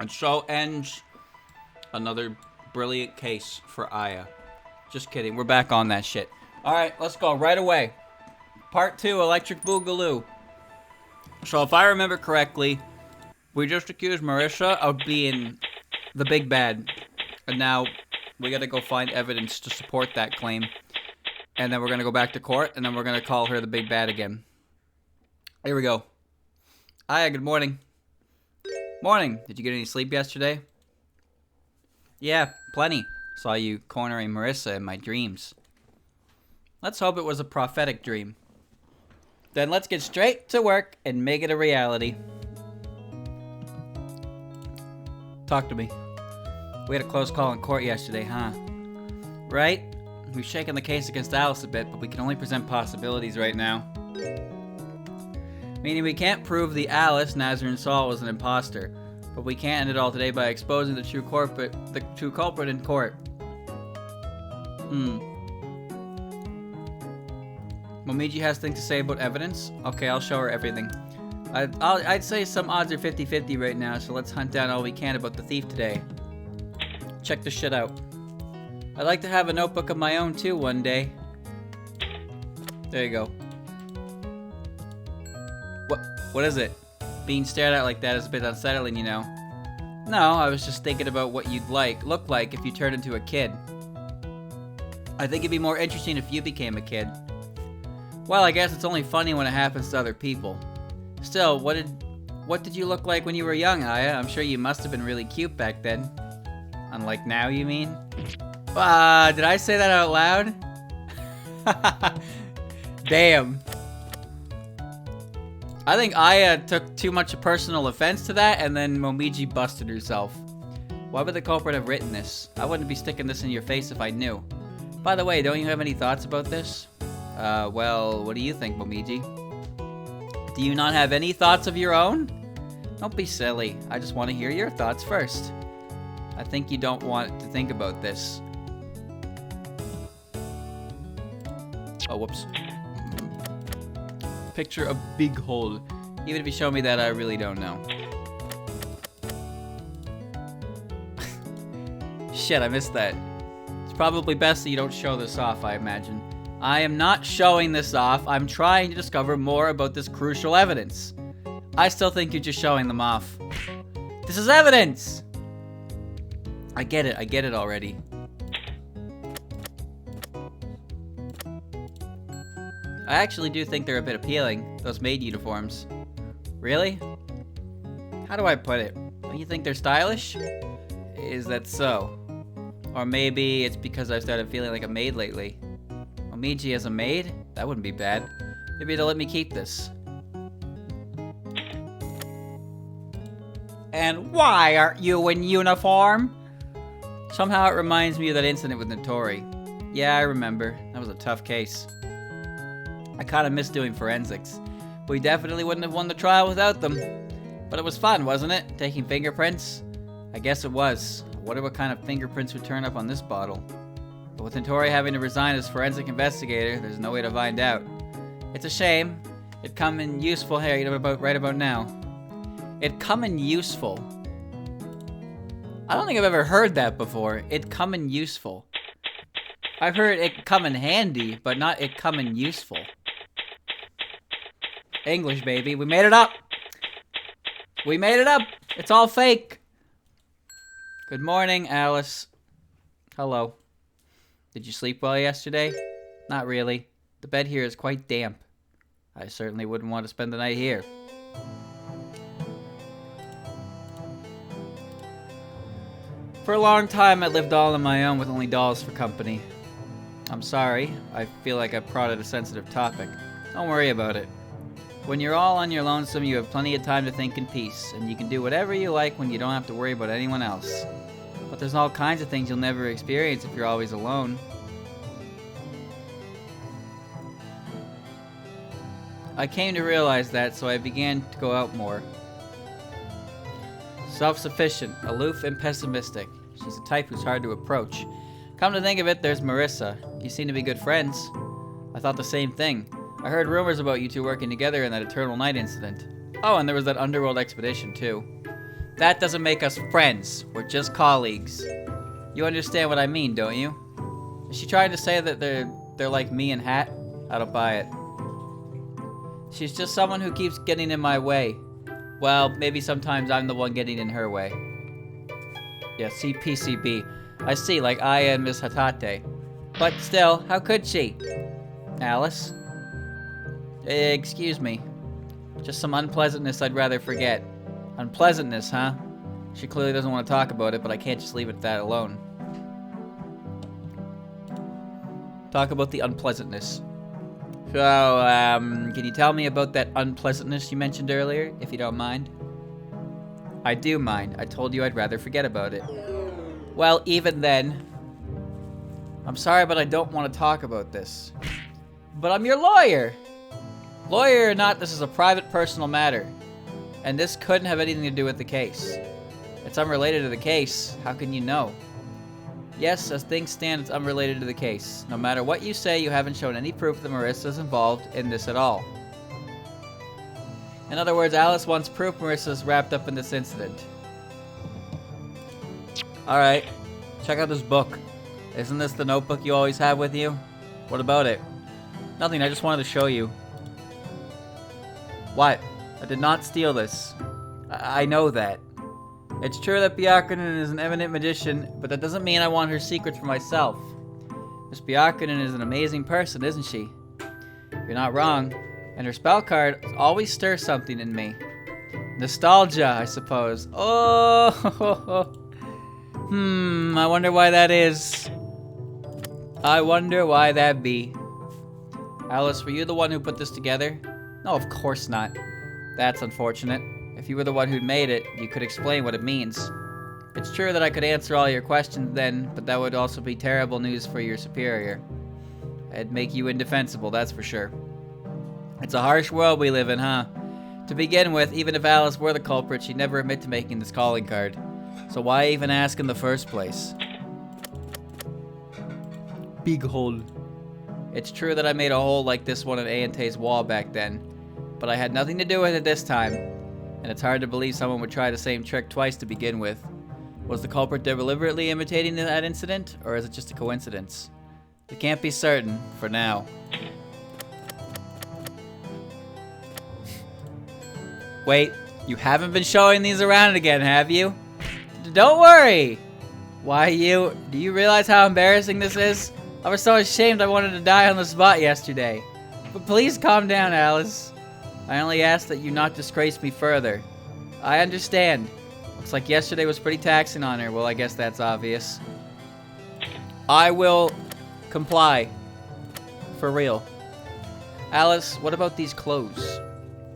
And so ends another brilliant case for Aya. Just kidding. We're back on that shit. Alright, let's go right away. Part 2, Electric Boogaloo. So if I remember correctly, we just accused Marissa of being the big bad. And now we gotta go find evidence to support that claim. And then we're gonna go back to court, and then we're gonna call her the big bad again. Here we go. Aya, good morning. Morning. Did you get any sleep yesterday? Yeah, plenty. Saw you cornering Marissa in my dreams. Let's hope it was a prophetic dream. Then let's get straight to work and make it a reality. Talk to me. We had a close call in court yesterday, huh? Right? We've shaken the case against Alice a bit, but we can only present possibilities right now. Meaning we can't prove the Alice, Nazar, and Saul was an imposter, but we can end it all today by exposing the true culprit in court. Momiji has things to say about evidence? Okay, I'll show her everything. I'd say some odds are 50-50 right now, so let's hunt down all we can about the thief today. Check this shit out. I'd like to have a notebook of my own too one day. There you go. What is it? Being stared at like that is a bit unsettling, you know. No, I was just thinking about what you'd look like if you turned into a kid. I think it'd be more interesting if you became a kid. Well, I guess it's only funny when it happens to other people. Still, what did you look like when you were young, Aya? I'm sure you must have been really cute back then. Unlike now, you mean? Did I say that out loud? Damn. I think Aya took too much personal offense to that, and then Momiji busted herself. Why would the culprit have written this? I wouldn't be sticking this in your face if I knew. By the way, don't you have any thoughts about this? Well, what do you think, Momiji? Do you not have any thoughts of your own? Don't be silly. I just want to hear your thoughts first. I think you don't want to think about this. Oh, whoops. Picture a big hole. Even if you show me that, I really don't know. Shit, I missed that. It's probably best that you don't show this off, I imagine. I am not showing this off. I'm trying to discover more about this crucial evidence. I still think you're just showing them off. This is evidence! I get it already. I actually do think they're a bit appealing, those maid uniforms. Really? How do I put it? Don't you think they're stylish? Is that so? Or maybe it's because I've started feeling like a maid lately. Momiji as a maid? That wouldn't be bad. Maybe they'll let me keep this. And why aren't you in uniform? Somehow it reminds me of that incident with Notori. Yeah, I remember. That was a tough case. I kinda miss doing forensics. We definitely wouldn't have won the trial without them. But it was fun, wasn't it? Taking fingerprints? I guess it was. I wonder what kind of fingerprints would turn up on this bottle. But with Notori having to resign as forensic investigator, there's no way to find out. It's a shame. It'd come in useful here right about now. It'd come in useful. I don't think I've ever heard that before. It'd come in useful. I've heard it come in handy, but not it come in useful. English, baby. We made it up. We made it up. It's all fake. Good morning, Alice. Hello. Did you sleep well yesterday? Not really. The bed here is quite damp. I certainly wouldn't want to spend the night here. For a long time, I lived all on my own with only dolls for company. I'm sorry. I feel like I've prodded a sensitive topic. Don't worry about it. When you're all on your lonesome, you have plenty of time to think in peace, and you can do whatever you like when you don't have to worry about anyone else. But there's all kinds of things you'll never experience if you're always alone. I came to realize that, so I began to go out more. Self-sufficient, aloof, and pessimistic. She's a type who's hard to approach. Come to think of it, there's Marissa. You seem to be good friends. I thought the same thing. I heard rumors about you two working together in that Eternal Night incident. Oh, and there was that underworld expedition, too. That doesn't make us friends. We're just colleagues. You understand what I mean, don't you? Is she trying to say that they're like me and Hat? I don't buy it. She's just someone who keeps getting in my way. Well, maybe sometimes I'm the one getting in her way. Yeah, CPCB. I see, like Aya and Miss Hatate. But still, how could she? Alice? Excuse me. Just some unpleasantness I'd rather forget. Unpleasantness, huh? She clearly doesn't want to talk about it, but I can't just leave it at that alone. Talk about the unpleasantness. So, can you tell me about that unpleasantness you mentioned earlier, if you don't mind? I do mind. I told you I'd rather forget about it. Well, even then... I'm sorry, but I don't want to talk about this. But I'm your lawyer! Lawyer or not, this is a private, personal matter. And this couldn't have anything to do with the case. It's unrelated to the case. How can you know? Yes, as things stand, it's unrelated to the case. No matter what you say, you haven't shown any proof that Marissa is involved in this at all. In other words, Alice wants proof Marissa's wrapped up in this incident. Alright, check out this book. Isn't this the notebook you always have with you? What about it? Nothing, I just wanted to show you. What? I did not steal this. I know that. It's true that Gyakuten is an eminent magician, but that doesn't mean I want her secrets for myself. Miss Gyakuten is an amazing person, isn't she? You're not wrong. And her spell card always stirs something in me. Nostalgia, I suppose. Oh! I wonder why that is. I wonder why that be. Alice, were you the one who put this together? No, of course not. That's unfortunate. If you were the one who'd made it, you could explain what it means. It's true that I could answer all your questions then, but that would also be terrible news for your superior. It'd make you indefensible, that's for sure. It's a harsh world we live in, huh? To begin with, even if Alice were the culprit, she'd never admit to making this calling card. So why even ask in the first place? Big hole. It's true that I made a hole like this one in Ayante's wall back then, but I had nothing to do with it this time. And it's hard to believe someone would try the same trick twice to begin with. Was the culprit deliberately imitating that incident, or is it just a coincidence? We can't be certain, for now. Wait, you haven't been showing these around again, have you? Don't worry! Why, do you realize how embarrassing this is? I was so ashamed I wanted to die on the spot yesterday. But please calm down, Alice. I only ask that you not disgrace me further. I understand. Looks like yesterday was pretty taxing on her. Well, I guess that's obvious. I will comply. For real. Alice, what about these clothes?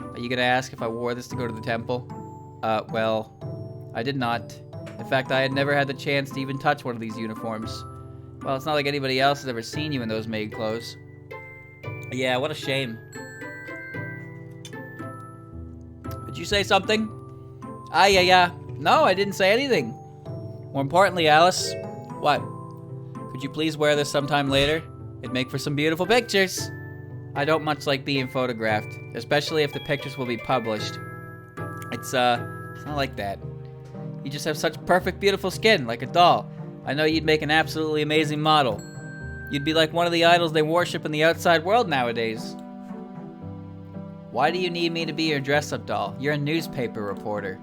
Are you gonna ask if I wore this to go to the temple? Well, I did not. In fact, I had never had the chance to even touch one of these uniforms. Well, it's not like anybody else has ever seen you in those maid clothes. Yeah, what a shame. Did you say something? Yeah. No, I didn't say anything. More importantly, Alice. What? Could you please wear this sometime later? It'd make for some beautiful pictures. I don't much like being photographed, especially if the pictures will be published. It's not like that. You just have such perfect, beautiful skin, like a doll. I know you'd make an absolutely amazing model. You'd be like one of the idols they worship in the outside world nowadays. Why do you need me to be your dress-up doll? You're a newspaper reporter.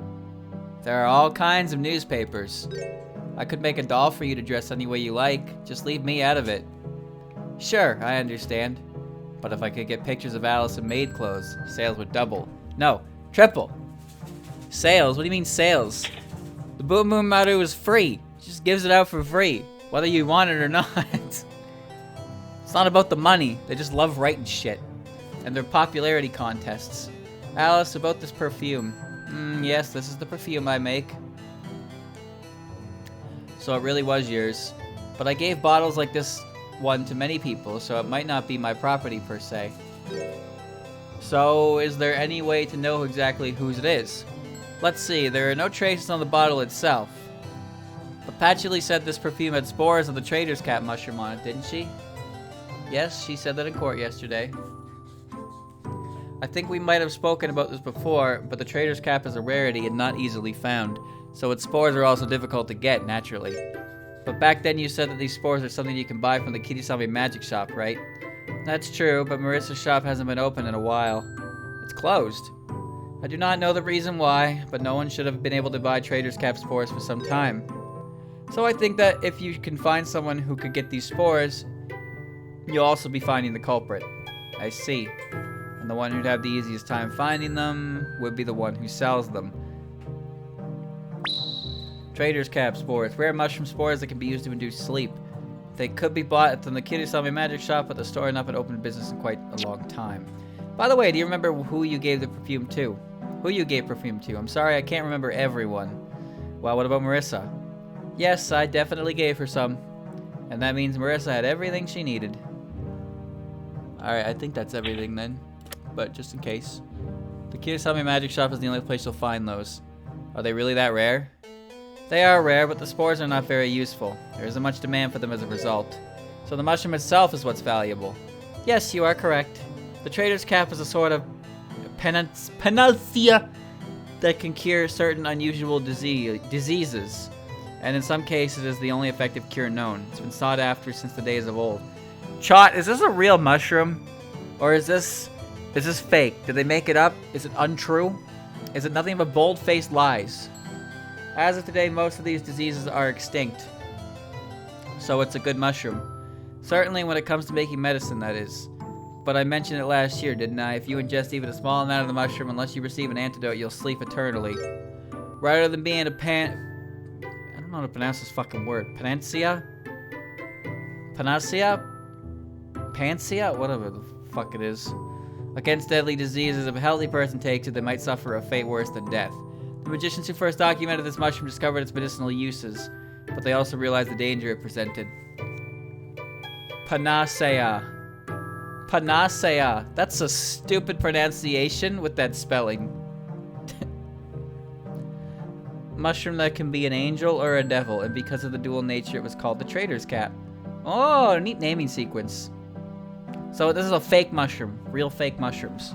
There are all kinds of newspapers. I could make a doll for you to dress any way you like. Just leave me out of it. Sure, I understand. But if I could get pictures of Alice in maid clothes, sales would double. No, triple. Sales? What do you mean sales? The Shameimaru is free. She just gives it out for free, whether you want it or not. It's not about the money. They just love writing shit. And their popularity contests. Alice, about this perfume. Yes, this is the perfume I make. So it really was yours. But I gave bottles like this one to many people, so it might not be my property per se. So, is there any way to know exactly whose it is? Let's see, there are no traces on the bottle itself. But Patchouli said this perfume had spores of the trader's cat mushroom on it, didn't she? Yes, she said that in court yesterday. I think we might have spoken about this before, but the trader's cap is a rarity and not easily found, so its spores are also difficult to get, naturally. But back then you said that these spores are something you can buy from the Kirisame magic shop, right? That's true, but Marissa's shop hasn't been open in a while. It's closed. I do not know the reason why, but no one should have been able to buy trader's cap spores for some time. So I think that if you can find someone who could get these spores, you'll also be finding the culprit. I see. And the one who'd have the easiest time finding them would be the one who sells them. Trader's cap spores. Rare mushroom spores that can be used to induce sleep. They could be bought from the Kirisame magic shop, but the store had not been open in business in quite a long time. By the way, do you remember who you gave the perfume to? Who you gave perfume to? I'm sorry, I can't remember everyone. Well, what about Marissa? Yes, I definitely gave her some. And that means Marissa had everything she needed. Alright, I think that's everything then. But just in case. The Kirisame magic shop is the only place you'll find those. Are they really that rare? They are rare, but the spores are not very useful. There isn't much demand for them as a result. So the mushroom itself is what's valuable. Yes, you are correct. The trader's cap is a sort of panacea that can cure certain unusual diseases. And in some cases is the only effective cure known. It's been sought after since the days of old. Chot, is this a real mushroom? Or is this fake? Did they make it up? Is it untrue? Is it nothing but bold-faced lies? As of today, most of these diseases are extinct. So it's a good mushroom. Certainly when it comes to making medicine, that is. But I mentioned it last year, didn't I? If you ingest even a small amount of the mushroom, unless you receive an antidote, you'll sleep eternally. Rather than being a I don't know how to pronounce this fucking word. Panacea? Panacea? Panacea? Whatever the fuck it is. Against deadly diseases, if a healthy person takes it, they might suffer a fate worse than death. The magicians who first documented this mushroom discovered its medicinal uses, but they also realized the danger it presented. Panacea. Panacea. That's a stupid pronunciation with that spelling. Mushroom that can be an angel or a devil, and because of the dual nature, it was called the trader's cap. Oh, neat naming sequence. So this is a fake mushroom. Real fake mushrooms.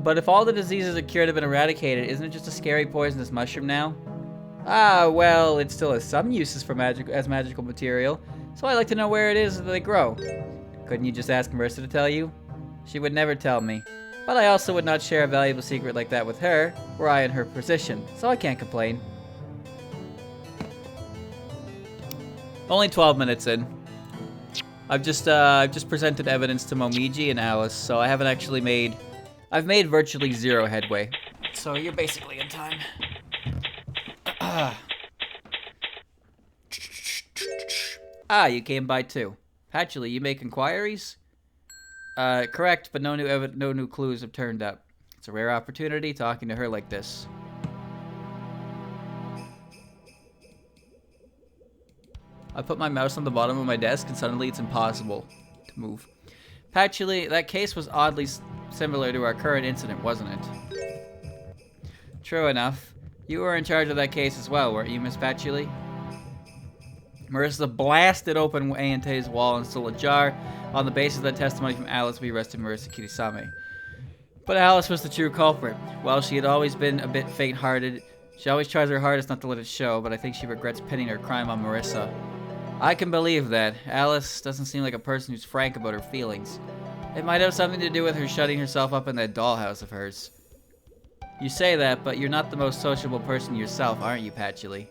But if all the diseases are cured have been eradicated, isn't it just a scary poisonous mushroom now? Ah, well, it still has some uses for as magical material, so I'd like to know where it is that they grow. Couldn't you just ask Marissa to tell you? She would never tell me. But I also would not share a valuable secret like that with her, were I in her position, so I can't complain. Only 12 minutes in. I've just presented evidence to Momiji and Alice, so I haven't actually made... I've made virtually zero headway. So you're basically in time. You came by too. Actually, you make inquiries? Correct, but no new clues have turned up. It's a rare opportunity talking to her like this. I put my mouse on the bottom of my desk and suddenly it's impossible to move. Patchouli, that case was oddly similar to our current incident, wasn't it? True enough. You were in charge of that case as well, weren't you, Miss Patchouli? Marissa blasted open A&T's wall and stole a jar. On the basis of that testimony from Alice, we arrested Marissa Kirisame. But Alice was the true culprit. While she had always been a bit faint-hearted, she always tries her hardest not to let it show, but I think she regrets pinning her crime on Marissa. I can believe that. Alice doesn't seem like a person who's frank about her feelings. It might have something to do with her shutting herself up in that dollhouse of hers. You say that, but you're not the most sociable person yourself, aren't you, Patchouli?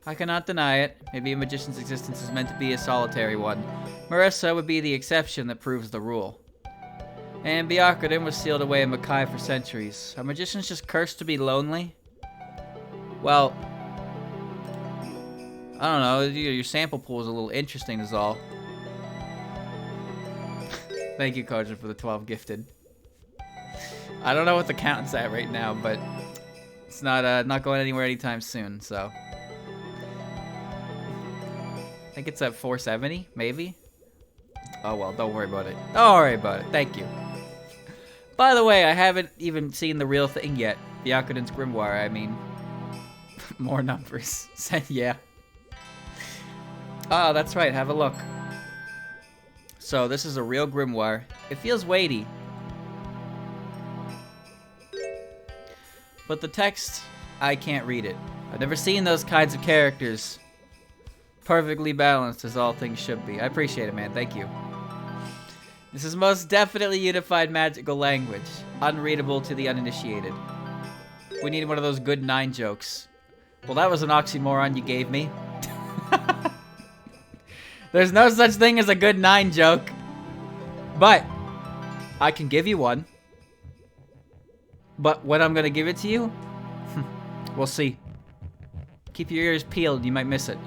I cannot deny it. Maybe a magician's existence is meant to be a solitary one. Marissa would be the exception that proves the rule. And Gyakuten was sealed away in Makai for centuries. Are magicians just cursed to be lonely? Well, I don't know. Your sample pool is a little interesting is all. Thank you, Kojin, for the 12 gifted. I don't know what the count's at right now, but it's not going anywhere anytime soon, so. I think it's at 470, maybe? Oh well, don't worry about it. Don't worry about it, thank you. By the way, I haven't even seen the real thing yet. Gyakuten's Grimoire, I mean. More numbers. Said yeah. Oh, that's right, have a look. So this is a real grimoire. It feels weighty. But the text, I can't read it. I've never seen those kinds of characters. Perfectly balanced as all things should be. I appreciate it, man. Thank you. This is most definitely unified magical language. Unreadable to the uninitiated. We need one of those good 9 jokes. Well, that was an oxymoron you gave me. There's no such thing as a good 9 joke. But I can give you one. But when I'm gonna give it to you, we'll see. Keep your ears peeled, you might miss it.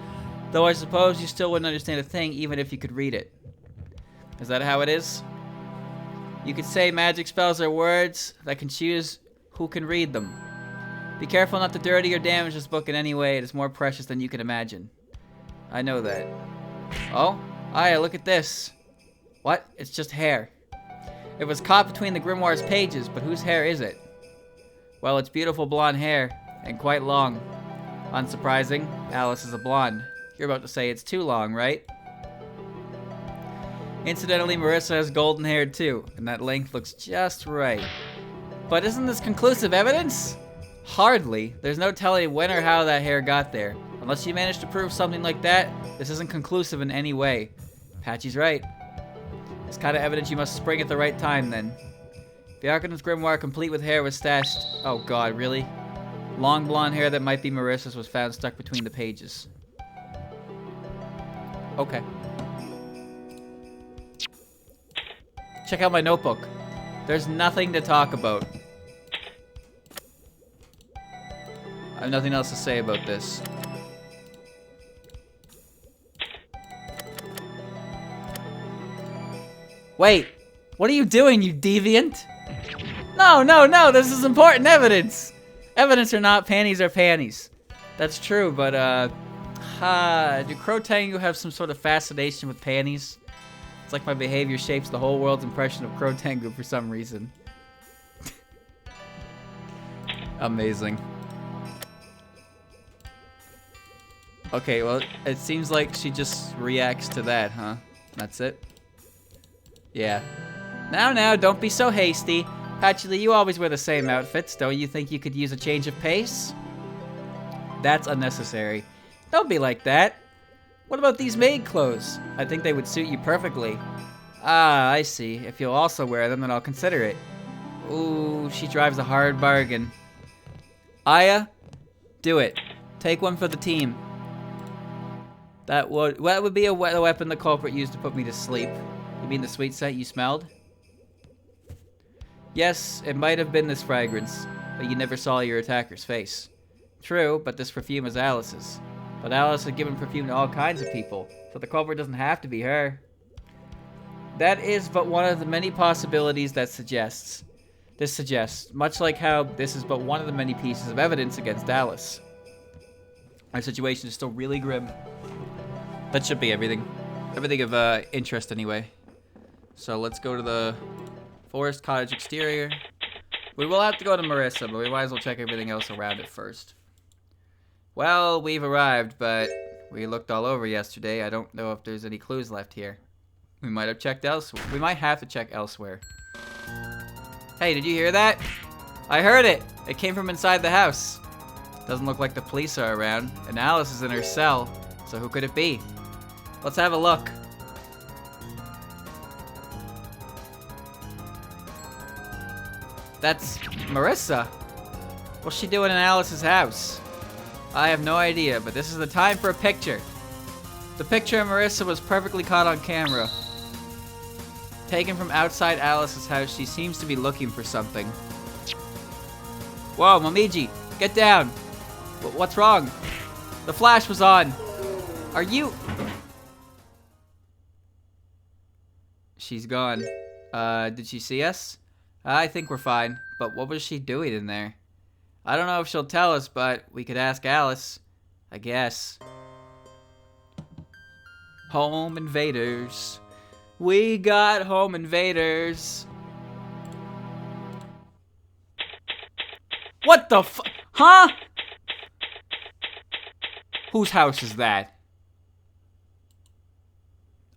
Though I suppose you still wouldn't understand a thing even if you could read it. Is that how it is? You could say magic spells are words that can choose who can read them. Be careful not to dirty or damage this book in any way. It is more precious than you can imagine. I know that. Oh, Aya, look at this. What? It's just hair. It was caught between the grimoire's pages, but whose hair is it? Well, it's beautiful blonde hair, and quite long. Unsurprising, Alice is a blonde. You're about to say it's too long, right? Incidentally, Marissa has golden hair too, and that length looks just right. But isn't this conclusive evidence? Hardly. There's no telling when or how that hair got there. Unless you manage to prove something like that, this isn't conclusive in any way. Patchy's right. It's kind of evidence you must spring at the right time then. Gyakuten's grimoire complete with hair was stashed. Oh god, really? Long blonde hair that might be Marissa's was found stuck between the pages. Okay. Check out my notebook. There's nothing to talk about. I have nothing else to say about this. Wait, what are you doing, you deviant? No, no, no, this is important evidence. Evidence or not, panties are panties. That's true, but, do Crow Tengu have some sort of fascination with panties? It's like my behavior shapes the whole world's impression of Crow Tengu for some reason. Amazing. Okay, well, it seems like she just reacts to that, huh? That's it? Yeah. Now, don't be so hasty. Patchy, you always wear the same outfits. Don't you think you could use a change of pace? That's unnecessary. Don't be like that. What about these maid clothes? I think they would suit you perfectly. Ah, I see. If you'll also wear them, then I'll consider it. Ooh, she drives a hard bargain. Aya, do it. Take one for the team. That would be a weapon the culprit used to put me to sleep. You mean the sweet scent you smelled? Yes, it might have been this fragrance, but you never saw your attacker's face. True, but this perfume is Alice's. But Alice had given perfume to all kinds of people, so the culprit doesn't have to be her. That is but one of the many possibilities this suggests, much like how this is but one of the many pieces of evidence against Alice. Our situation is still really grim. That should be everything. Everything of interest anyway. So let's go to the forest cottage exterior. We will have to go to Marissa, but we might as well check everything else around it first. Well, we've arrived, but we looked all over yesterday. I don't know if there's any clues left here. We might have checked elsewhere. We might have to check elsewhere. Hey, did you hear that? I heard it. It came from inside the house. Doesn't look like the police are around, and Alice is in her cell. So who could it be? Let's have a look. That's Marissa. What's she doing in Alice's house? I have no idea, but this is the time for a picture. The picture of Marissa was perfectly caught on camera. Taken from outside Alice's house, she seems to be looking for something. Whoa, Momiji, get down. What's wrong? The flash was on. Are you... She's gone. Did she see us? I think we're fine, but what was she doing in there? I don't know if she'll tell us, but we could ask Alice, I guess. Home invaders. We got home invaders. What the fu- Huh? Whose house is that?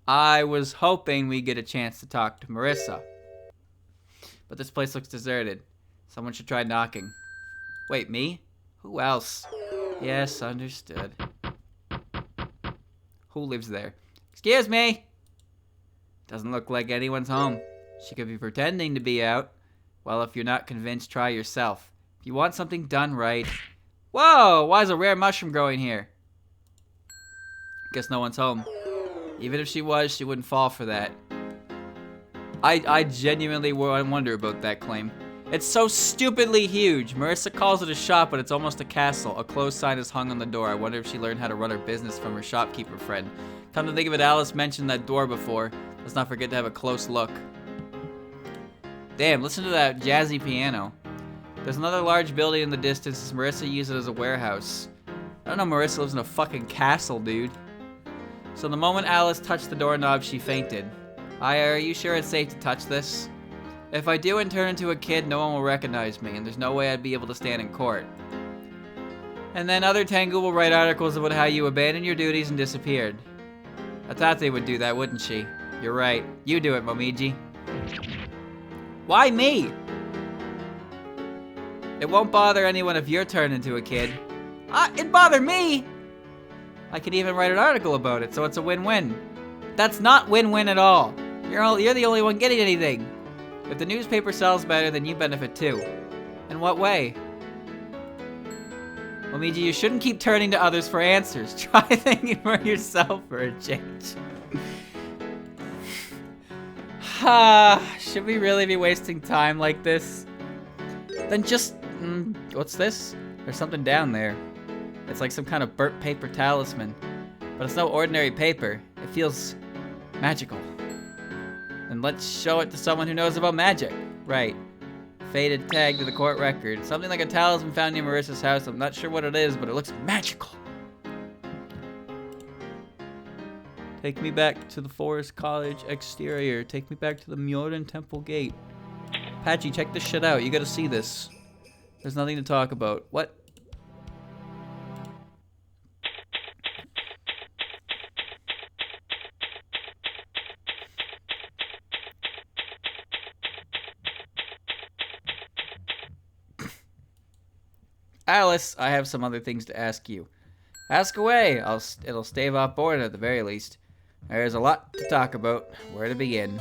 I was hoping we'd get a chance to talk to Marissa. But this place looks deserted. Someone should try knocking. Wait, me? Who else? Yes, understood. Who lives there? Excuse me! Doesn't look like anyone's home. She could be pretending to be out. Well, if you're not convinced, try yourself. If you want something done right... Whoa! Why is a rare mushroom growing here? Guess no one's home. Even if she was, she wouldn't fall for that. I genuinely wonder about that claim. It's so stupidly huge. Marissa calls it a shop, but it's almost a castle. A closed sign is hung on the door. I wonder if she learned how to run her business from her shopkeeper friend. Come to think of it, Alice mentioned that door before. Let's not forget to have a close look. Damn, listen to that jazzy piano. There's another large building in the distance. Marissa used it as a warehouse. I don't know, Marissa lives in a fucking castle, dude. So the moment Alice touched the doorknob, she fainted. Aya, are you sure it's safe to touch this? If I do and turn into a kid, no one will recognize me, and there's no way I'd be able to stand in court. And then other Tengu will write articles about how you abandoned your duties and disappeared. Atate would do that, wouldn't she? You're right. You do it, Momiji. Why me? It won't bother anyone if you're turned into a kid. It bothered me! I could even write an article about it, so it's a win-win. That's not win-win at all. You're the only one getting anything. If the newspaper sells better, then you benefit too. In what way? Momiji, you shouldn't keep turning to others for answers. Try thinking for yourself for a change. Should we really be wasting time like this? Then just... what's this? There's something down there. It's like some kind of burnt paper talisman. But it's no ordinary paper. It feels magical. And let's show it to someone who knows about magic. Right. Faded tag to the court record. Something like a talisman found near Marissa's house. I'm not sure what it is, but it looks magical. Take me back to the Forest College exterior. Take me back to the Myoden Temple gate. Patchy, check this shit out. You gotta see this. There's nothing to talk about. What? Alice, I have some other things to ask you. Ask away. It'll stave off boredom at the very least. There's a lot to talk about. Where to begin?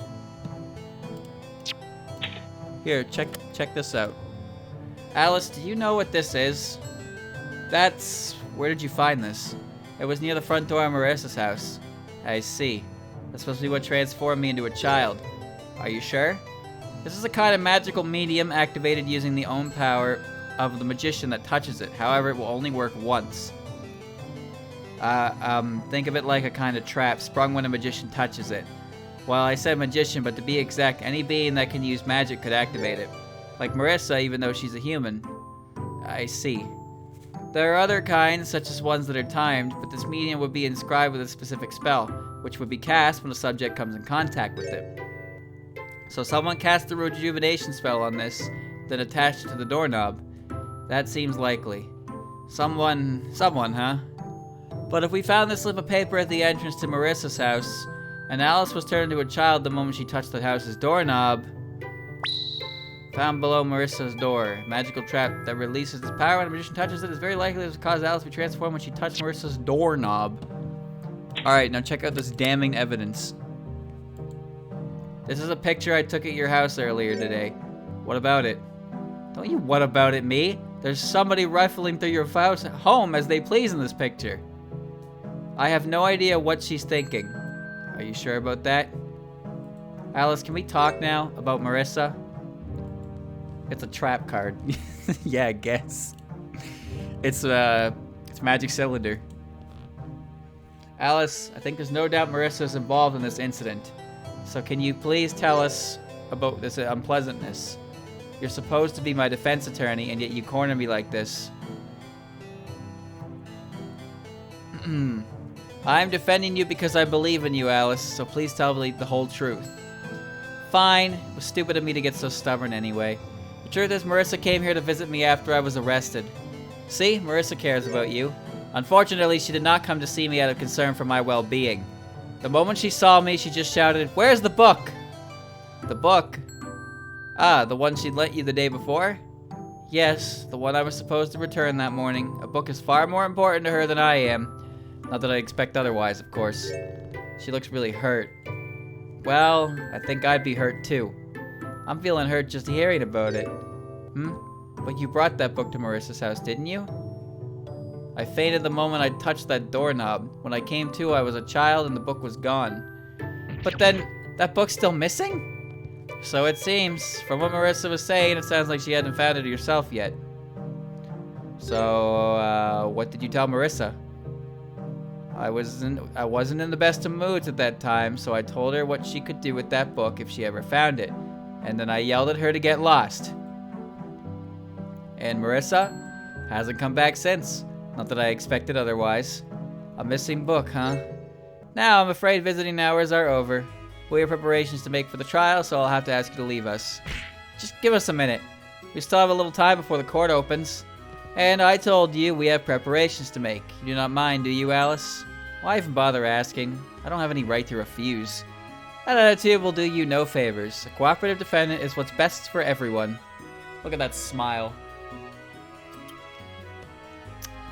Here, check this out. Alice, do you know what this is? Where did you find this? It was near the front door of Marissa's house. I see. That's supposed to be what transformed me into a child. Are you sure? This is a kind of magical medium activated using the own power of the magician that touches it. However, it will only work once. Think of it like a kind of trap sprung when a magician touches it. Well, I said magician, but to be exact, any being that can use magic could activate it. Like Marissa, even though she's a human. I see. There are other kinds, such as ones that are timed, but this medium would be inscribed with a specific spell, which would be cast when the subject comes in contact with it. So someone cast the rejuvenation spell on this, then attached it to the doorknob. That seems likely. Someone, huh? But if we found this slip of paper at the entrance to Marissa's house, and Alice was turned into a child the moment she touched the house's doorknob, found below Marissa's door, magical trap that releases its power when a magician touches it is very likely to cause Alice to be transformed when she touched Marissa's doorknob. Alright, now check out this damning evidence. This is a picture I took at your house earlier today. What about it? Don't you what about it me? There's somebody rifling through your home as they please in this picture. I have no idea what she's thinking. Are you sure about that? Alice, can we talk now about Marissa? It's a trap card. Yeah, I guess. It's Magic Cylinder. Alice, I think there's no doubt Marissa's involved in this incident. So can you please tell us about this unpleasantness? You're supposed to be my defense attorney, and yet you corner me like this. I'm defending you because I believe in you, Alice, so please tell me the whole truth. Fine. It was stupid of me to get so stubborn anyway. The truth is, Marissa came here to visit me after I was arrested. See? Marissa cares about you. Unfortunately, she did not come to see me out of concern for my well-being. The moment she saw me, she just shouted, "Where's the book?" The book? Ah, the one she'd lent you the day before? Yes, the one I was supposed to return that morning. A book is far more important to her than I am. Not that I expect otherwise, of course. She looks really hurt. Well, I think I'd be hurt too. I'm feeling hurt just hearing about it. But you brought that book to Marissa's house, didn't you? I fainted the moment I touched that doorknob. When I came to, I was a child and the book was gone. But then, that book's still missing? So it seems. From what Marissa was saying, it sounds like she hadn't found it herself yet. So, what did you tell Marissa? I wasn't in the best of moods at that time, so I told her what she could do with that book if she ever found it. And then I yelled at her to get lost. And Marissa hasn't come back since. Not that I expected otherwise. A missing book, huh? Now, I'm afraid visiting hours are over. We have preparations to make for the trial, so I'll have to ask you to leave us. Just give us a minute. We still have a little time before the court opens. And I told you we have preparations to make. You do not mind, do you, Alice? Why even bother asking? I don't have any right to refuse. That attitude will do you no favors. A cooperative defendant is what's best for everyone. Look at that smile.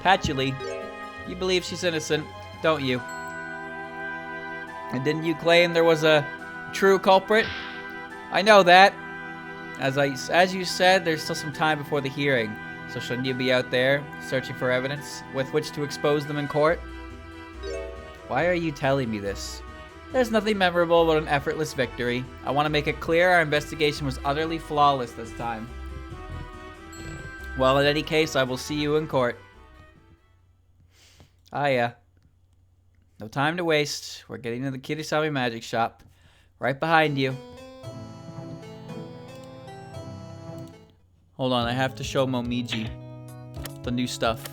Patchouli, you believe she's innocent, don't you? And didn't you claim there was a true culprit? I know that. As you said, there's still some time before the hearing. So shouldn't you be out there, searching for evidence with which to expose them in court? Why are you telling me this? There's nothing memorable about an effortless victory. I want to make it clear our investigation was utterly flawless this time. Well, in any case, I will see you in court. Ah, yeah. No time to waste. We're getting to the Kirisame magic shop. Right behind you. Hold on, I have to show Momiji the new stuff.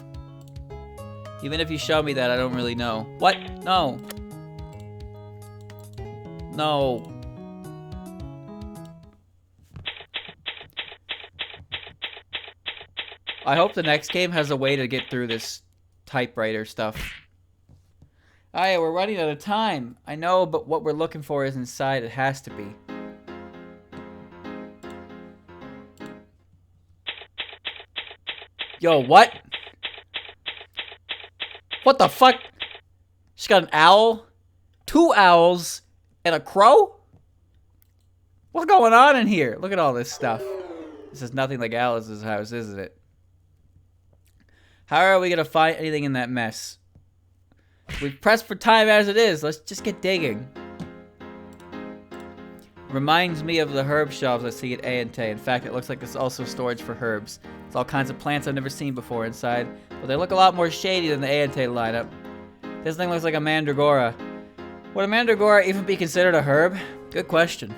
Even if you show me that, I don't really know. What? No. No. I hope the next game has a way to get through this typewriter stuff. Ah, yeah, we're running out of time. I know, but what we're looking for is inside. It has to be. Yo, what? What the fuck? She's got an owl, 2 owls, and a crow? What's going on in here? Look at all this stuff. This is nothing like Alice's house, isn't it? How are we gonna find anything in that mess? We've pressed for time as it is. Let's just get digging. Reminds me of the herb shelves I see at A&T. In fact, it looks like it's also storage for herbs. It's all kinds of plants I've never seen before inside, but they look a lot more shady than the A&T lineup. This thing looks like a mandragora. Would a mandragora even be considered a herb? Good question.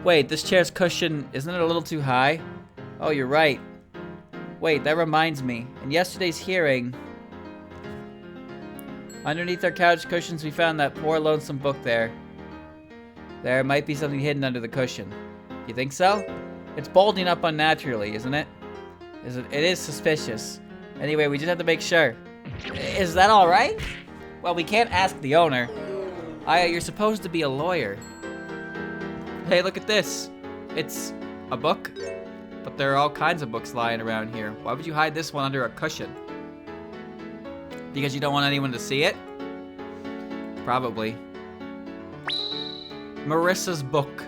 Wait, this chair's cushion, isn't it a little too high? Oh, you're right. Wait, that reminds me. In yesterday's hearing, underneath our couch cushions, we found that poor lonesome book there. There might be something hidden under the cushion. You think so? It's bulging up unnaturally, isn't it? It is suspicious. Anyway, we just have to make sure. Is that alright? Well, we can't ask the owner. Aya, you're supposed to be a lawyer. Hey, look at this. It's a book, but there are all kinds of books lying around here. Why would you hide this one under a cushion? Because you don't want anyone to see it? Probably. Marissa's book.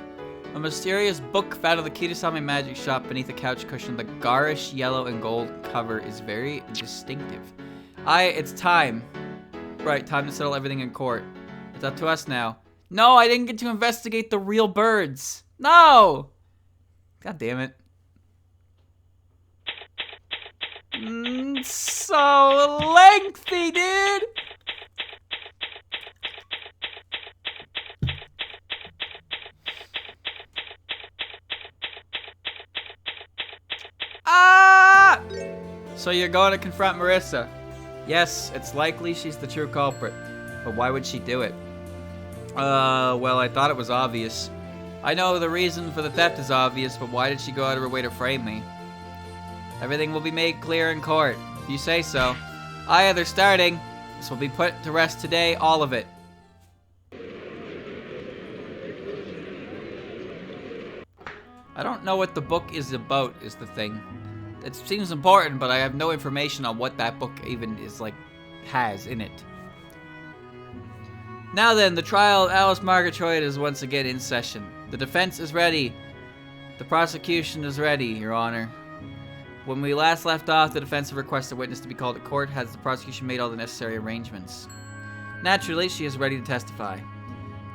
A mysterious book found in the Kirisame magic shop beneath a couch cushion. The garish yellow and gold cover is very distinctive. It's time. Right, time to settle everything in court. It's up to us now. No, I didn't get to investigate the real birds. No! God damn it. So lengthy, dude! Ah! So you're going to confront Marissa? Yes, it's likely she's the true culprit. But why would she do it? Well, I thought it was obvious. I know the reason for the theft is obvious, but why did she go out of her way to frame me? Everything will be made clear in court, if you say so. Aya, they're starting. This will be put to rest today, all of it. I don't know what the book is about, is the thing. It seems important, but I have no information on what that book even is, like, has in it. Now then, the trial of Alice Margatroyd is once again in session. The defense is ready. The prosecution is ready, Your Honor. When we last left off, the defense requested a witness to be called to court. Has the prosecution made all the necessary arrangements? Naturally, she is ready to testify.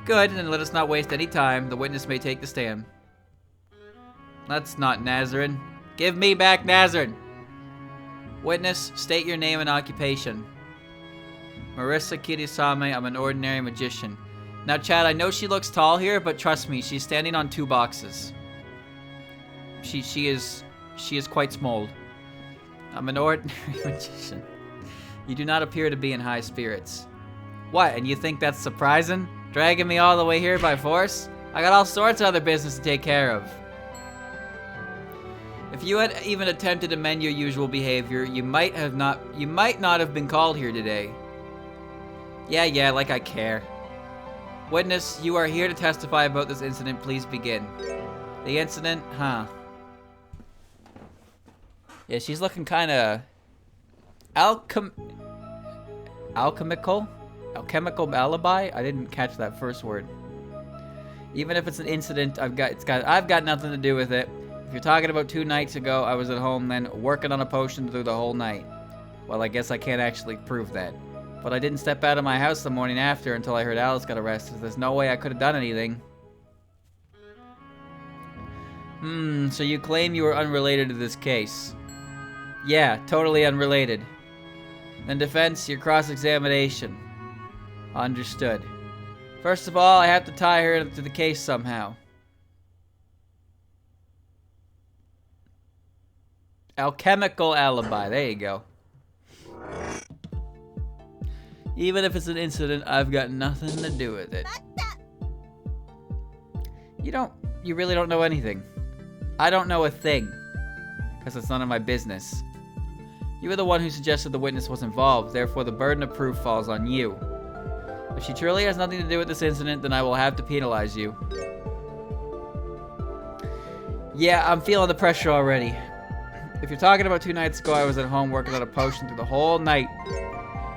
Good, then let us not waste any time. The witness may take the stand. That's not Nazarene. Give me back Nazarene! Witness, state your name and occupation. Marissa Kirisame, I'm an ordinary magician. Now, Chad, I know she looks tall here, but trust me, she's standing on 2 boxes. She is quite small. I'm an ordinary magician. You do not appear to be in high spirits. What, and you think that's surprising? Dragging me all the way here by force? I got all sorts of other business to take care of. If you had even attempted to mend your usual behavior, you might not have been called here today. Yeah, like I care. Witness, you are here to testify about this incident. Please begin. The incident, huh? Yeah, she's looking kind of alchemical alibi. I didn't catch that first word. Even if it's an incident, I've got nothing to do with it. If you're talking about 2 nights ago, I was at home then working on a potion through the whole night. Well, I guess I can't actually prove that. But I didn't step out of my house the morning after until I heard Alice got arrested. There's no way I could have done anything. So you claim you were unrelated to this case? Yeah, totally unrelated. Then defense, your cross-examination. Understood. First of all, I have to tie her to the case somehow. Alchemical alibi, there you go. Even if it's an incident, I've got nothing to do with it. You really don't know anything. I don't know a thing. Because it's none of my business. You were the one who suggested the witness was involved, therefore the burden of proof falls on you. If she truly has nothing to do with this incident, then I will have to penalize you. Yeah, I'm feeling the pressure already. If you're talking about 2 nights ago, I was at home working on a potion through the whole night.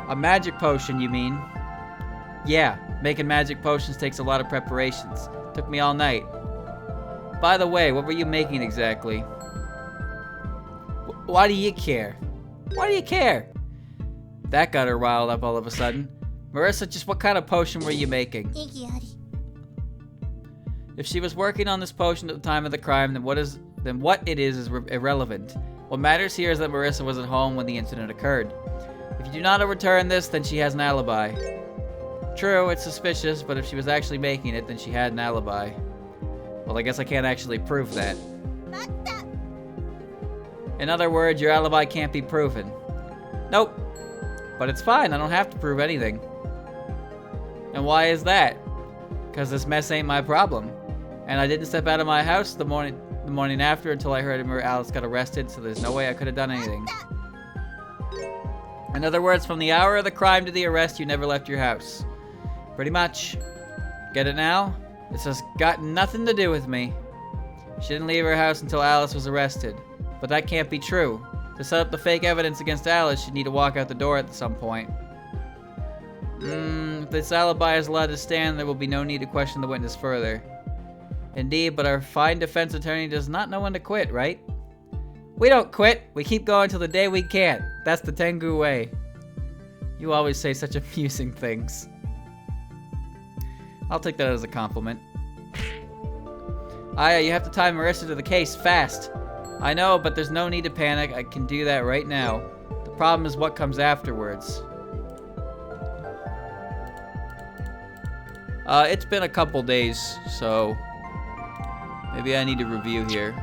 A magic potion, you mean? Yeah, making magic potions takes a lot of preparations. Took me all night. By the way, what were you making exactly? Why do you care? Why do you care? That got her riled up all of a sudden. Marissa, just what kind of potion were you making? If she was working on this potion at the time of the crime, then what it is irrelevant. What matters here is that Marissa was at home when the incident occurred. If you do not return this, then she has an alibi. True, it's suspicious, but if she was actually making it, then she had an alibi. Well, I guess I can't actually prove that. In other words, your alibi can't be proven. Nope. But it's fine, I don't have to prove anything. And why is that? Because this mess ain't my problem. And I didn't step out of my house the morning after until I heard Alice got arrested, so there's no way I could have done anything. In other words, from the hour of the crime to the arrest, you never left your house. Pretty much. Get it now? This has got nothing to do with me. She didn't leave her house until Alice was arrested. But that can't be true. To set up the fake evidence against Alice, she'd need to walk out the door at some point. If this alibi is allowed to stand, there will be no need to question the witness further. Indeed, but our fine defense attorney does not know when to quit, right? We don't quit. We keep going till the day we can't. That's the Tengu way. You always say such amusing things. I'll take that as a compliment. Aya, you have to tie Marissa to the case fast. I know, but there's no need to panic. I can do that right now. The problem is what comes afterwards. It's been a couple days, so maybe I need to review here.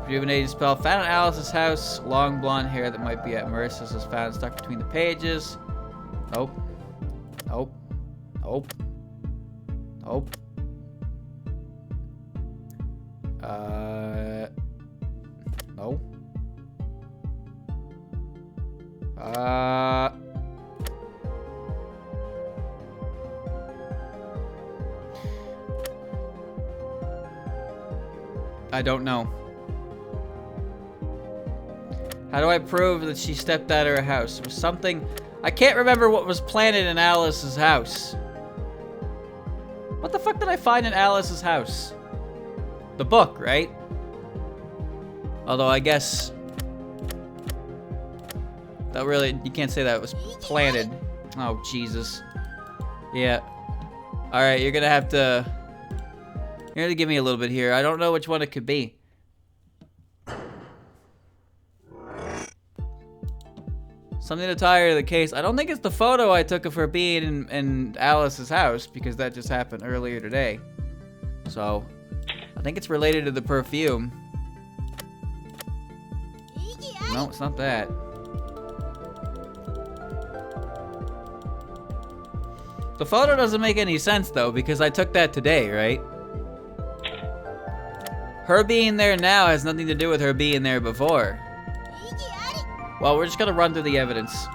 Rejuvenated spell. Found at Alice's house. Long blonde hair that might be at Marissa's was found stuck between the pages. Nope. Nope. Nope. Nope. No. I don't know. How do I prove that she stepped out of her house? It was something... I can't remember what was planted in Alice's house. What the fuck did I find in Alice's house? The book, right? Although I guess... that really... you can't say that it was planted. Oh, Jesus. Yeah. Alright, you're gonna have to... you're gonna give me a little bit here. I don't know which one it could be. Something to tie her to the case. I don't think it's the photo I took of her being in Alice's house, because that just happened earlier today. So, I think it's related to the perfume. No, it's not that. The photo doesn't make any sense, though, because I took that today, right? Her being there now has nothing to do with her being there before. Well, we're just gonna run through the evidence.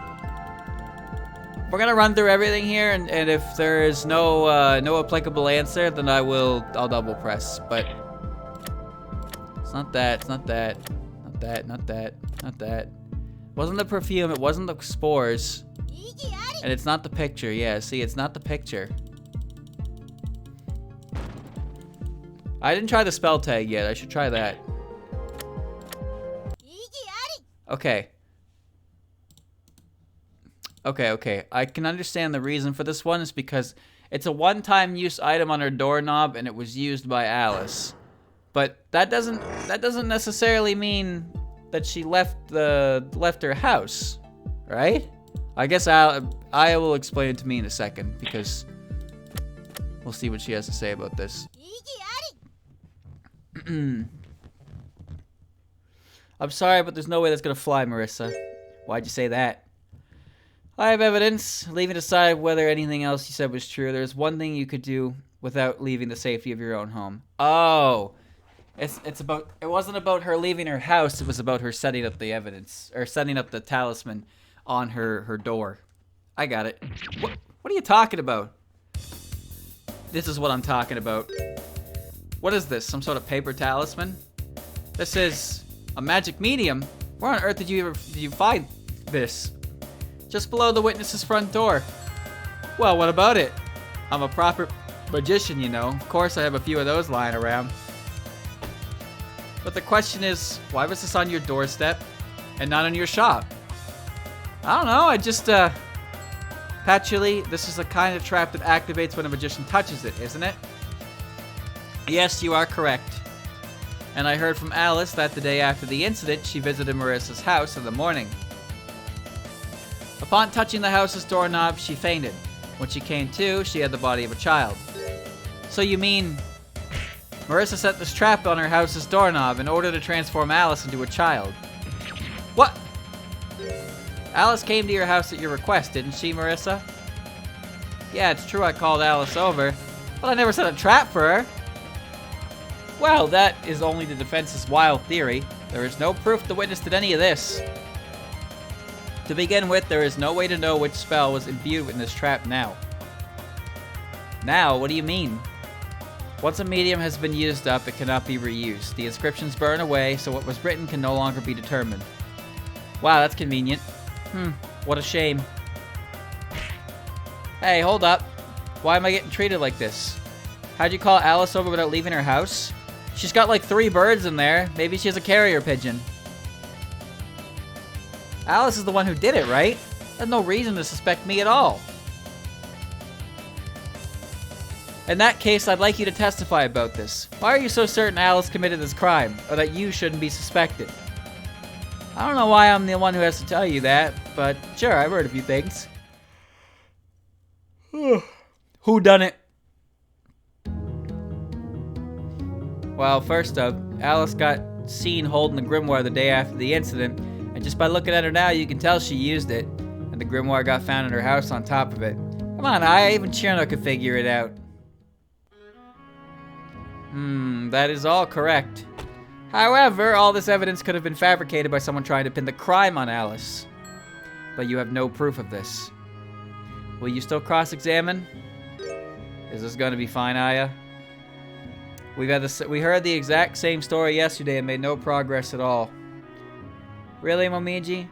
We're gonna run through everything here, and if there is no applicable answer, then I'll double press. But it's not that. It's not that. Not that. Not that. Not that. It wasn't the perfume. It wasn't the spores. And it's not the picture. Yeah. See, it's not the picture. I didn't try the spell tag yet. I should try that. Okay. Okay. I can understand the reason for this one is because it's a one-time use item on her doorknob and it was used by Alice. But that doesn't necessarily mean that she left her house, right? I guess I will explain it to me in a second, because we'll see what she has to say about this. I'm sorry, but there's no way that's gonna fly, Marissa. Why'd you say that? I have evidence. Leaving aside whether anything else you said was true, there's one thing you could do without leaving the safety of your own home. Oh, it wasn't about her leaving her house. It was about her setting up the evidence, or setting up the talisman on her door. I got it. What are you talking about? This is what I'm talking about. What is this? Some sort of paper talisman? This is a magic medium. Where on earth did you find this? Just below the witness's front door. Well, what about it? I'm a proper magician, you know. Of course I have a few of those lying around. But the question is, why was this on your doorstep and not in your shop? I don't know, I just, Patchouli, this is the kind of trap that activates when a magician touches it, isn't it? Yes, you are correct. And I heard from Alice that the day after the incident, she visited Marissa's house in the morning. Upon touching the house's doorknob, she fainted. When she came to, she had the body of a child. So you mean Marissa set this trap on her house's doorknob in order to transform Alice into a child? What? Alice came to your house at your request, didn't she, Marissa? Yeah, it's true I called Alice over, but I never set a trap for her. Well, that is only the defense's wild theory. There is no proof the witness did any of this. To begin with, there is no way to know which spell was imbued in this trap now. Now? What do you mean? Once a medium has been used up, it cannot be reused. The inscriptions burn away, so what was written can no longer be determined. Wow, that's convenient. What a shame. Hey, hold up. Why am I getting treated like this? How'd you call Alice over without leaving her house? She's got like 3 birds in there. Maybe she has a carrier pigeon. Alice is the one who did it, right? There's no reason to suspect me at all. In that case, I'd like you to testify about this. Why are you so certain Alice committed this crime, or that you shouldn't be suspected? I don't know why I'm the one who has to tell you that, but sure, I've heard a few things. Who done it? Well, first up, Alice got seen holding the grimoire the day after the incident, and just by looking at her now, you can tell she used it, and the grimoire got found in her house on top of it. Come on, even Chino could figure it out. That is all correct. However, all this evidence could have been fabricated by someone trying to pin the crime on Alice. but you have no proof of this. Will you still cross-examine? Is this gonna be fine, Aya? We heard the exact same story yesterday and made no progress at all. Really, Momiji?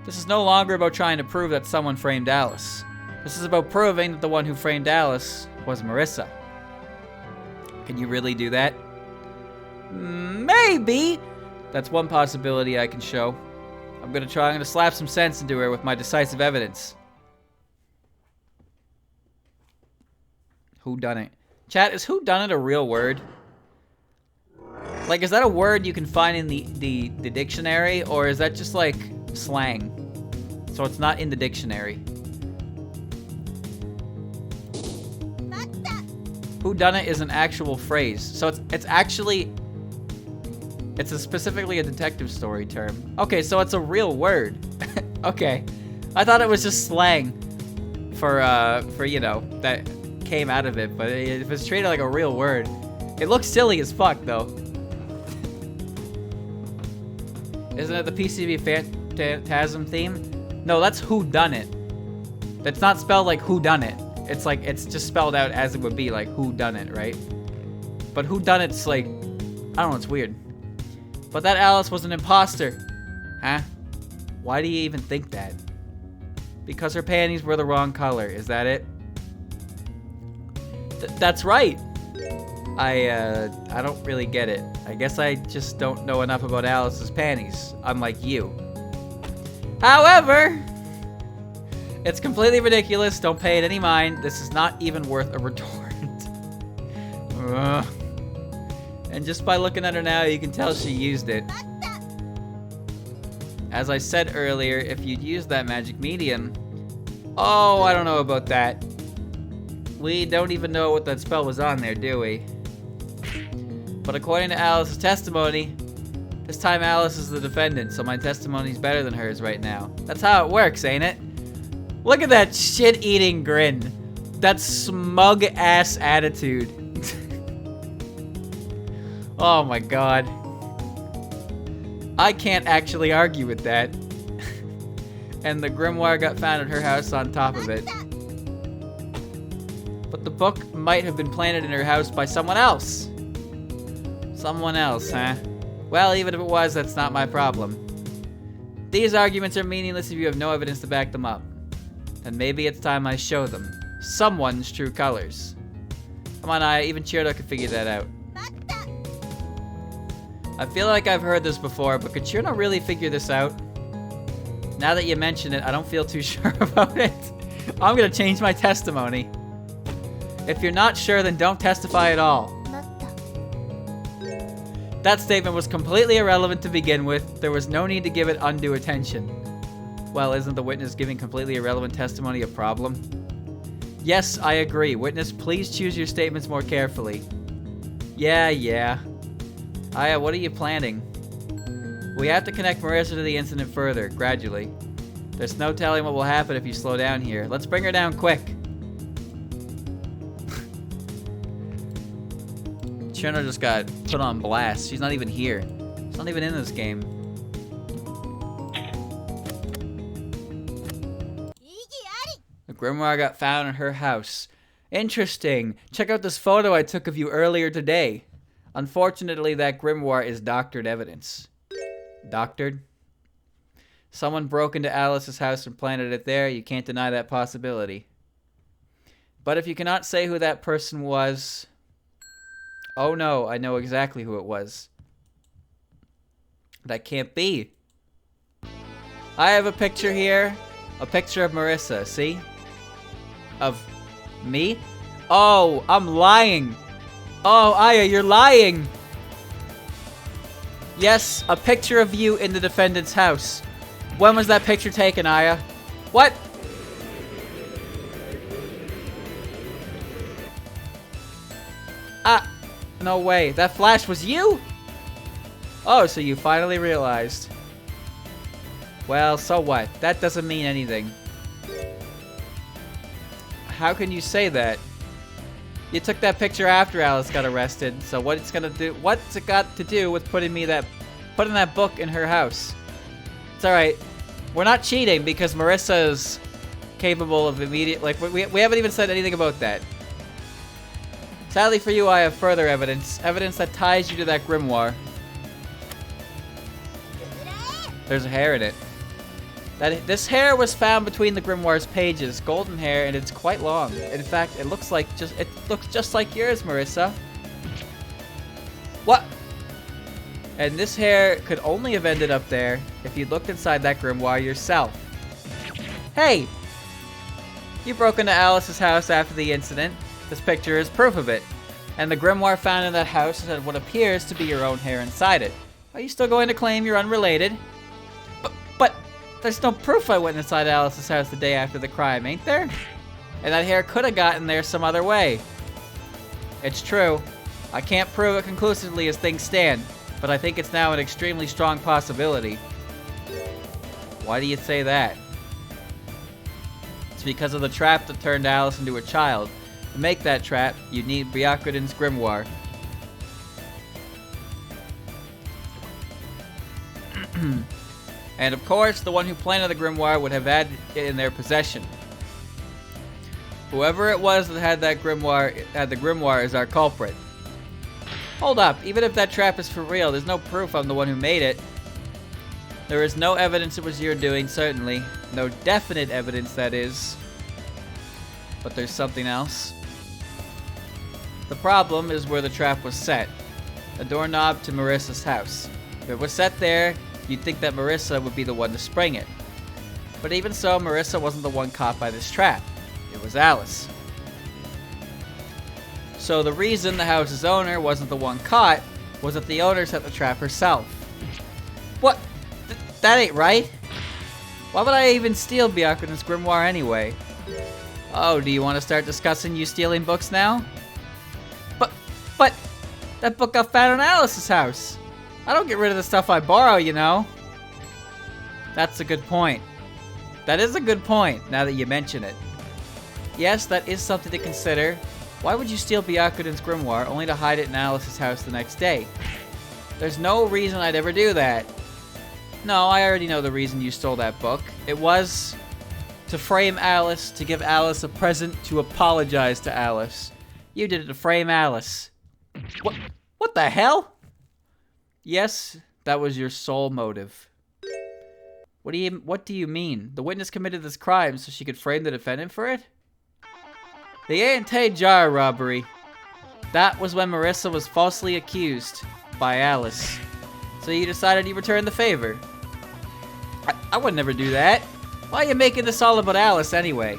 This is no longer about trying to prove that someone framed Alice. This is about proving that the one who framed Alice was Marissa. Can you really do that? Maybe! That's one possibility I can show. I'm gonna slap some sense into her with my decisive evidence. Whodunit. Chat, is whodunit a real word? Like, is that a word you can find in the dictionary, or is that just like slang? So it's not in the dictionary. Whodunit is an actual phrase. So it's actually specifically a detective story term. Okay, so it's a real word. Okay. I thought it was just slang for you know, that came out of it, but if it's treated like a real word, it looks silly as fuck though. Isn't it the PCB Phantasm theme? No, that's whodunit. That's not spelled like whodunit. It's like, it's just spelled out as it would be, like whodunit, right? But whodunit's like, I don't know, it's weird. But that Alice was an imposter. Huh? Why do you even think that? Because her panties were the wrong color, is that it? That's right. I don't really get it. I guess I just don't know enough about Alice's panties, unlike you. However, it's completely ridiculous. Don't pay it any mind. This is not even worth a retort. And just by looking at her now, you can tell she used it. As I said earlier, if you'd used that magic medium... Oh, I don't know about that. We don't even know what that spell was on there, do we? But according to Alice's testimony, this time Alice is the defendant, so my testimony's better than hers right now. That's how it works, ain't it? Look at that shit-eating grin. That smug-ass attitude. Oh my god. I can't actually argue with that. And the grimoire got found at her house on top of it. But the book might have been planted in her house by someone else. Someone else, huh? Well, even if it was, that's not my problem. These arguments are meaningless if you have no evidence to back them up. And maybe it's time I show them someone's true colors. Come on, even Chirito could figure that out. I feel like I've heard this before, but could Chirito really figure this out? Now that you mention it, I don't feel too sure about it. I'm gonna change my testimony. If you're not sure, then don't testify at all. That statement was completely irrelevant to begin with. There was no need to give it undue attention. Well, isn't the witness giving completely irrelevant testimony a problem? Yes, I agree. Witness, please choose your statements more carefully. Yeah. Aya, what are you planning? We have to connect Marissa to the incident further, gradually. There's no telling what will happen if you slow down here. Let's bring her down quick. Chirito just got put on blast. She's not even here. She's not even in this game. The grimoire got found in her house. Interesting. Check out this photo I took of you earlier today. Unfortunately, that grimoire is doctored evidence. Doctored? Someone broke into Alice's house and planted it there. You can't deny that possibility. But if you cannot say who that person was... Oh no, I know exactly who it was. That can't be. I have a picture here. A picture of Marissa, see? Of me? Oh, I'm lying. Oh, Aya, you're lying. Yes, a picture of you in the defendant's house. When was that picture taken, Aya? What? Ah, no way. That flash was you? Oh, so you finally realized. Well, so what? That doesn't mean anything. How can you say that? You took that picture after Alice got arrested, so what's it got to do with putting that book in her house? It's alright. We're not cheating because Marissa is capable of immediate... Like, we haven't even said anything about that. Sadly for you, I have further evidence. Evidence that ties you to that grimoire. There's a hair in it. This hair was found between the grimoire's pages. Golden hair, and it's quite long. In fact, it looks just like yours, Marissa. What? And this hair could only have ended up there if you looked inside that grimoire yourself. Hey! You broke into Alice's house after the incident. This picture is proof of it. And the grimoire found in that house had what appears to be your own hair inside it. Are you still going to claim you're unrelated? But there's no proof I went inside Alice's house the day after the crime, ain't there? And that hair could have gotten there some other way. It's true. I can't prove it conclusively as things stand, but I think it's now an extremely strong possibility. Why do you say that? It's because of the trap that turned Alice into a child. To make that trap, you need Gyakuten's grimoire. And of course, the one who planted the grimoire would have had it in their possession. Whoever it was that had the grimoire is our culprit. Hold up, even if that trap is for real, there's no proof I'm the one who made it. There is no evidence it was your doing, certainly. No definite evidence, that is. But there's something else. The problem is where the trap was set. A doorknob to Marissa's house. If it was set there, you'd think that Marissa would be the one to spring it. But even so, Marissa wasn't the one caught by this trap. It was Alice. So the reason the house's owner wasn't the one caught was that the owner set the trap herself. What? That ain't right. Why would I even steal Gyakuten's grimoire anyway? Oh, do you want to start discussing you stealing books now? But that book got found in Alice's house. I don't get rid of the stuff I borrow, you know. That's a good point. That is a good point, now that you mention it. Yes, that is something to consider. Why would you steal Gyakuten's grimoire only to hide it in Alice's house the next day? There's no reason I'd ever do that. No, I already know the reason you stole that book. It was to frame Alice, to give Alice a present, to apologize to Alice. You did it to frame Alice. What the hell? Yes, that was your sole motive. What do you mean? The witness committed this crime so she could frame the defendant for it? The Ante jar robbery. That was when Marissa was falsely accused by Alice. So you decided you returned the favor. I would never do that. Why are you making this all about Alice anyway?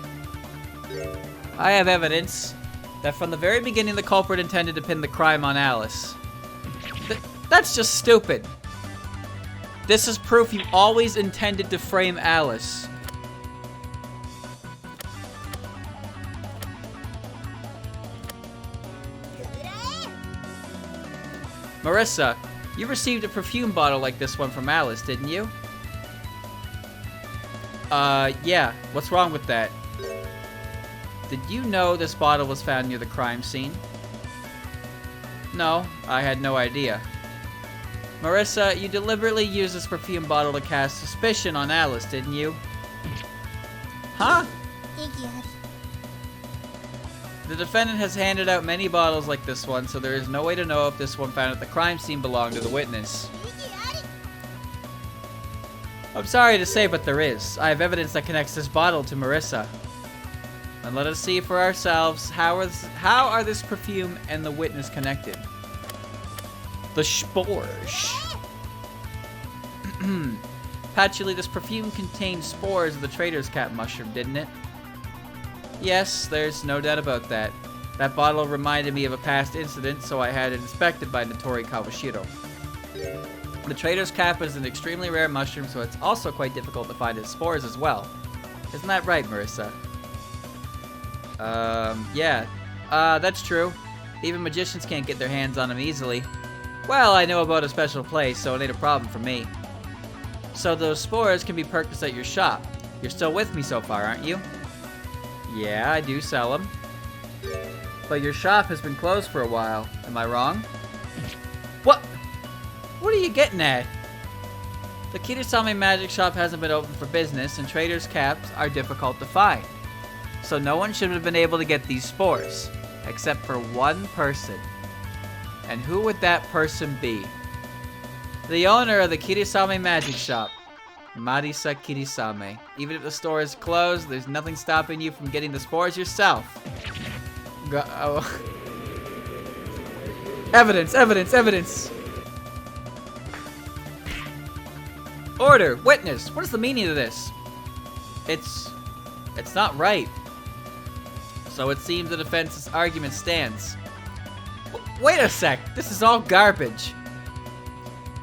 I have evidence that from the very beginning the culprit intended to pin the crime on Alice. That's just stupid. This is proof you always intended to frame Alice. Marissa, you received a perfume bottle like this one from Alice, didn't you? Yeah. What's wrong with that? Did you know this bottle was found near the crime scene? No, I had no idea. Marissa, you deliberately used this perfume bottle to cast suspicion on Alice, didn't you? Huh? The defendant has handed out many bottles like this one, so there is no way to know if this one found at the crime scene belonged to the witness. I'm sorry to say, but there is. I have evidence that connects this bottle to Marissa. And let us see for ourselves, how are this perfume and the witness connected? The spores. Patchouli, this perfume contained spores of the trader's cap mushroom, didn't it? Yes, there's no doubt about that. That bottle reminded me of a past incident, so I had it inspected by Notori Kawashiro. The trader's cap is an extremely rare mushroom, so it's also quite difficult to find its spores as well. Isn't that right, Marissa? Yeah. That's true. Even magicians can't get their hands on them easily. Well, I know about a special place, so it ain't a problem for me. So those spores can be purchased at your shop. You're still with me so far, aren't you? Yeah, I do sell them. But your shop has been closed for a while. Am I wrong? What? What are you getting at? The Kirisame magic shop hasn't been open for business, and traders' caps are difficult to find. So no one should have been able to get these spores, except for one person. And who would that person be? The owner of the Kirisame magic shop, Marissa Kirisame. Even if the store is closed, there's nothing stopping you from getting the spores yourself. Evidence, evidence, evidence! Order! Witness! What is the meaning of this? It's not right. So it seems the defense's argument stands. Wait a sec! This is all garbage!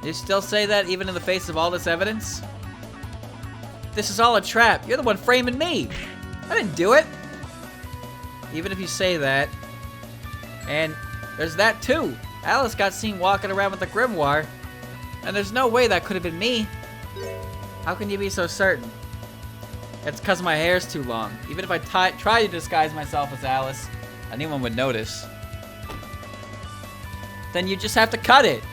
You still say that even in the face of all this evidence? This is all a trap. You're the one framing me. I didn't do it. Even if you say that. And there's that too. Alice got seen walking around with the Grimoire. And there's no way that could have been me. How can you be so certain? It's because my hair's too long. Even if I try to disguise myself as Alice, anyone would notice. Then you just have to cut it.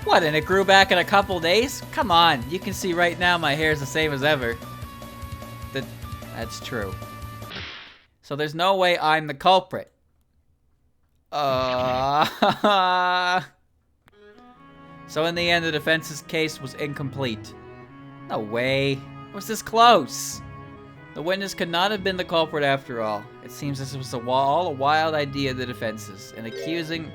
What, and it grew back in a couple days? Come on, you can see right now my hair's the same as ever. That's true. So there's no way I'm the culprit. So in the end, the defense's case was incomplete. No way. It was this close. The witness could not have been the culprit after all. It seems this was all a wild idea of the defense's, and accusing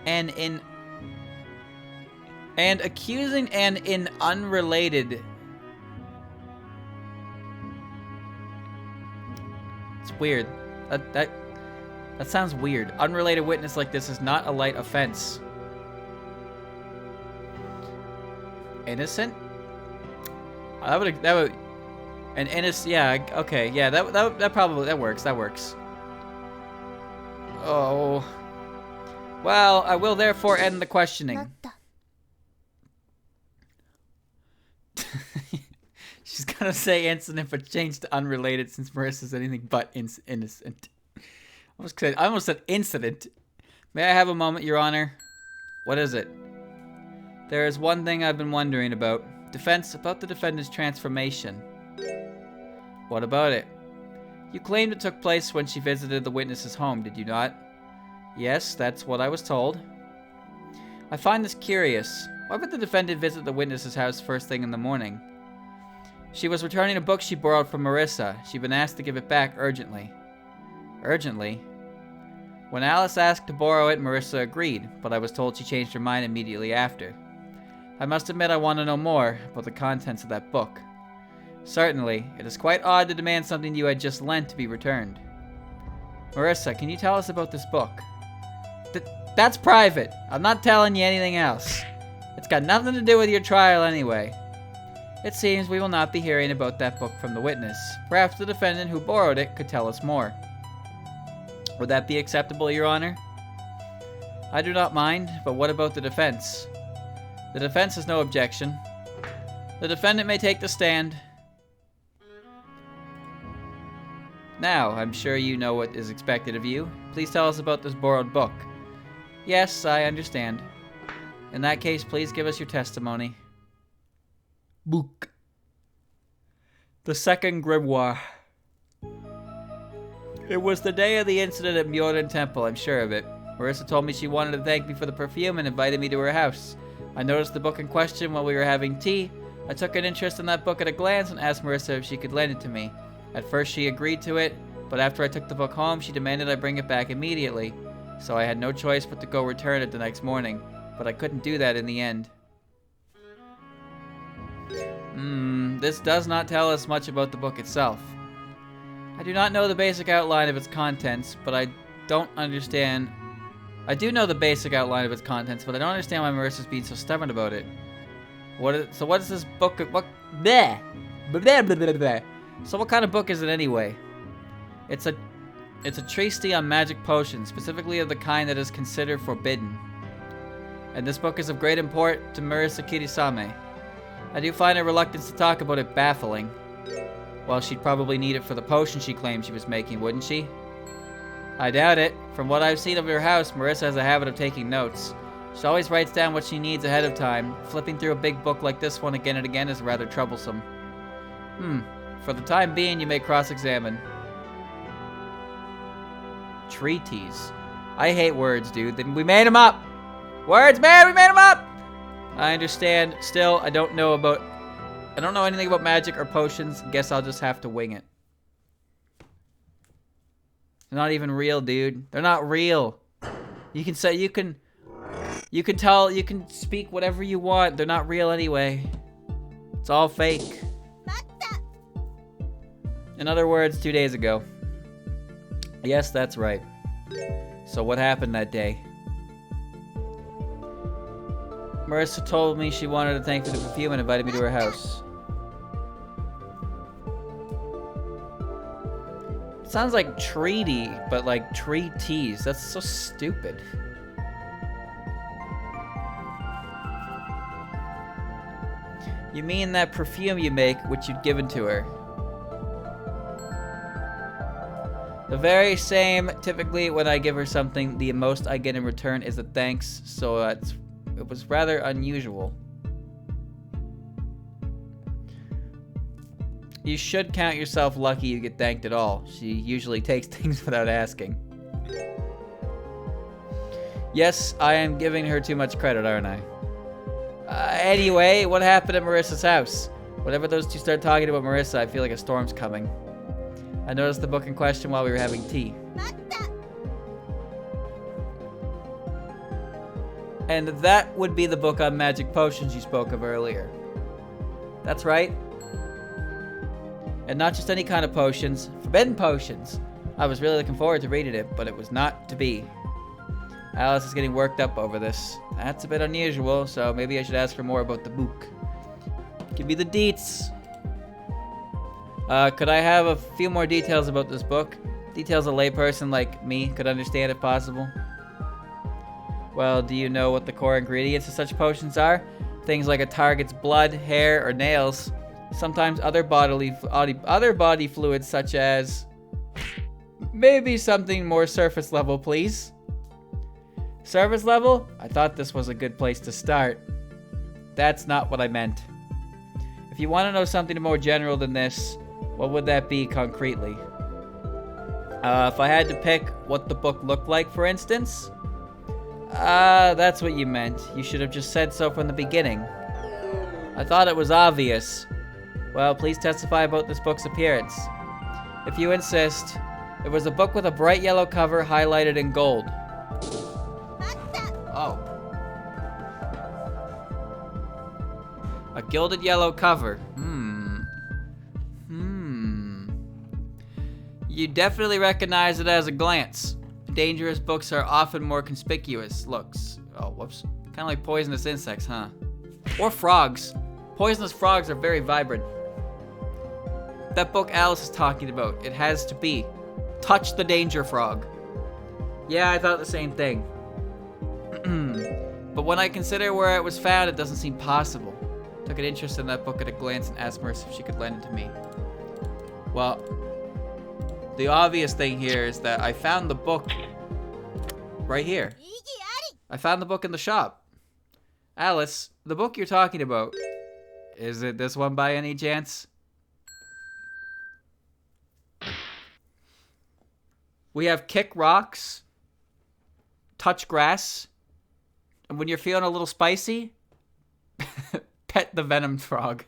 and in unrelated. It's weird. That sounds weird. Unrelated witness like this is not a light offense. Innocent? That would an innocent. Yeah. Okay. Yeah. That works. That works. Oh. Well, I will therefore end the questioning. She's gonna say incident, but change to unrelated since Marissa's anything but innocent. I almost said incident. May I have a moment, Your Honor? What is it? There is one thing I've been wondering about. About the defendant's transformation. What about it? You claimed it took place when she visited the witness's home, did you not? Yes, that's what I was told. I find this curious. Why would the defendant visit the witness's house first thing in the morning? She was returning a book she borrowed from Marissa. She'd been asked to give it back urgently. Urgently? When Alice asked to borrow it, Marissa agreed, but I was told she changed her mind immediately after. I must admit I want to know more about the contents of that book. Certainly, it is quite odd to demand something you had just lent to be returned. Marissa, can you tell us about this book? That's private. I'm not telling you anything else. It's got nothing to do with your trial anyway. It seems we will not be hearing about that book from the witness. Perhaps the defendant who borrowed it could tell us more. Would that be acceptable, Your Honor? I do not mind, but what about the defense? The defense has no objection. The defendant may take the stand. Now, I'm sure you know what is expected of you. Please tell us about this borrowed book. Yes, I understand. In that case, please give us your testimony. Book. The second grimoire. It was the day of the incident at Myoden Temple, I'm sure of it. Marissa told me she wanted to thank me for the perfume and invited me to her house. I noticed the book in question while we were having tea. I took an interest in that book at a glance and asked Marissa if she could lend it to me. At first she agreed to it, but after I took the book home, she demanded I bring it back immediately. So I had no choice but to go return it the next morning, but I couldn't do that in the end. This does not tell us much about the book itself. I do not know the basic outline of its contents, but I don't understand. I do know the basic outline of its contents, but I don't understand why Marissa's being so stubborn about it. So what is this book? Bleh. Bleh, bleh, bleh, bleh. So what kind of book is it anyway? It's a treatise on magic potions, specifically of the kind that is considered forbidden. And this book is of great import to Marissa Kirisame. I do find her reluctance to talk about it baffling. Well, she'd probably need it for the potion she claimed she was making, wouldn't she? I doubt it. From what I've seen of her house, Marissa has a habit of taking notes. She always writes down what she needs ahead of time. Flipping through a big book like this one again and again is rather troublesome. For the time being, you may cross-examine. Treatise. I hate words, dude. We made them up! Words, man! We made them up! I understand. Still, I don't know anything about magic or potions. Guess I'll just have to wing it. They're not even real, dude. They're not real. You can say, you can speak whatever you want. They're not real anyway. It's all fake. In other words, 2 days ago. Yes, that's right. So what happened that day? Marissa told me she wanted to thank for the perfume and invited me to her house. It sounds like treaty, but like treatise. That's so stupid. You mean that perfume you make, which you'd given to her? The very same. Typically, when I give her something, the most I get in return is a thanks, so it was rather unusual. You should count yourself lucky you get thanked at all. She usually takes things without asking. Yes, I am giving her too much credit, aren't I? Anyway, what happened at Marissa's house? Whenever those two start talking about Marissa, I feel like a storm's coming. I noticed the book in question while we were having tea. And that would be the book on magic potions you spoke of earlier. That's right. And not just any kind of potions, forbidden potions. I was really looking forward to reading it, but it was not to be. Alice is getting worked up over this. That's a bit unusual, so maybe I should ask her more about the book. Give me the deets. Could I have a few more details about this book? Details a layperson like me could understand if possible. Well, do you know what the core ingredients of such potions are? Things like a target's blood, hair, or nails. Sometimes other bodily fluids such as... Maybe something more surface level, please. Surface level? I thought this was a good place to start. That's not what I meant. If you want to know something more general than this, what would that be concretely? If I had to pick what the book looked like, for instance? That's what you meant. You should have just said so from the beginning. I thought it was obvious. Well, please testify about this book's appearance. If you insist, it was a book with a bright yellow cover highlighted in gold. Oh. A gilded yellow cover. You definitely recognize it as a glance. Dangerous books are often more conspicuous looks. Oh, whoops. Kind of like poisonous insects, huh? Or frogs. Poisonous frogs are very vibrant. That book Alice is talking about, it has to be. Touch the danger frog. Yeah, I thought the same thing. But when I consider where it was found, it doesn't seem possible. Took an interest in that book at a glance and asked Marissa if she could lend it to me. Well, the obvious thing here is that I found the book right here. I found the book in the shop. Alice, the book you're talking about, is it this one by any chance? We have kick rocks, touch grass, and when you're feeling a little spicy, pet the venom frog.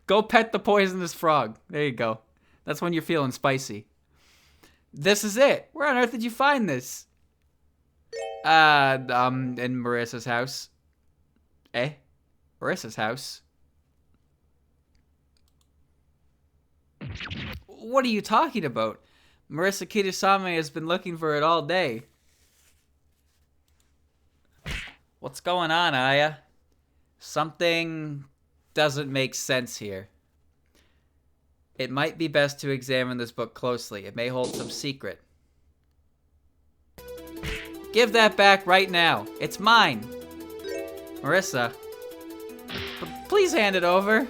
Go pet the poisonous frog. There you go. That's when you're feeling spicy. This is it. Where on earth did you find this? In Marissa's house. Marissa's house? What are you talking about? Marissa Kitasame has been looking for it all day. What's going on, Aya? Something doesn't make sense here. It might be best to examine this book closely. It may hold some secret. Give that back right now. It's mine. Marissa, please hand it over.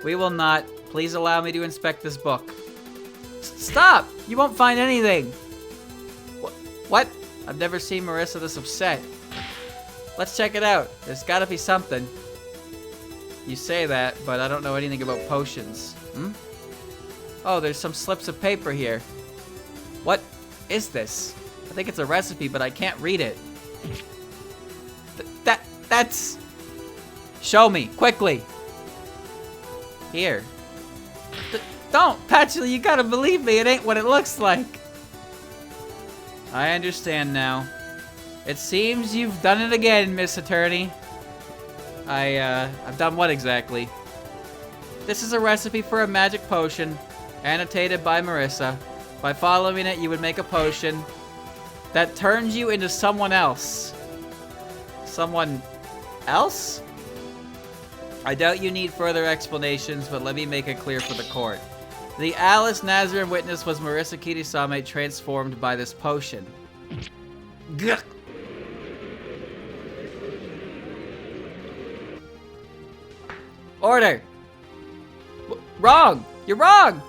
We will not. Please allow me to inspect this book. Stop! You won't find anything. What? I've never seen Marissa this upset. Let's check it out. There's gotta be something. You say that, but I don't know anything about potions. Oh, there's some slips of paper here. What is this? I think it's a recipe, but I can't read it. That's... Show me, quickly. Here. Don't, Patchouli, you gotta believe me, it ain't what it looks like. I understand now. It seems you've done it again, Miss Attorney. I've done what exactly? This is a recipe for a magic potion, annotated by Marissa. By following it, you would make a potion that turns you into someone else. Someone else? I doubt you need further explanations, but let me make it clear for the court. The Alice Nazarene witness was Marissa Kirisame transformed by this potion. Gah. Order! Wrong! You're wrong!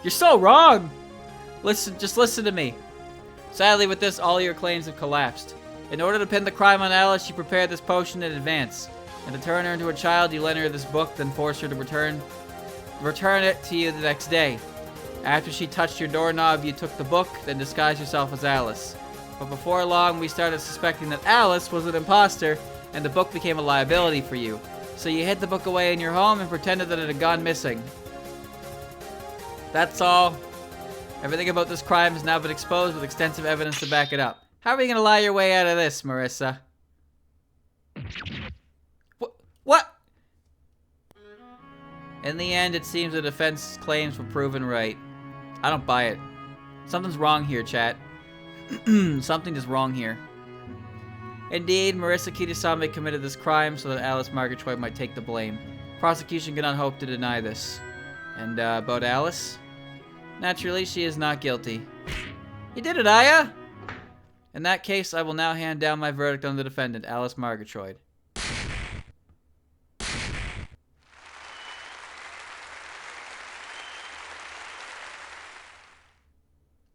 You're so wrong! Just listen to me. Sadly, with this, all your claims have collapsed. In order to pin the crime on Alice, you prepared this potion in advance. And to turn her into a child, you lent her this book, then forced her to return it to you the next day. After she touched your doorknob, you took the book, then disguised yourself as Alice. But before long, we started suspecting that Alice was an imposter, and the book became a liability for you. So you hid the book away in your home and pretended that it had gone missing. That's all. Everything about this crime has now been exposed with extensive evidence to back it up. How are you gonna lie your way out of this, Marissa? What? In the end, it seems the defense claims were proven right. I don't buy it. Something's wrong here, chat. Something is wrong here. Indeed, Marissa Kirisame committed this crime so that Alice Margatroyd might take the blame. Prosecution cannot hope to deny this. And, about Alice? Naturally, she is not guilty. You did it, Aya! In that case, I will now hand down my verdict on the defendant, Alice Margatroyd.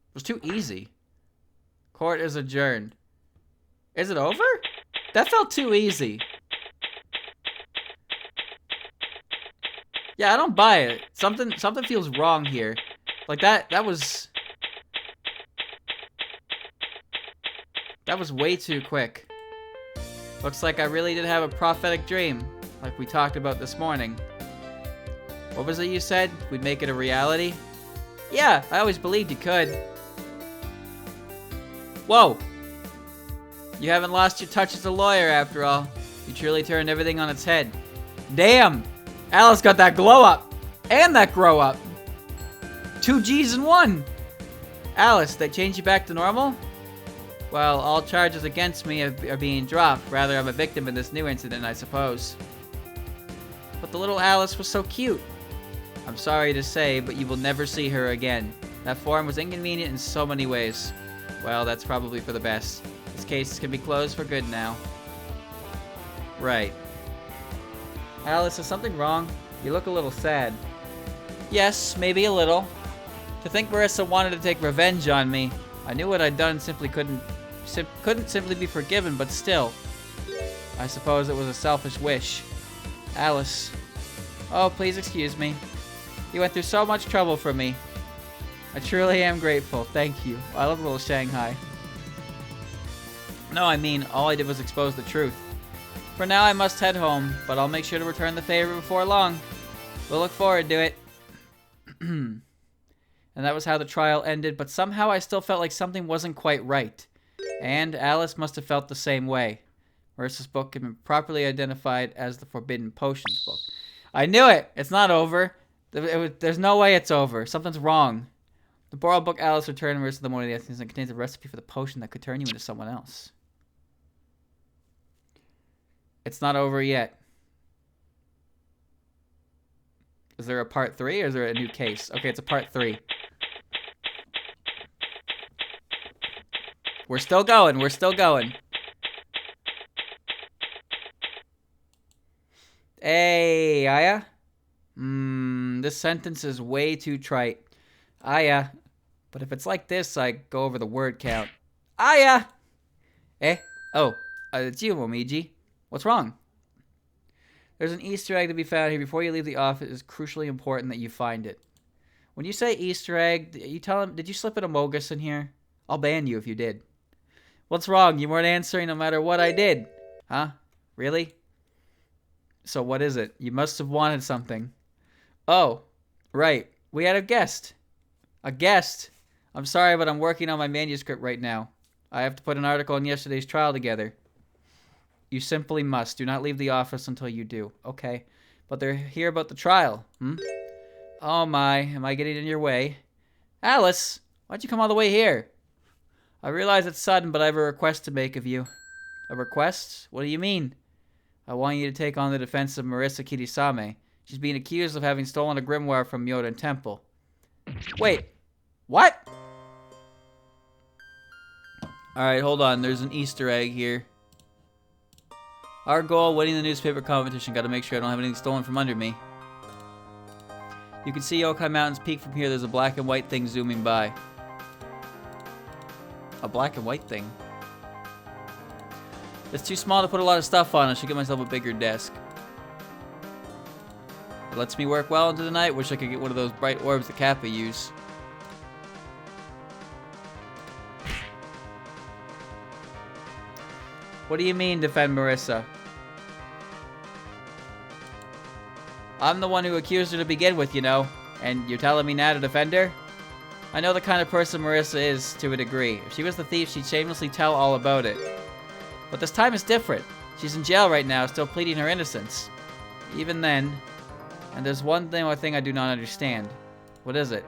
It was too easy. Court is adjourned. Is it over? That felt too easy. Yeah, I don't buy it. Something feels wrong here. Like that was way too quick. Looks like I really did have a prophetic dream, like we talked about this morning. What was it you said? We'd make it a reality? Yeah, I always believed you could. Whoa! You haven't lost your touch as a lawyer after all. You truly turned everything on its head. Damn! Alice got that glow up! And that grow up! 2 G's in 1! Alice, they changed you back to normal? Well, all charges against me are being dropped. Rather, I'm a victim in this new incident, I suppose. But the little Alice was so cute. I'm sorry to say, but you will never see her again. That form was inconvenient in so many ways. Well, that's probably for the best. This case can be closed for good now. Right. Alice, is something wrong? You look a little sad. Yes, maybe a little. To think Marissa wanted to take revenge on me. I knew what I'd done simply couldn't simply be forgiven, but still. I suppose it was a selfish wish. Alice. Oh, please excuse me. You went through so much trouble for me. I truly am grateful. Thank you. I love little Shanghai. No, I mean, all I did was expose the truth. For now, I must head home, but I'll make sure to return the favor before long. We'll look forward to it. And that was how the trial ended, but somehow I still felt like something wasn't quite right. And Alice must have felt the same way. Marissa's book had been properly identified as the Forbidden Potions book. I knew it! It's not over. There's no way it's over. Something's wrong. The borrowed book Alice returned Marissa the morning of the accident and contains a recipe for the potion that could turn you into someone else. It's not over yet. Is there a part 3 or is there a new case? Okay, it's a part 3. We're still going. We're still going. Hey, Aya. This sentence is way too trite. Aya. But if it's like this, I go over the word count. Aya! Eh? Oh, it's you, Momiji. What's wrong? There's an Easter egg to be found here. Before you leave the office, it's crucially important that you find it. When you say Easter egg, you tell him, did you slip an Amogus in here? I'll ban you if you did. What's wrong? You weren't answering no matter what I did. Huh? Really? So what is it? You must have wanted something. Oh, right. We had a guest. A guest? I'm sorry, but I'm working on my manuscript right now. I have to put an article on yesterday's trial together. You simply must. Do not leave the office until you do. Okay. But they're here about the trial. Oh my, am I getting in your way? Alice, why'd you come all the way here? I realize it's sudden, but I have a request to make of you. A request? What do you mean? I want you to take on the defense of Marissa Kirisame. She's being accused of having stolen a grimoire from Myoden Temple. Wait, what? Alright, hold on. There's an Easter egg here. Our goal, winning the newspaper competition. Gotta make sure I don't have anything stolen from under me. You can see Yokai Mountain's peak from here. There's a black and white thing zooming by. A black and white thing? It's too small to put a lot of stuff on. I should get myself a bigger desk. It lets me work well into the night. Wish I could get one of those bright orbs that Kappa use. What do you mean, defend Marissa? I'm the one who accused her to begin with, you know. And you're telling me now to defend her? I know the kind of person Marissa is, to a degree. If she was the thief, she'd shamelessly tell all about it. But this time is different. She's in jail right now, still pleading her innocence. Even then... And there's one thing I do not understand. What is it?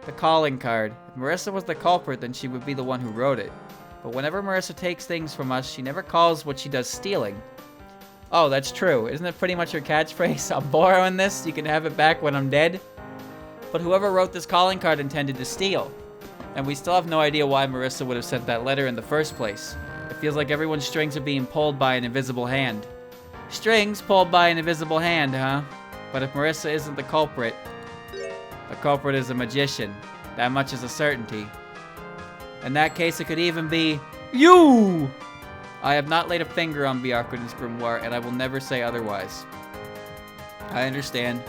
The calling card. If Marissa was the culprit, then she would be the one who wrote it. But whenever Marissa takes things from us, she never calls what she does stealing. Oh, that's true. Isn't it pretty much her catchphrase? I'm borrowing this, you can have it back when I'm dead? But whoever wrote this calling card intended to steal. And we still have no idea why Marissa would have sent that letter in the first place. It feels like everyone's strings are being pulled by an invisible hand. Strings pulled by an invisible hand, huh? But if Marissa isn't the culprit is a magician. That much is a certainty. In that case, it could even be you! I have not laid a finger on Gyakuten's grimoire, and I will never say otherwise. I understand.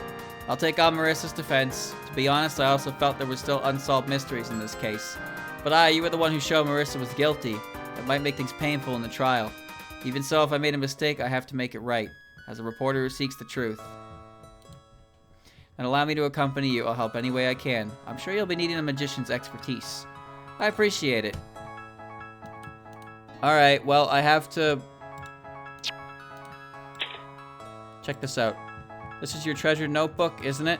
I'll take on Marissa's defense. To be honest, I also felt there were still unsolved mysteries in this case. But you were the one who showed Marissa was guilty. That might make things painful in the trial. Even so, if I made a mistake, I have to make it right. As a reporter who seeks the truth. And allow me to accompany you. I'll help any way I can. I'm sure you'll be needing a magician's expertise. I appreciate it. Alright, well, I have to... Check this out. This is your treasured notebook, isn't it?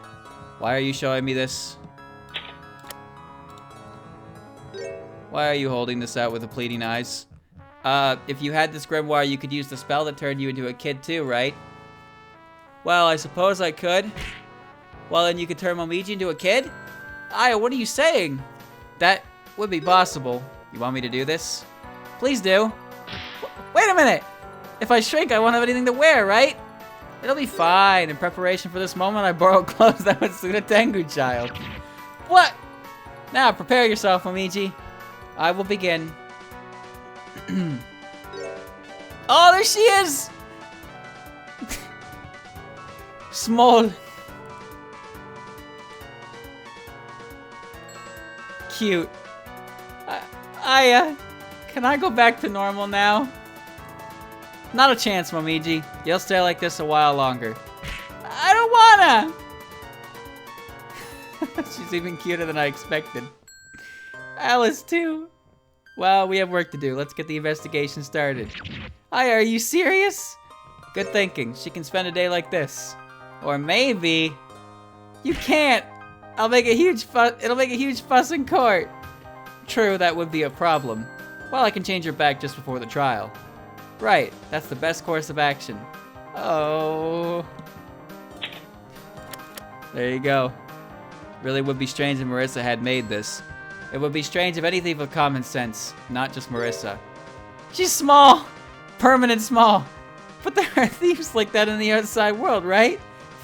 Why are you showing me this? Why are you holding this out with the pleading eyes? If you had this grimoire, you could use the spell that turned you into a kid too, right? Well, I suppose I could. Well, then you could turn Momiji into a kid? Aya, what are you saying? That would be possible. You want me to do this? Please do. Wait a minute! If I shrink, I won't have anything to wear, right? It'll be fine. In preparation for this moment, I borrowed clothes that would suit a Tengu child. What? Now, prepare yourself, Momiji. I will begin. Oh, there she is! Small. Cute. Aya, can I go back to normal now? Not a chance, Momiji. You'll stay like this a while longer. I don't wanna! She's even cuter than I expected. Alice, too. Well, we have work to do. Let's get the investigation started. Aya, are you serious? Good thinking. She can spend a day like this. Or maybe... You can't! It'll make a huge fuss in court. True, that would be a problem. Well, I can change her back just before the trial. Right, that's the best course of action. Oh. There you go. Really would be strange if Marissa had made this. It would be strange if any thief of common sense, not just Marissa. She's small! Permanent small! But there are thieves like that in the outside world, right?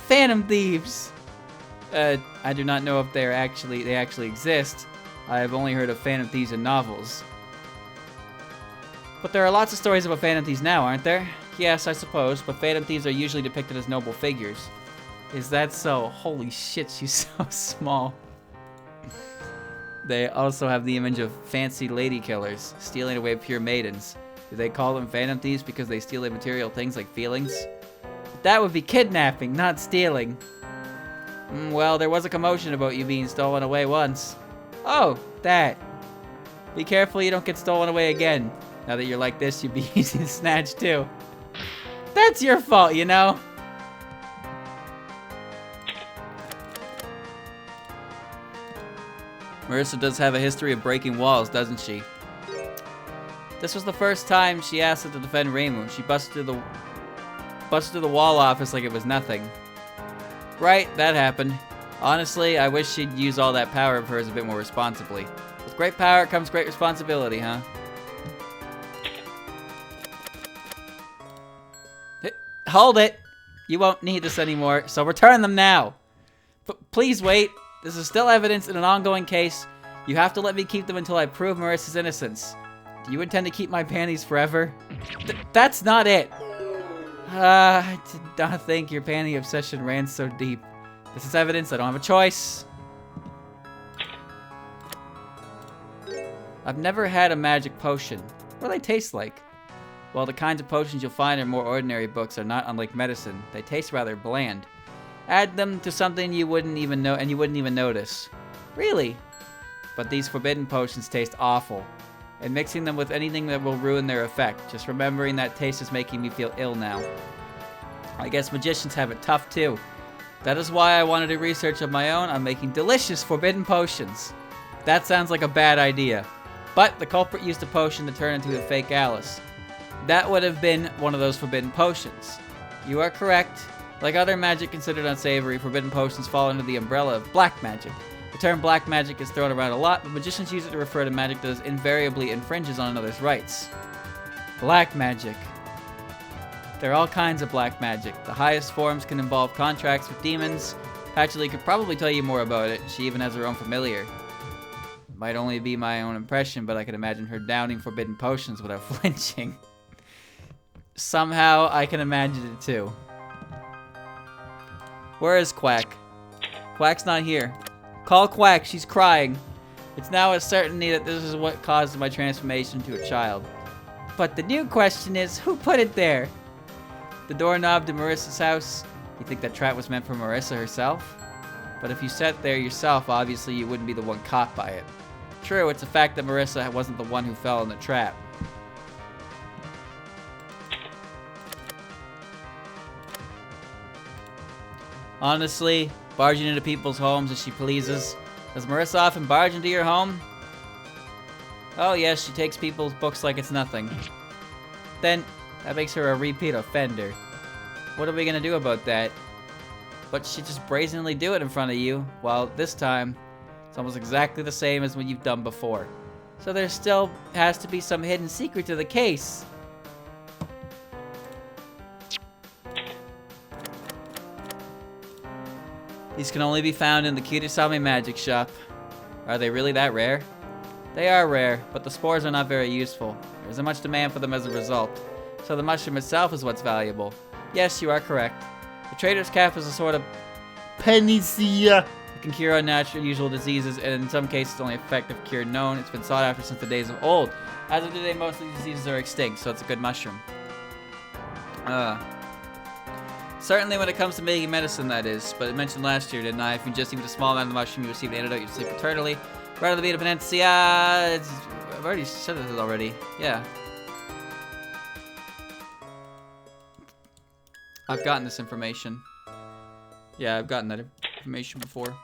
Phantom thieves! I do not know if they actually exist. I have only heard of phantom thieves in novels. But there are lots of stories about Phantom Thieves now, aren't there? Yes, I suppose, but Phantom Thieves are usually depicted as noble figures. Is that so? Holy shit, she's so small. They also have the image of fancy lady killers, stealing away pure maidens. Do they call them Phantom Thieves because they steal immaterial things like feelings? That would be kidnapping, not stealing. Well, there was a commotion about you being stolen away once. Oh, that. Be careful you don't get stolen away again. Now that you're like this, you'd be easy to snatch too. That's your fault, you know? Marissa does have a history of breaking walls, doesn't she? This was the first time she asked us to defend Reimu. She busted through the wall office like it was nothing. Right, that happened. Honestly, I wish she'd use all that power of hers a bit more responsibly. With great power comes great responsibility, huh? Hold it! You won't need this anymore, so return them now! But please wait. This is still evidence in an ongoing case. You have to let me keep them until I prove Marissa's innocence. Do you intend to keep my panties forever? That's not it! I did not think your panty obsession ran so deep. This is evidence. I don't have a choice. I've never had a magic potion. What do they taste like? Well, the kinds of potions you'll find in more ordinary books are not unlike medicine. They taste rather bland. Add them to something you wouldn't even know, and you wouldn't even notice. Really? But these forbidden potions taste awful. And mixing them with anything that will ruin their effect. Just remembering that taste is making me feel ill now. I guess magicians have it tough too. That is why I wanted to research of my own on making delicious forbidden potions. That sounds like a bad idea. But the culprit used a potion to turn into a fake Alice. That would have been one of those forbidden potions. You are correct. Like other magic considered unsavory, forbidden potions fall under the umbrella of black magic. The term black magic is thrown around a lot, but magicians use it to refer to magic that invariably infringes on another's rights. Black magic. There are all kinds of black magic. The highest forms can involve contracts with demons. Patchouli could probably tell you more about it. She even has her own familiar. It might only be my own impression, but I can imagine her downing forbidden potions without flinching. Somehow, I can imagine it too. Where is Quack? Quack's not here. Call Quack, she's crying. It's now a certainty that this is what caused my transformation to a child. But the new question is, who put it there? The doorknob to Marissa's house? You think that trap was meant for Marissa herself? But if you sat there yourself, obviously you wouldn't be the one caught by it. True, it's a fact that Marissa wasn't the one who fell in the trap. Honestly, barging into people's homes as she pleases. Does Marissa often barge into your home? Oh yes, she takes people's books like it's nothing. Then, that makes her a repeat offender. What are we gonna do about that? But she just brazenly do it in front of you, while this time, it's almost exactly the same as what you've done before. So there still has to be some hidden secret to the case. These can only be found in the Kirisabe magic shop. Are they really that rare? They are rare, but the spores are not very useful. There isn't much demand for them as a result. So the mushroom itself is what's valuable. Yes, you are correct. The trader's cap is a sort of panacea. It can cure unusual diseases, and in some cases only effective cure known. It's been sought after since the days of old. As of today, most of these diseases are extinct, so it's a good mushroom. Certainly when it comes to making medicine, that is. But it mentioned last year, didn't I? If you just eat a small amount of the mushroom, you receive an antidote, you sleep eternally. Right on the beat of Panacea. I've already said this already. Yeah. I've gotten this information. Yeah, I've gotten that information before.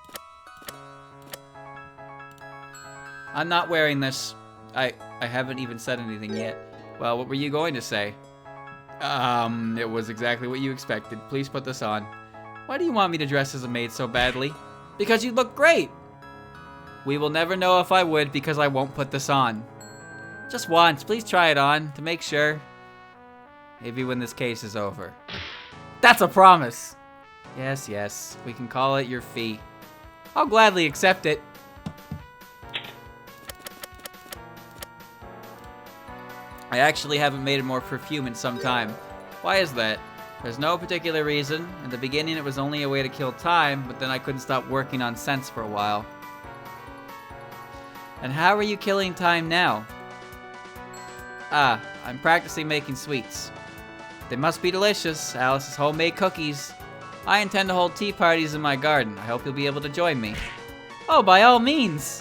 I'm not wearing this. I haven't even said anything yet. Well, what were you going to say? It was exactly what you expected. Please put this on. Why do you want me to dress as a maid so badly? Because you look great! We will never know if I would because I won't put this on. Just once, please try it on to make sure. Maybe when this case is over. That's a promise! Yes, yes, we can call it your fee. I'll gladly accept it. I actually haven't made more perfume in some time. Why is that? There's no particular reason. In the beginning, it was only a way to kill time, but then I couldn't stop working on scents for a while. And how are you killing time now? Ah, I'm practicing making sweets. They must be delicious, Alice's homemade cookies. I intend to hold tea parties in my garden. I hope you'll be able to join me. Oh, by all means!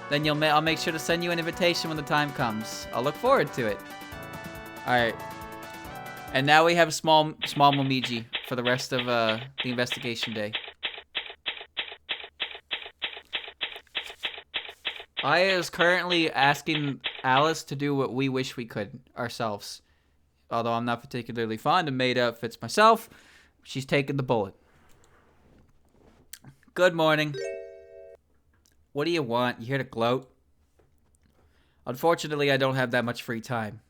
Then I'll make sure to send you an invitation when the time comes. I'll look forward to it. Alright. And now we have small Momiji for the rest of the investigation day. Aya is currently asking Alice to do what we wish we could ourselves. Although I'm not particularly fond of maid outfits myself, she's taken the bullet. Good morning. What do you want? You here to gloat? Unfortunately, I don't have that much free time.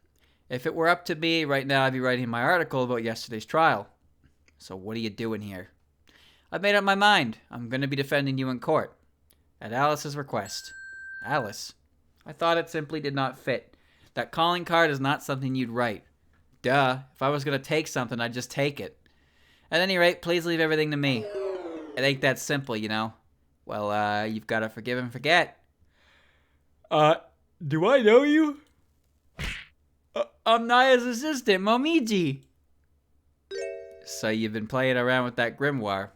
If it were up to me, right now I'd be writing my article about yesterday's trial. So what are you doing here? I've made up my mind. I'm going to be defending you in court. At Alice's request. Alice? I thought it simply did not fit. That calling card is not something you'd write. Duh. If I was going to take something, I'd just take it. At any rate, please leave everything to me. It ain't that simple, you know. Well, you've got to forgive and forget. Do I know you? I'm Naya's assistant, Momiji. So you've been playing around with that grimoire.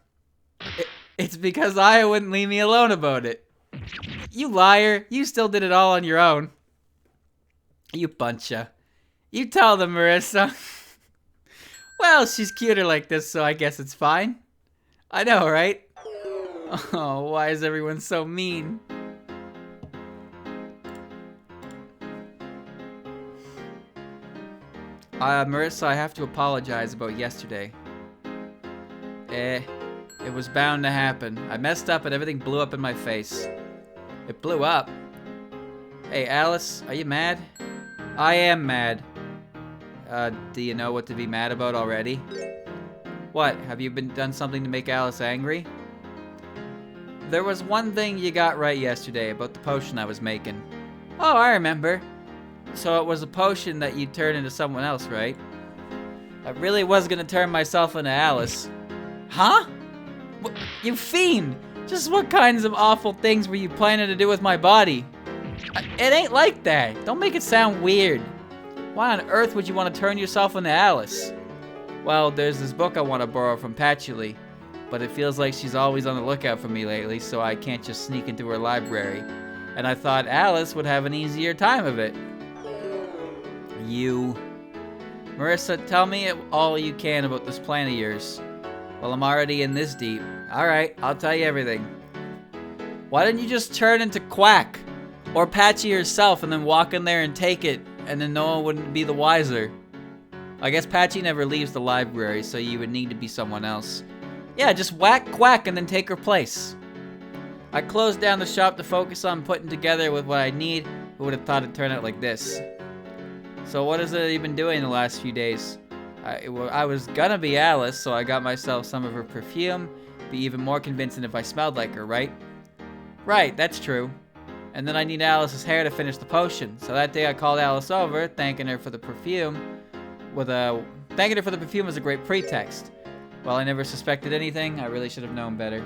It's because Aya wouldn't leave me alone about it. You liar. You still did it all on your own. You buncha. You tell them, Marissa. Well, she's cuter like this, so I guess it's fine. I know, right? Oh, why is everyone so mean? Marissa, I have to apologize about yesterday. It was bound to happen. I messed up and everything blew up in my face. It blew up? Hey, Alice, are you mad? I am mad. Do you know what to be mad about already? What, have you done something to make Alice angry? There was one thing you got right yesterday about the potion I was making. Oh, I remember. So it was a potion that you turned into someone else, right? I really was gonna turn myself into Alice. Huh? You fiend! Just what kinds of awful things were you planning to do with my body? It ain't like that. Don't make it sound weird. Why on earth would you want to turn yourself into Alice? Well, there's this book I want to borrow from Patchouli, but it feels like she's always on the lookout for me lately, so I can't just sneak into her library. And I thought Alice would have an easier time of it. You... Marissa, tell me all you can about this plan of yours. Well, I'm already in this deep. Alright, I'll tell you everything. Why didn't you just turn into Quack? Or Patchy yourself and then walk in there and take it, and then no one wouldn't be the wiser. I guess Patchy never leaves the library, so you would need to be someone else. Yeah, just whack Quack and then take her place. I closed down the shop to focus on putting together with what I need. Who would have thought it'd turn out like this? So what is it you've been doing the last few days? I was gonna be Alice, so I got myself some of her perfume. Be even more convincing if I smelled like her, right? Right, that's true. And then I need Alice's hair to finish the potion. So that day I called Alice over, thanking her for the perfume. Thanking her for the perfume was a great pretext. While I never suspected anything, I really should have known better.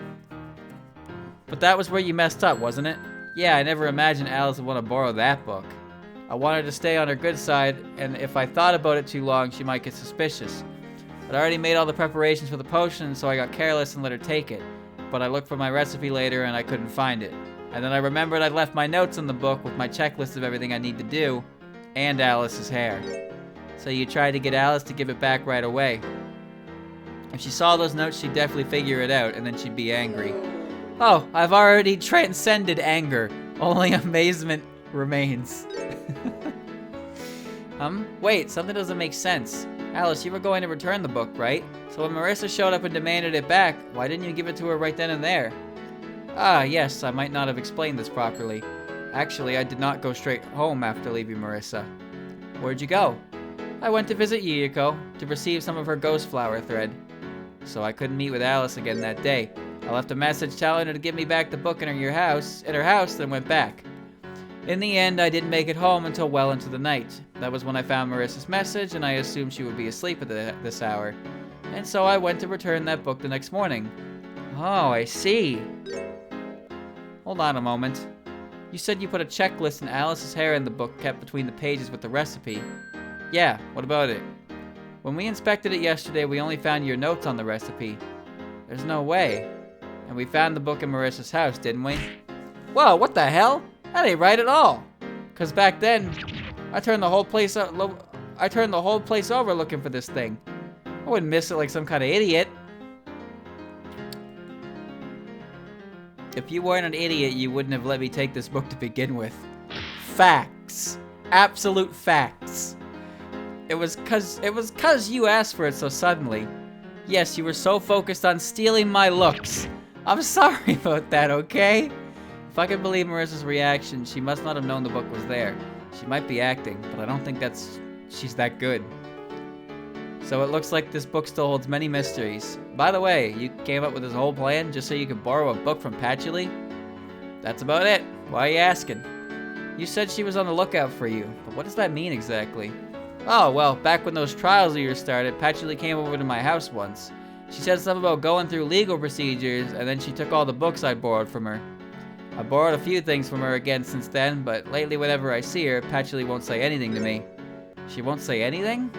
But that was where you messed up, wasn't it? Yeah, I never imagined Alice would want to borrow that book. I wanted to stay on her good side, and if I thought about it too long, she might get suspicious. But I already made all the preparations for the potion, so I got careless and let her take it. But I looked for my recipe later and I couldn't find it. And then I remembered I'd left my notes in the book with my checklist of everything I need to do, and Alice's hair. So you tried to get Alice to give it back right away. If she saw those notes, she'd definitely figure it out, and then she'd be angry. Oh, I've already transcended anger. Only amazement remains. Wait, something doesn't make sense. Alice, you were going to return the book, right? So when Marissa showed up and demanded it back, why didn't you give it to her right then and there? Ah, yes, I might not have explained this properly. Actually, I did not go straight home after leaving Marissa. Where'd you go? I went to visit Yuyuko to receive some of her ghost flower thread. So I couldn't meet with Alice again that day. I left a message telling her to give me back the book in her house, then went back. In the end, I didn't make it home until well into the night. That was when I found Marissa's message, and I assumed she would be asleep at this hour. And so I went to return that book the next morning. Oh, I see. Hold on a moment. You said you put a checklist in Alice's hair in the book kept between the pages with the recipe. Yeah, what about it? When we inspected it yesterday, we only found your notes on the recipe. There's no way. And we found the book in Marissa's house, didn't we? Whoa, what the hell? That ain't right at all. Cause back then, I turned the whole place over looking for this thing. I wouldn't miss it like some kind of idiot. If you weren't an idiot, you wouldn't have let me take this book to begin with. Facts. Absolute facts. It was cause you asked for it so suddenly. Yes, you were so focused on stealing my looks. I'm sorry about that, okay? If I could believe Marissa's reaction, she must not have known the book was there. She might be acting, but I don't think she's that good. So it looks like this book still holds many mysteries. By the way, you came up with this whole plan just so you could borrow a book from Patchouli? That's about it. Why are you asking? You said she was on the lookout for you, but what does that mean exactly? Oh, well, back when those trials of yours started, Patchouli came over to my house once. She said something about going through legal procedures, and then she took all the books I borrowed from her. I borrowed a few things from her again since then, but lately whenever I see her, Patchouli won't say anything to me. She won't say anything?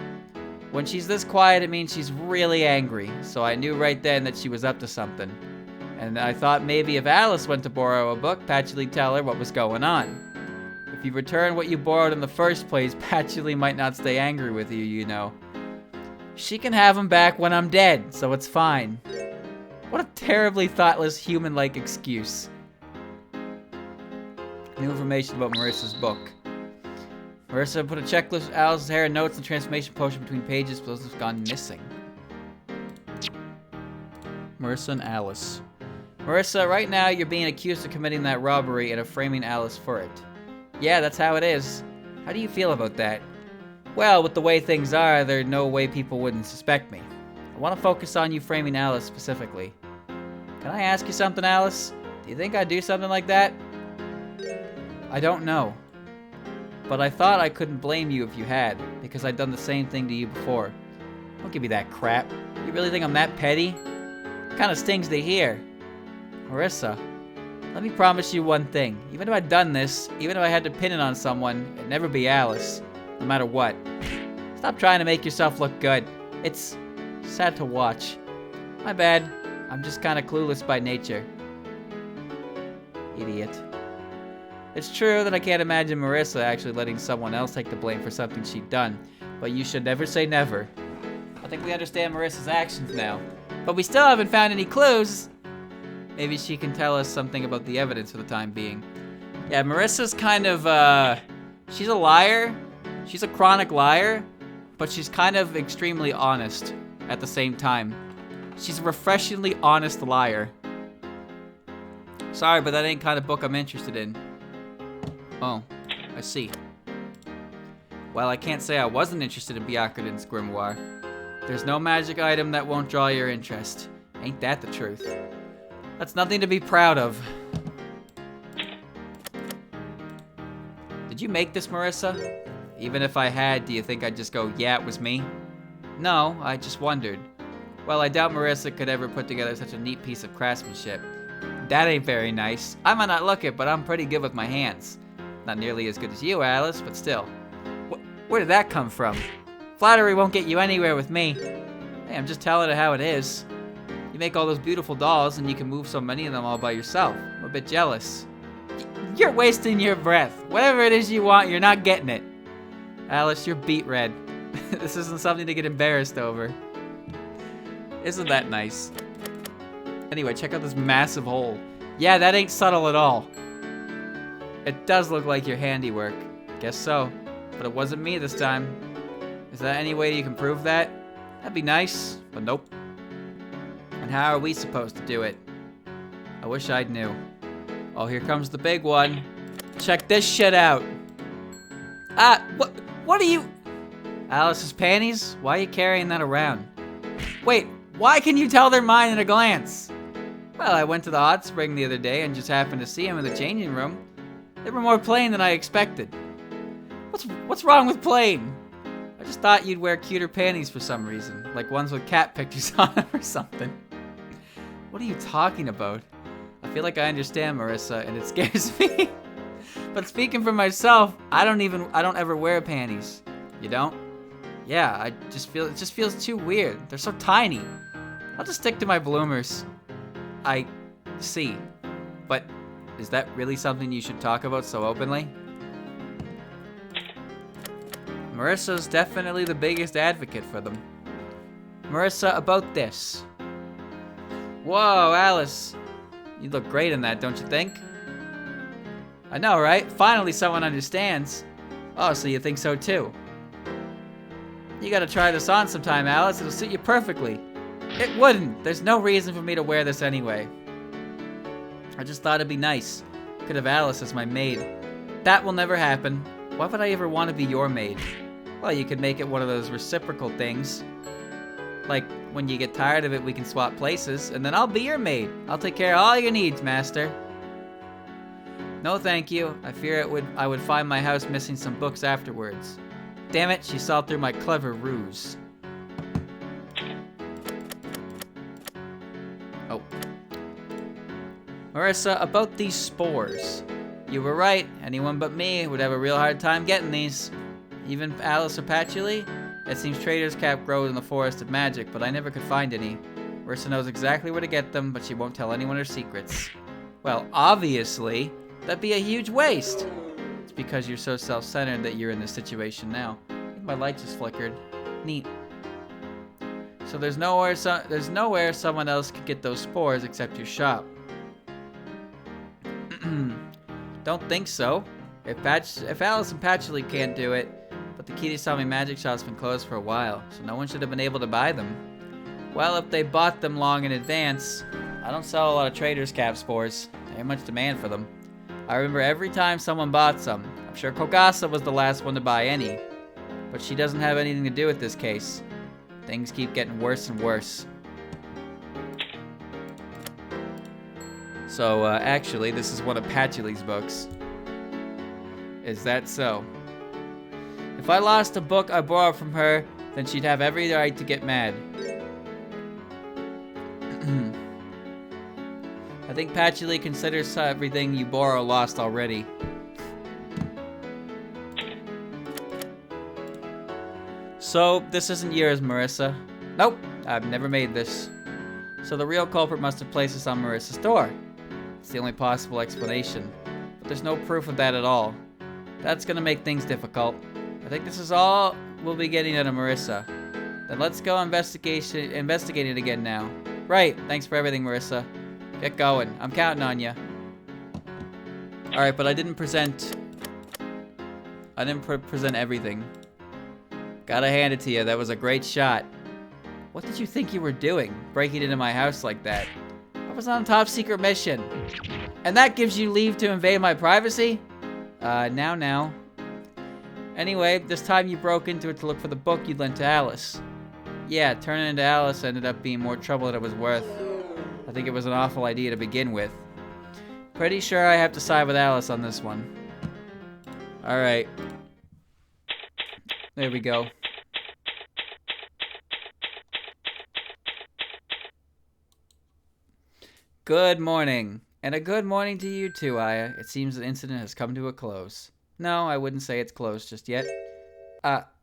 When she's this quiet, it means she's really angry, so I knew right then that she was up to something. And I thought maybe if Alice went to borrow a book, Patchouli'd tell her what was going on. If you return what you borrowed in the first place, Patchouli might not stay angry with you, you know. She can have them back when I'm dead, so it's fine. What a terribly thoughtless, human-like excuse. New information about Marissa's book. Marissa put a checklist of Alice's hair and notes and transformation potion between pages, but those have gone missing. Marissa and Alice. Marissa, right now you're being accused of committing that robbery and of framing Alice for it. Yeah, that's how it is. How do you feel about that? Well, with the way things are, there's no way people wouldn't suspect me. I want to focus on you framing Alice specifically. Can I ask you something, Alice? Do you think I'd do something like that? I don't know. But I thought I couldn't blame you if you had, because I'd done the same thing to you before. Don't give me that crap. You really think I'm that petty? It kinda stings to hear. Marissa, let me promise you one thing. Even if I'd done this, even if I had to pin it on someone, it'd never be Alice. No matter what. Stop trying to make yourself look good. It's sad to watch. My bad. I'm just kinda clueless by nature. Idiot. It's true that I can't imagine Marissa actually letting someone else take the blame for something she'd done, but you should never say never. I think we understand Marissa's actions now, but we still haven't found any clues. Maybe she can tell us something about the evidence for the time being. Yeah, Marissa's kind of, she's a liar. She's a chronic liar, but she's kind of extremely honest at the same time. She's a refreshingly honest liar. Sorry, but that ain't kind of book I'm interested in. Oh, I see. Well, I can't say I wasn't interested in Gyakuten's Grimoire. There's no magic item that won't draw your interest. Ain't that the truth? That's nothing to be proud of. Did you make this, Marissa? Even if I had, do you think I'd just go, yeah, it was me? No, I just wondered. Well, I doubt Marissa could ever put together such a neat piece of craftsmanship. That ain't very nice. I might not look it, but I'm pretty good with my hands. Not nearly as good as you, Alice, but still. Where did that come from? Flattery won't get you anywhere with me. Hey, I'm just telling it how it is. You make all those beautiful dolls, and you can move so many of them all by yourself. I'm a bit jealous. You're wasting your breath. Whatever it is you want, you're not getting it. Alice, you're beet red. This isn't something to get embarrassed over. Isn't that nice? Anyway, check out this massive hole. Yeah, that ain't subtle at all. It does look like your handiwork. Guess so. But it wasn't me this time. Is there any way you can prove that? That'd be nice, but nope. And how are we supposed to do it? I wish I knew. Oh, here comes the big one. Check this shit out. Ah, what are you? Alice's panties? Why are you carrying that around? Wait, why can you tell they're mine at a glance? Well, I went to the hot spring the other day and just happened to see him in the changing room. They were more plain than I expected. What's wrong with plain? I just thought you'd wear cuter panties for some reason, like ones with cat pictures on them or something. What are you talking about? I feel like I understand, Marissa, and it scares me. But speaking for myself, I don't ever wear panties. You don't? Yeah, it just feels too weird. They're so tiny. I'll just stick to my bloomers. I see. But is that really something you should talk about so openly? Marissa's definitely the biggest advocate for them. Marissa, about this. Whoa, Alice. You look great in that, don't you think? I know, right? Finally someone understands. Oh, so you think so too? You gotta try this on sometime, Alice. It'll suit you perfectly. It wouldn't. There's no reason for me to wear this anyway. I just thought it'd be nice. Could have Alice as my maid. That will never happen. Why would I ever want to be your maid? Well, you could make it one of those reciprocal things. Like, when you get tired of it, we can swap places, and then I'll be your maid. I'll take care of all your needs, master. No, thank you. I fear I would find my house missing some books afterwards. Damn it, she saw through my clever ruse. Oh. Marissa, about these spores. You were right. Anyone but me would have a real hard time getting these. Even Alice or Patchouli? It seems Trader's Cap grows in the Forest of Magic, but I never could find any. Marissa knows exactly where to get them, but she won't tell anyone her secrets. Well, obviously, that'd be a huge waste. It's because you're so self-centered that you're in this situation now. I think my light just flickered. Neat. So there's nowhere someone else could get those spores except your shop. Don't think so. If Alice and Patchouli can't do it, but the Kirisame magic shop's been closed for a while, so no one should have been able to buy them. Well, if they bought them long in advance, I don't sell a lot of Trader's Cap spores. There ain't much demand for them. I remember every time someone bought some. I'm sure Kogasa was the last one to buy any. But she doesn't have anything to do with this case. Things keep getting worse and worse. So, actually, this is one of Patchouli's books. Is that so? If I lost a book I borrowed from her, then she'd have every right to get mad. I think Patchouli considers everything you borrow lost already. So, this isn't yours, Marissa. Nope, I've never made this. So the real culprit must have placed this on Marissa's door. It's the only possible explanation. But there's no proof of that at all. That's gonna make things difficult. I think this is all we'll be getting out of Marissa. Then let's go investigating it again now. Right, thanks for everything, Marissa. Get going. I'm counting on you. Alright, but I didn't present everything. Gotta hand it to you, that was a great shot. What did you think you were doing, breaking into my house like that? I was on a top secret mission. And that gives you leave to invade my privacy? Now. Anyway, this time you broke into it to look for the book you lent to Alice. Yeah, turning into Alice ended up being more trouble than it was worth. I think it was an awful idea to begin with. Pretty sure I have to side with Alice on this one. Alright. There we go. Good morning. And a good morning to you too, Aya. It seems the incident has come to a close. No, I wouldn't say it's closed just yet.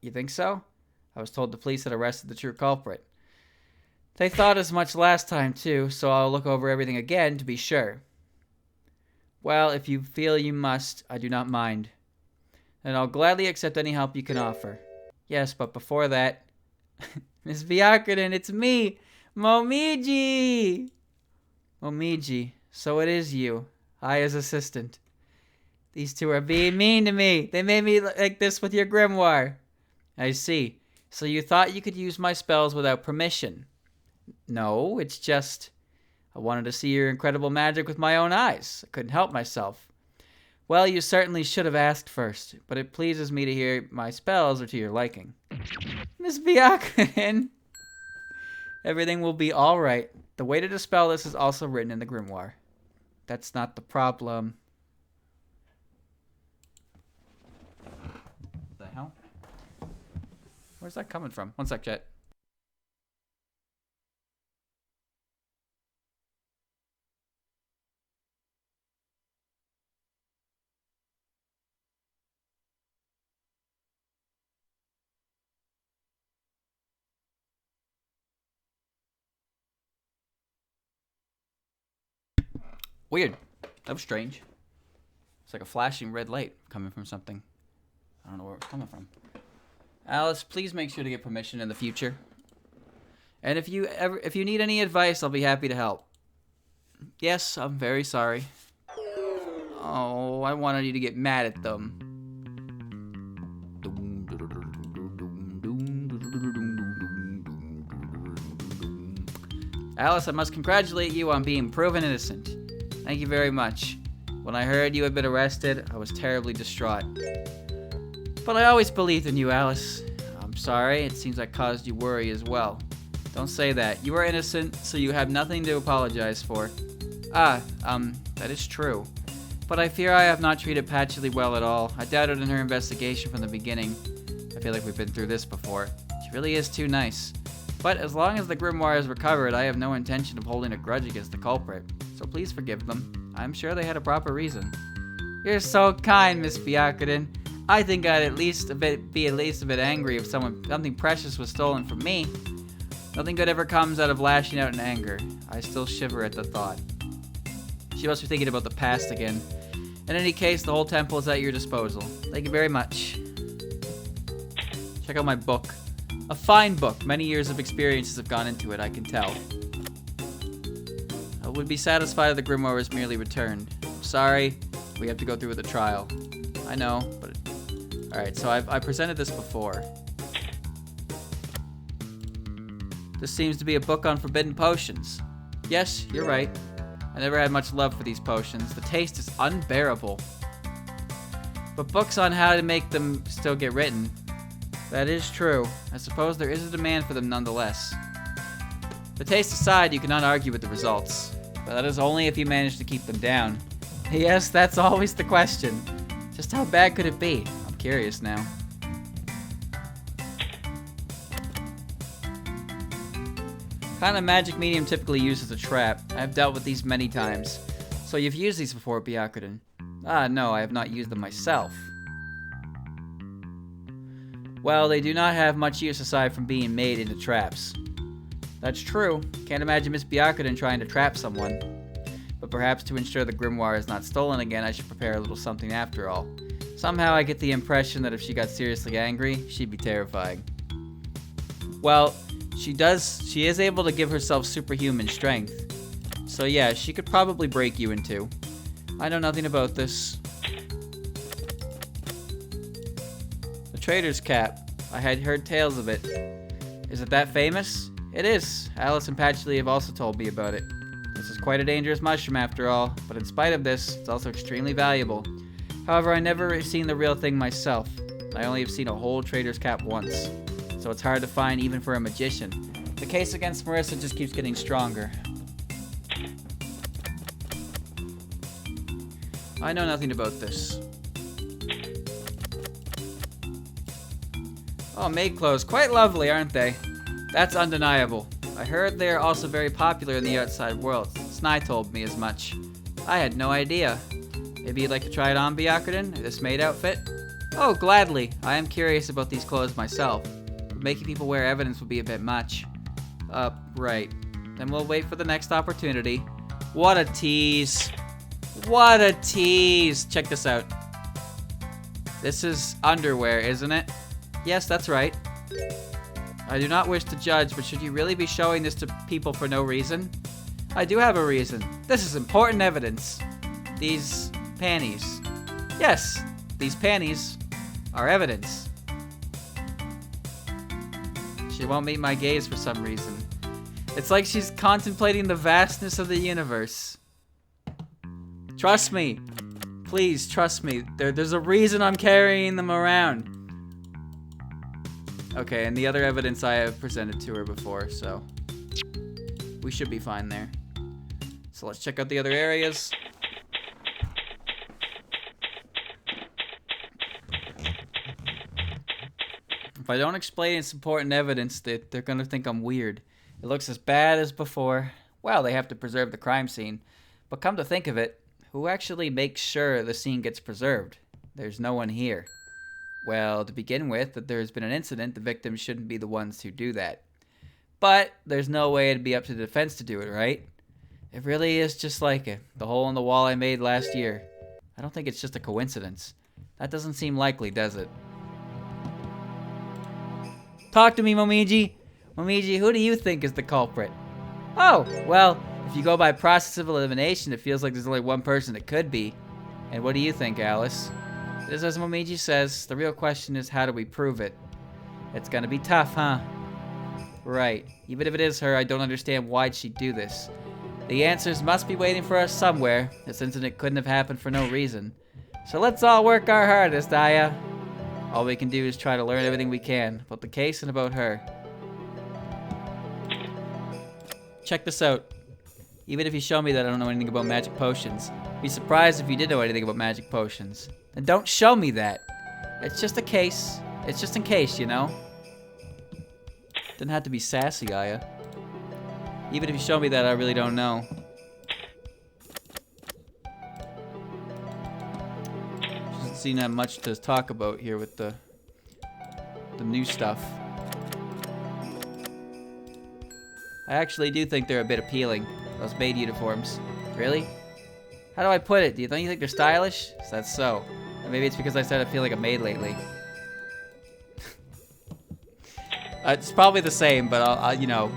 You think so? I was told the police had arrested the true culprit. They thought as much last time too, so I'll look over everything again to be sure. Well, if you feel you must, I do not mind. And I'll gladly accept any help you can offer. Yes, but before that... Miss Gyakuten, it's me! Momiji! Momiji, so it is you, Aya's assistant. These two are being mean to me. They made me like this with your grimoire. I see. So you thought you could use my spells without permission? No, it's just... I wanted to see your incredible magic with my own eyes. I couldn't help myself. Well, you certainly should have asked first, but it pleases me to hear my spells are to your liking. Miss Gyakuten! Everything will be all right. The way to dispel this is also written in the grimoire. That's not the problem. Where's that coming from? One sec, chat. Weird. That was strange. It's like a flashing red light coming from something. I don't know where it's coming from. Alice, please make sure to get permission in the future. And if you need any advice, I'll be happy to help. Yes, I'm very sorry. Oh, I wanted you to get mad at them. Alice, I must congratulate you on being proven innocent. Thank you very much. When I heard you had been arrested, I was terribly distraught. But I always believed in you, Alice. I'm sorry, it seems I caused you worry as well. Don't say that. You are innocent, so you have nothing to apologize for. That is true. But I fear I have not treated Patchouli well at all. I doubted in her investigation from the beginning. I feel like we've been through this before. She really is too nice. But as long as the Grimoire is recovered, I have no intention of holding a grudge against the culprit. So please forgive them. I'm sure they had a proper reason. You're so kind, Miss Gyakuten. I think I'd be at least a bit angry if something precious was stolen from me. Nothing good ever comes out of lashing out in anger. I still shiver at the thought. She must be thinking about the past again. In any case, the whole temple is at your disposal. Thank you very much. Check out my book. A fine book. Many years of experiences have gone into it, I can tell. I would be satisfied if the Grimoire was merely returned. I'm sorry, we have to go through with the trial. I know, but... Alright, so I presented this before. This seems to be a book on forbidden potions. Yes, you're right. I never had much love for these potions. The taste is unbearable. But books on how to make them still get written. That is true. I suppose there is a demand for them nonetheless. The taste aside, you cannot argue with the results. But that is only if you manage to keep them down. Yes, that's always the question. Just how bad could it be? I'm curious now. Kind of magic medium typically used as a trap. I've dealt with these many times. So you've used these before, Gyakuten? No, I have not used them myself. Well, they do not have much use aside from being made into traps. That's true. Can't imagine Miss Gyakuten trying to trap someone. But perhaps to ensure the Grimoire is not stolen again, I should prepare a little something after all. Somehow I get the impression that if she got seriously angry, she'd be terrifying. Well, she is able to give herself superhuman strength. So yeah, she could probably break you in two. I know nothing about this. The trader's cap. I had heard tales of it. Is it that famous? It is. Alice and Patchouli have also told me about it. This is quite a dangerous mushroom after all, but in spite of this, it's also extremely valuable. However, I never seen the real thing myself. I only have seen a whole trader's cap once. So it's hard to find even for a magician. The case against Marissa just keeps getting stronger. I know nothing about this. Oh, maid clothes. Quite lovely, aren't they? That's undeniable. I heard they are also very popular in the outside world. Snai told me as much. I had no idea. Maybe you'd like to try it on, Gyakuten? This maid outfit? Oh, gladly. I am curious about these clothes myself. But making people wear evidence would be a bit much. Right. Then we'll wait for the next opportunity. What a tease. What a tease. Check this out. This is underwear, isn't it? Yes, that's right. I do not wish to judge, but should you really be showing this to people for no reason? I do have a reason. This is important evidence. These panties. Yes, these panties are evidence. She won't meet my gaze for some reason. It's like she's contemplating the vastness of the universe. Trust me. Please, trust me. There's a reason I'm carrying them around. Okay, and the other evidence I have presented to her before, so we should be fine there. So let's check out the other areas. If I don't explain it's important evidence, they're gonna think I'm weird. It looks as bad as before. Well, they have to preserve the crime scene. But come to think of it, who actually makes sure the scene gets preserved? There's no one here. Well, to begin with, if there's been an incident, the victims shouldn't be the ones who do that. But there's no way it'd be up to the defense to do it, right? It really is just like it. The hole in the wall I made last year. I don't think it's just a coincidence. That doesn't seem likely, does it? Talk to me, Momiji. Momiji, who do you think is the culprit? Oh, well, if you go by process of elimination, it feels like there's only one person it could be. And what do you think, Alice? It is as Momiji says, the real question is how do we prove it? It's gonna be tough, huh? Right. Even if it is her, I don't understand why'd she do this. The answers must be waiting for us somewhere. This incident couldn't have happened for no reason. So let's all work our hardest, Aya. All we can do is try to learn everything we can about the case and about her. Check this out. Even if you show me that I don't know anything about magic potions, I'd be surprised if you did know anything about magic potions. Then don't show me that. It's just a case. It's just in case, you know? Didn't have to be sassy, Aya. Even if you show me that, I really don't know. Doesn't seem that much to talk about here with the new stuff. I actually do think they're a bit appealing, those maid uniforms. Really? How do I put it? Don't you think they're stylish? Is that so? Or maybe it's because I started feeling like a maid lately. It's probably the same, but I'll, you know,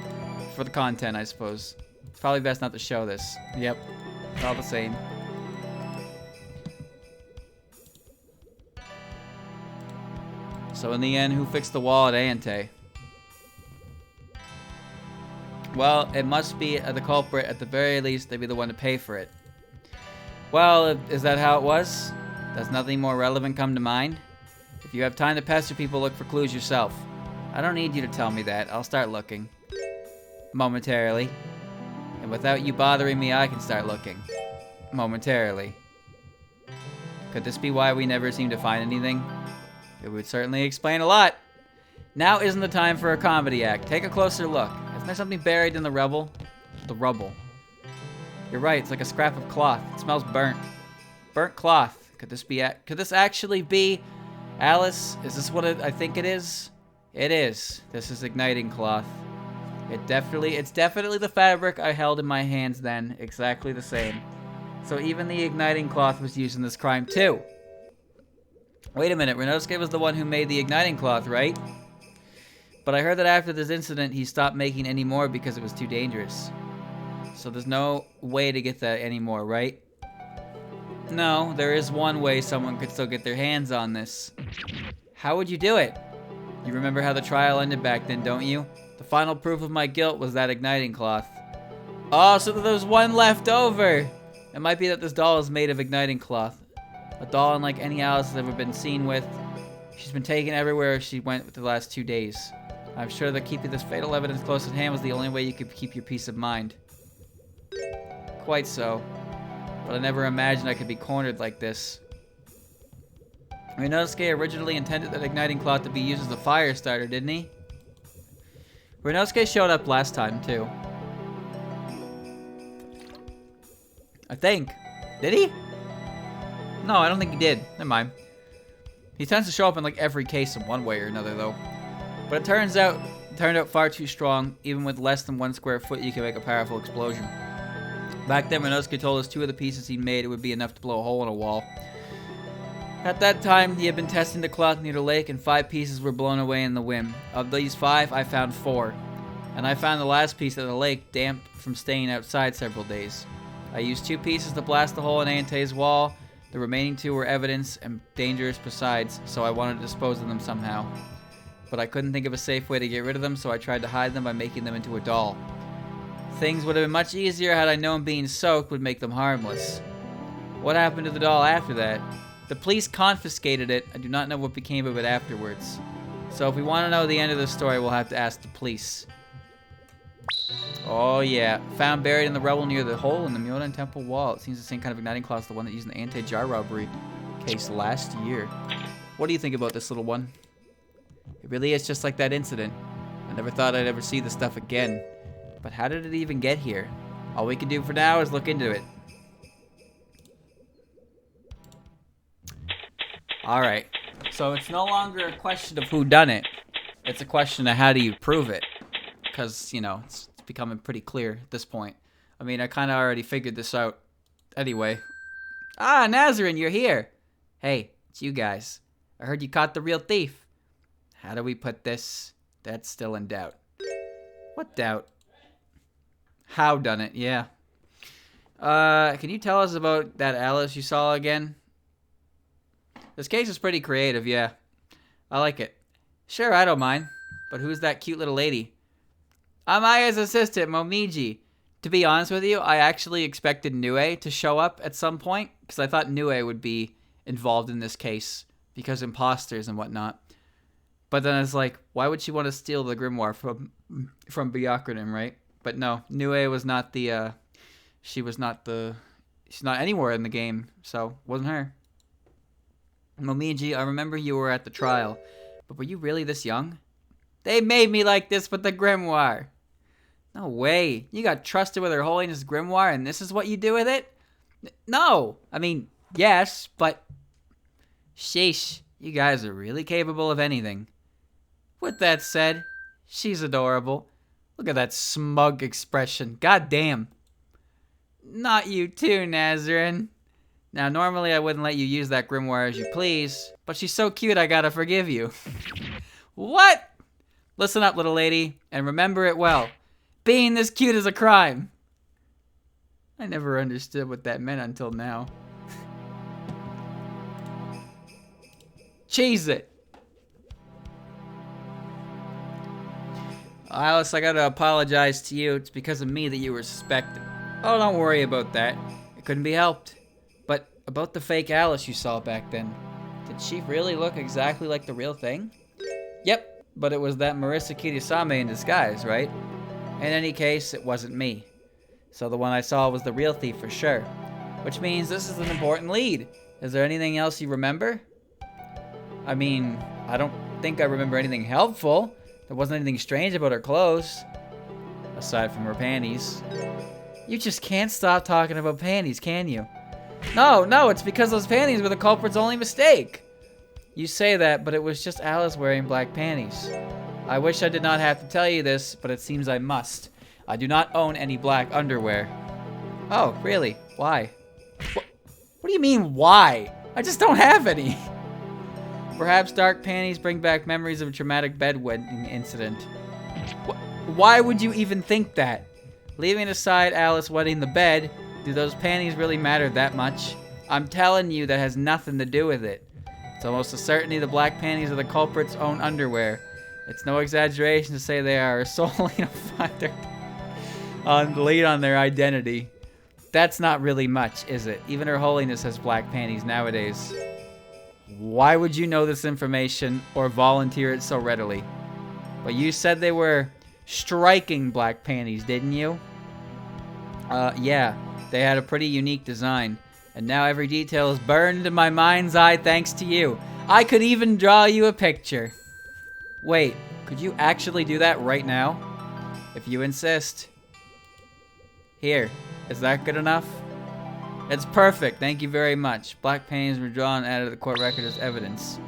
for the content, I suppose. It's probably best not to show this. Yep, it's all the same. So in the end, who fixed the wall at Ante? Well, it must be the culprit. At the very least, they'd be the one to pay for it. Well, is that how it was? Does nothing more relevant come to mind? If you have time to pester people, look for clues yourself. I don't need you to tell me that. I'll start looking. Momentarily. And without you bothering me, I can start looking. Momentarily. Could this be why we never seem to find anything? It would certainly explain a lot. Now isn't the time for a comedy act. Take a closer look. Isn't there something buried in the rubble? The rubble. You're right, it's like a scrap of cloth. It smells burnt. Burnt cloth. Could this actually be... Alice, is this what I think it is? It is. This is igniting cloth. It's definitely the fabric I held in my hands then. Exactly the same. So even the igniting cloth was used in this crime too. Wait a minute, Ryunosuke was the one who made the igniting cloth, right? But I heard that after this incident, he stopped making any more because it was too dangerous. So there's no way to get that anymore, right? No, there is one way someone could still get their hands on this. How would you do it? You remember how the trial ended back then, don't you? The final proof of my guilt was that igniting cloth. Oh, so there's one left over! It might be that this doll is made of igniting cloth. A doll unlike any Alice has ever been seen with. She's been taken everywhere she went with the last 2 days. I'm sure that keeping this fatal evidence close at hand was the only way you could keep your peace of mind. Quite so. But I never imagined I could be cornered like this. Ryunosuke originally intended that igniting cloth to be used as a fire starter, didn't he? Ryunosuke showed up last time, too. I think. Did he? No, I don't think he did. Never mind. He tends to show up in like every case in one way or another, though. But it turned out far too strong. Even with less than 1 square foot, you can make a powerful explosion. Back then, Ryunosuke told us 2 of the pieces he'd made, it would be enough to blow a hole in a wall. At that time, he had been testing the cloth near the lake, and 5 pieces were blown away in the wind. Of these 5, I found 4. And I found the last piece at the lake, damp from staying outside several days. I used 2 pieces to blast the hole in Ante's wall. The remaining 2 were evidence and dangerous besides, so I wanted to dispose of them somehow. But I couldn't think of a safe way to get rid of them, so I tried to hide them by making them into a doll. Things would have been much easier had I known being soaked would make them harmless. What happened to the doll after that? The police confiscated it. I do not know what became of it afterwards. So if we want to know the end of the story, we'll have to ask the police. Oh yeah, found buried in the rubble near the hole in the Myodan Temple wall. It seems the same kind of igniting cloth as the one that used in the anti-jar robbery case last year. What do you think about this little one? It It really is just like that incident. I never thought I'd ever see this stuff again. But how did it even get here? All we can do for now is look into it. Alright. So it's no longer a question of who done it. It's a question of how do you prove it. Because, you know, it's becoming pretty clear at this point. I mean, I kind of already figured this out. Anyway. Ah, Nazarene, you're here. Hey, it's you guys. I heard you caught the real thief. How do we put this? That's still in doubt. What doubt? How done it, yeah. Can you tell us about that Alice you saw again? This case is pretty creative, yeah. I like it. Sure, I don't mind. But who's that cute little lady? I'm Aya's assistant, Momiji. To be honest with you, I actually expected Nue to show up at some point, because I thought Nue would be involved in this case, because imposters and whatnot. But then it's like, why would she want to steal the Grimoire from Gyakuten, right? But no, Nue was not the, she's not anywhere in the game, so wasn't her. Momiji, I remember you were at the trial, but were you really this young? They made me like this with the Grimoire. No way. You got trusted with Her Holiness Grimoire and this is what you do with it? No. I mean, yes, but... Sheesh. You guys are really capable of anything. With that said, she's adorable. Look at that smug expression. God damn. Not you too, Nazarene. Now, normally I wouldn't let you use that Grimoire as you please, but she's so cute I gotta forgive you. What? Listen up, little lady, and remember it well. Being this cute is a crime. I never understood what that meant until now. Cheese it. Alice, I gotta apologize to you. It's because of me that you were suspected. Oh, don't worry about that. It couldn't be helped. But about the fake Alice you saw back then. Did she really look exactly like the real thing? Yep, but it was that Marissa Kirisame in disguise, right? In any case, it wasn't me. So the one I saw was the real thief for sure. Which means this is an important lead. Is there anything else you remember? I mean, I don't think I remember anything helpful. There wasn't anything strange about her clothes. Aside from her panties. You just can't stop talking about panties, can you? No, it's because those panties were the culprit's only mistake. You say that, but it was just Alice wearing black panties. I wish I did not have to tell you this, but it seems I must. I do not own any black underwear. Oh, really? Why? What do you mean, why? I just don't have any. Perhaps dark panties bring back memories of a traumatic bedwetting incident. Why would you even think that? Leaving aside Alice wetting the bed, do those panties really matter that much? I'm telling you that has nothing to do with it. It's almost a certainty the black panties are the culprit's own underwear. It's no exaggeration to say they are solely lead on their identity. That's not really much, is it? Even Her Holiness has black panties nowadays. Why would you know this information or volunteer it so readily? But you said they were striking black panties, didn't you? Yeah. They had a pretty unique design. And now every detail is burned into my mind's eye thanks to you. I could even draw you a picture. Wait, could you actually do that right now? If you insist. Here, is that good enough? It's perfect, thank you very much. Black panties were drawn and added to the court record as evidence.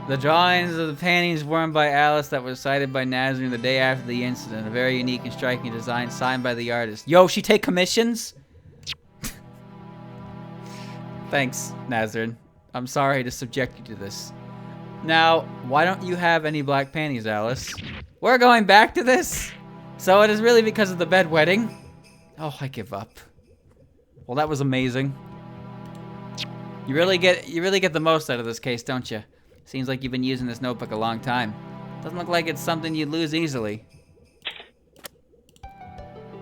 The drawings of the panties worn by Alice that was cited by Nazarene the day after the incident. A very unique and striking design signed by the artist. Yo, she take commissions? Thanks, Nazarene. I'm sorry to subject you to this. Now, why don't you have any black panties, Alice? We're going back to this? So it is really because of the bedwetting? Oh, I give up. Well, that was amazing. You really get the most out of this case, don't you? Seems like you've been using this notebook a long time. Doesn't look like it's something you'd lose easily.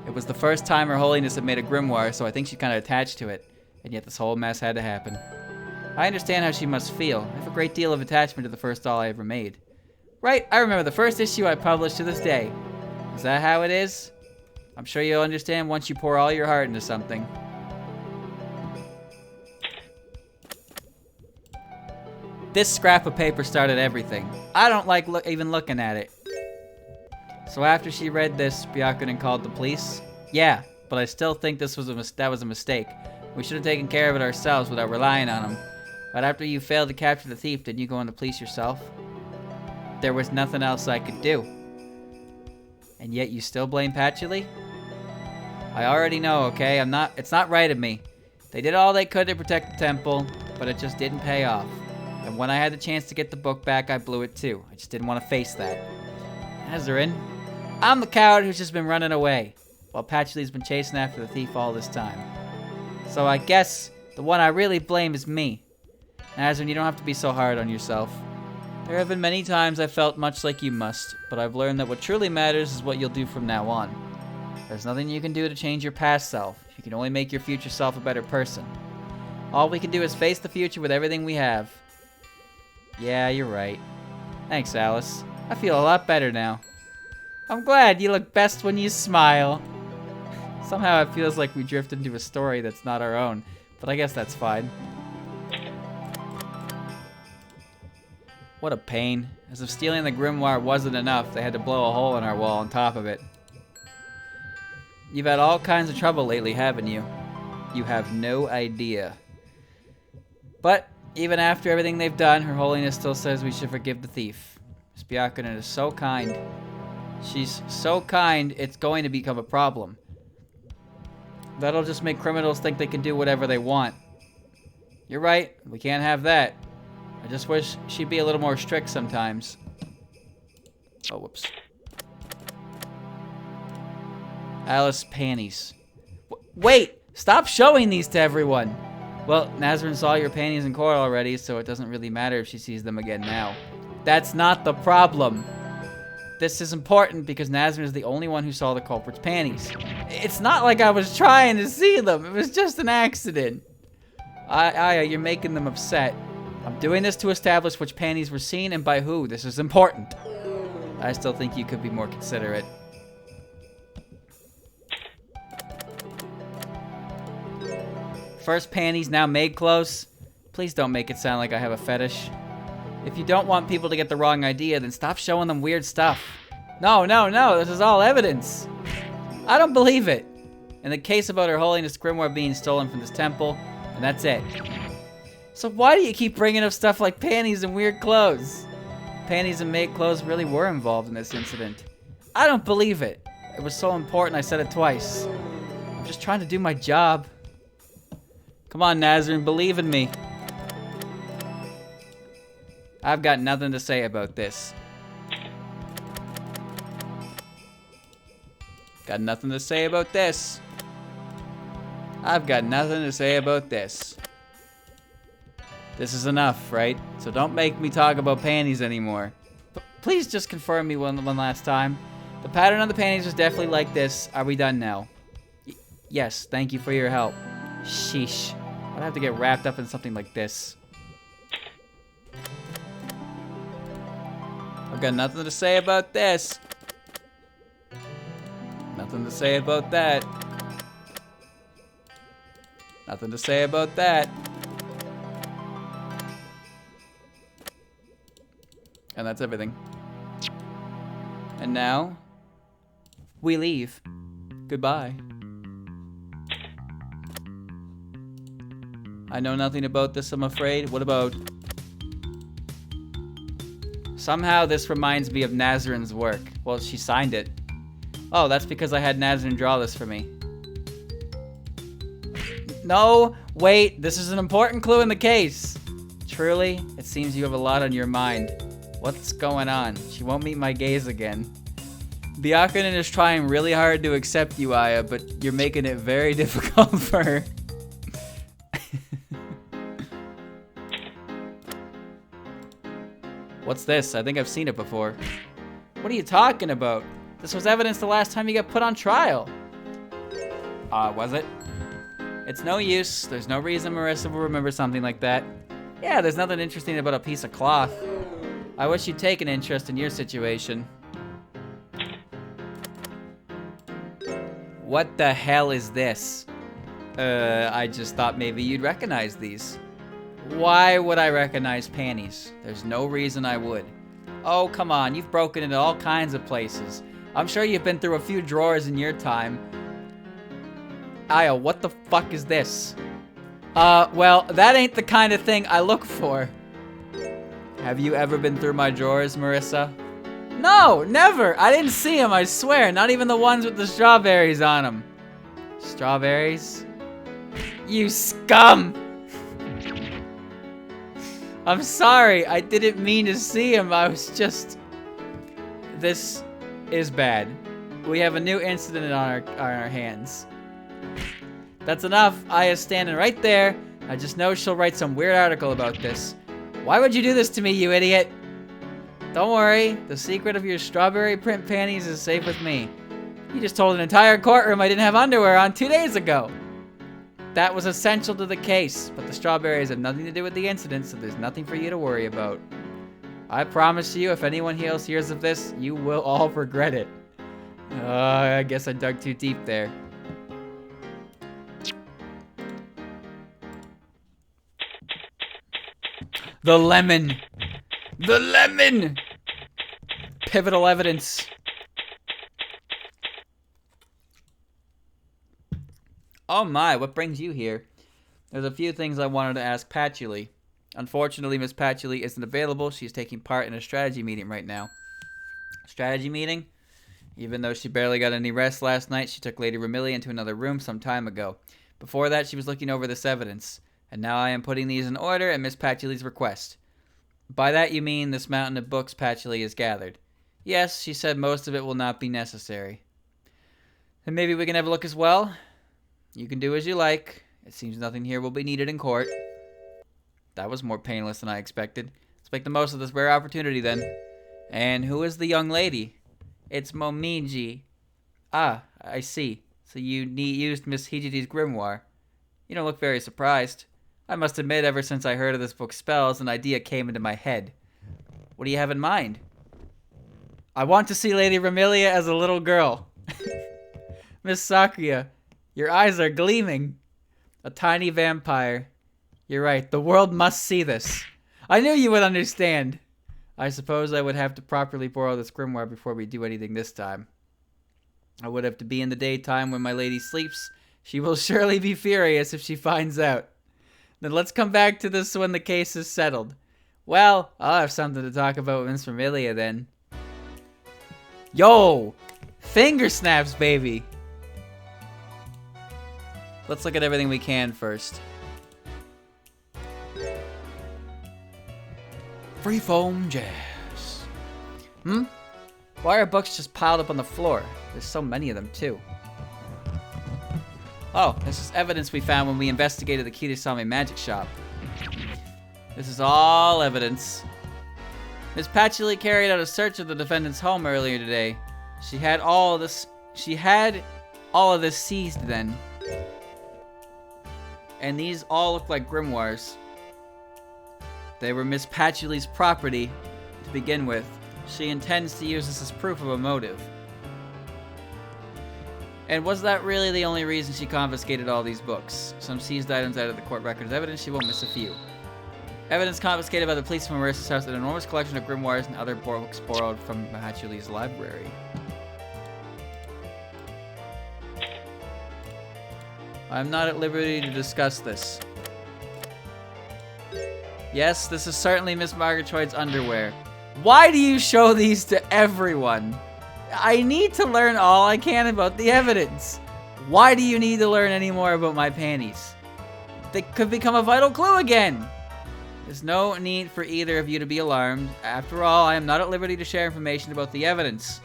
It was the first time Her Holiness had made a grimoire, so I think she's kind of attached to it. And yet this whole mess had to happen. I understand how she must feel. I have a great deal of attachment to the first doll I ever made. Right, I remember the first issue I published to this day. Is that how it is? I'm sure you'll understand once you pour all your heart into something. This scrap of paper started everything. I don't like even looking at it. So after she read this, Gyakuten called the police. Yeah, but I still think that was a mistake. We should have taken care of it ourselves without relying on him. But after you failed to capture the thief, didn't you go on the police yourself? There was nothing else I could do. And yet you still blame Patchouli? I already know, okay? It's not right of me. They did all they could to protect the temple, but it just didn't pay off. And when I had the chance to get the book back, I blew it too. I just didn't want to face that. Azarin, I'm the coward who's just been running away, while Patchouli's been chasing after the thief all this time. So I guess the one I really blame is me. Azarin, you don't have to be so hard on yourself. There have been many times I felt much like you must, but I've learned that what truly matters is what you'll do from now on. There's nothing you can do to change your past self. You can only make your future self a better person. All we can do is face the future with everything we have. Yeah, you're right. Thanks, Alice. I feel a lot better now. I'm glad. You look best when you smile. Somehow it feels like we drifted into a story that's not our own, but I guess that's fine. What a pain. As if stealing the Grimoire wasn't enough, they had to blow a hole in our wall on top of it. You've had all kinds of trouble lately, haven't you? You have no idea. But even after everything they've done, Her Holiness still says we should forgive the thief. Miss Gyakuten is so kind. She's so kind, it's going to become a problem. That'll just make criminals think they can do whatever they want. You're right, we can't have that. I just wish she'd be a little more strict sometimes. Oh, whoops. Alice panties. Wait! Stop showing these to everyone! Well, Nazarin saw your panties in court already, so it doesn't really matter if she sees them again now. That's not the problem. This is important because Nazarin is the only one who saw the culprit's panties. It's not like I was trying to see them. It was just an accident. Aya, you're making them upset. I'm doing this to establish which panties were seen and by who. This is important. I still think you could be more considerate. First panties, now maid clothes. Please don't make it sound like I have a fetish. If you don't want people to get the wrong idea, then stop showing them weird stuff. No, this is all evidence. I don't believe it. In the case about Her Holiness Grimoire being stolen from this temple, and that's it. So why do you keep bringing up stuff like panties and weird clothes? Panties and maid clothes really were involved in this incident. I don't believe it. It was so important I said it twice. I'm just trying to do my job. Come on, Nazarin, believe in me. I've got nothing to say about this. Got nothing to say about this. I've got nothing to say about this. This is enough, right? So don't make me talk about panties anymore. But please just confirm me one last time. The pattern on the panties was definitely like this. Are we done now? Yes, thank you for your help. Sheesh. I'd have to get wrapped up in something like this. I've got nothing to say about this. Nothing to say about that. Nothing to say about that. And that's everything. And now, we leave. Goodbye. I know nothing about this, I'm afraid. What about... Somehow this reminds me of Nazarin's work. Well, she signed it. Oh, that's because I had Nazarin draw this for me. No, wait, this is an important clue in the case. Truly, it seems you have a lot on your mind. What's going on? She won't meet my gaze again. Gyakuten is trying really hard to accept you, Aya, but you're making it very difficult for her. What's this? I think I've seen it before. What are you talking about? This was evidence the last time you got put on trial. Was it? It's no use. There's no reason Marissa will remember something like that. Yeah, there's nothing interesting about a piece of cloth. I wish you'd take an interest in your situation. What the hell is this? I just thought maybe you'd recognize these. Why would I recognize panties? There's no reason I would. Oh, come on. You've broken into all kinds of places. I'm sure you've been through a few drawers in your time. Aya, what the fuck is this? Well, that ain't the kind of thing I look for. Have you ever been through my drawers, Marissa? No, never. I didn't see them, I swear. Not even the ones with the strawberries on them. Strawberries? You scum! I'm sorry. I didn't mean to see him. I was just... This is bad. We have a new incident on our hands. That's enough. Aya's standing right there. I just know she'll write some weird article about this. Why would you do this to me, you idiot? Don't worry. The secret of your strawberry print panties is safe with me. You just told an entire courtroom I didn't have underwear on 2 days ago. That was essential to the case, but the strawberries have nothing to do with the incident, so there's nothing for you to worry about. I promise you, if anyone else hears of this, you will all regret it. I guess I dug too deep there. The lemon! The lemon! Pivotal evidence. Oh my, what brings you here? There's a few things I wanted to ask Patchouli. Unfortunately, Miss Patchouli isn't available. She's taking part in a strategy meeting right now. Strategy meeting? Even though she barely got any rest last night, she took Lady Remilia into another room some time ago. Before that, she was looking over this evidence. And now I am putting these in order at Miss Patchouli's request. By that you mean this mountain of books Patchouli has gathered. Yes, she said most of it will not be necessary. And maybe we can have a look as well? You can do as you like. It seems nothing here will be needed in court. That was more painless than I expected. Let's make the most of this rare opportunity then. And who is the young lady? It's Momiji. Ah, I see. So you used Miss Hijidi's grimoire. You don't look very surprised. I must admit, ever since I heard of this book's spells, an idea came into my head. What do you have in mind? I want to see Lady Remilia as a little girl. Miss Sakuya, your eyes are gleaming. A tiny vampire. You're right, the world must see this. I knew you would understand. I suppose I would have to properly borrow this grimoire before we do anything this time. I would have to be in the daytime when my lady sleeps. She will surely be furious if she finds out. Then let's come back to this when the case is settled. Well, I'll have something to talk about with Miss Remilia then. Yo! Finger snaps, baby! Let's look at everything we can first. Freefoam jazz. Why are books just piled up on the floor? There's so many of them, too. Oh, this is evidence we found when we investigated the Kirisame magic shop. This is all evidence. Miss Patchouli carried out a search of the defendant's home earlier today. She had all of this seized then. And these all look like grimoires. They were Miss Patchouli's property to begin with. She intends to use this as proof of a motive. And was that really the only reason she confiscated all these books? Some seized items out of the court record as evidence, she won't miss a few. Evidence confiscated by the police from Marissa's house, an enormous collection of grimoires and other books borrowed from Patchouli's library. I'm not at liberty to discuss this. Yes, this is certainly Miss Murgatroyd's underwear. Why do you show these to everyone? I need to learn all I can about the evidence. Why do you need to learn any more about my panties? They could become a vital clue again. There's no need for either of you to be alarmed. After all, I am not at liberty to share information about the evidence,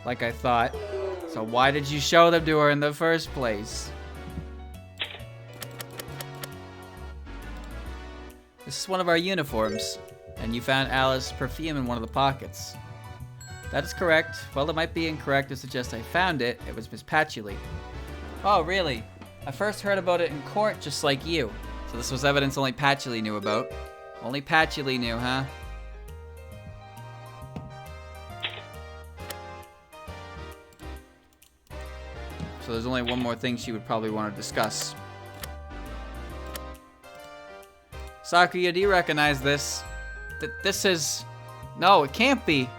like I thought. So why did you show them to her in the first place? This is one of our uniforms, and you found Alice's perfume in one of the pockets. That is correct. Well, it might be incorrect to suggest I found it. It was Miss Patchouli. Oh, really? I first heard about it in court, just like you. So this was evidence only Patchouli knew about. Only Patchouli knew, huh? So there's only one more thing she would probably want to discuss. Sakuya, do you recognize this? This is... No, it can't be.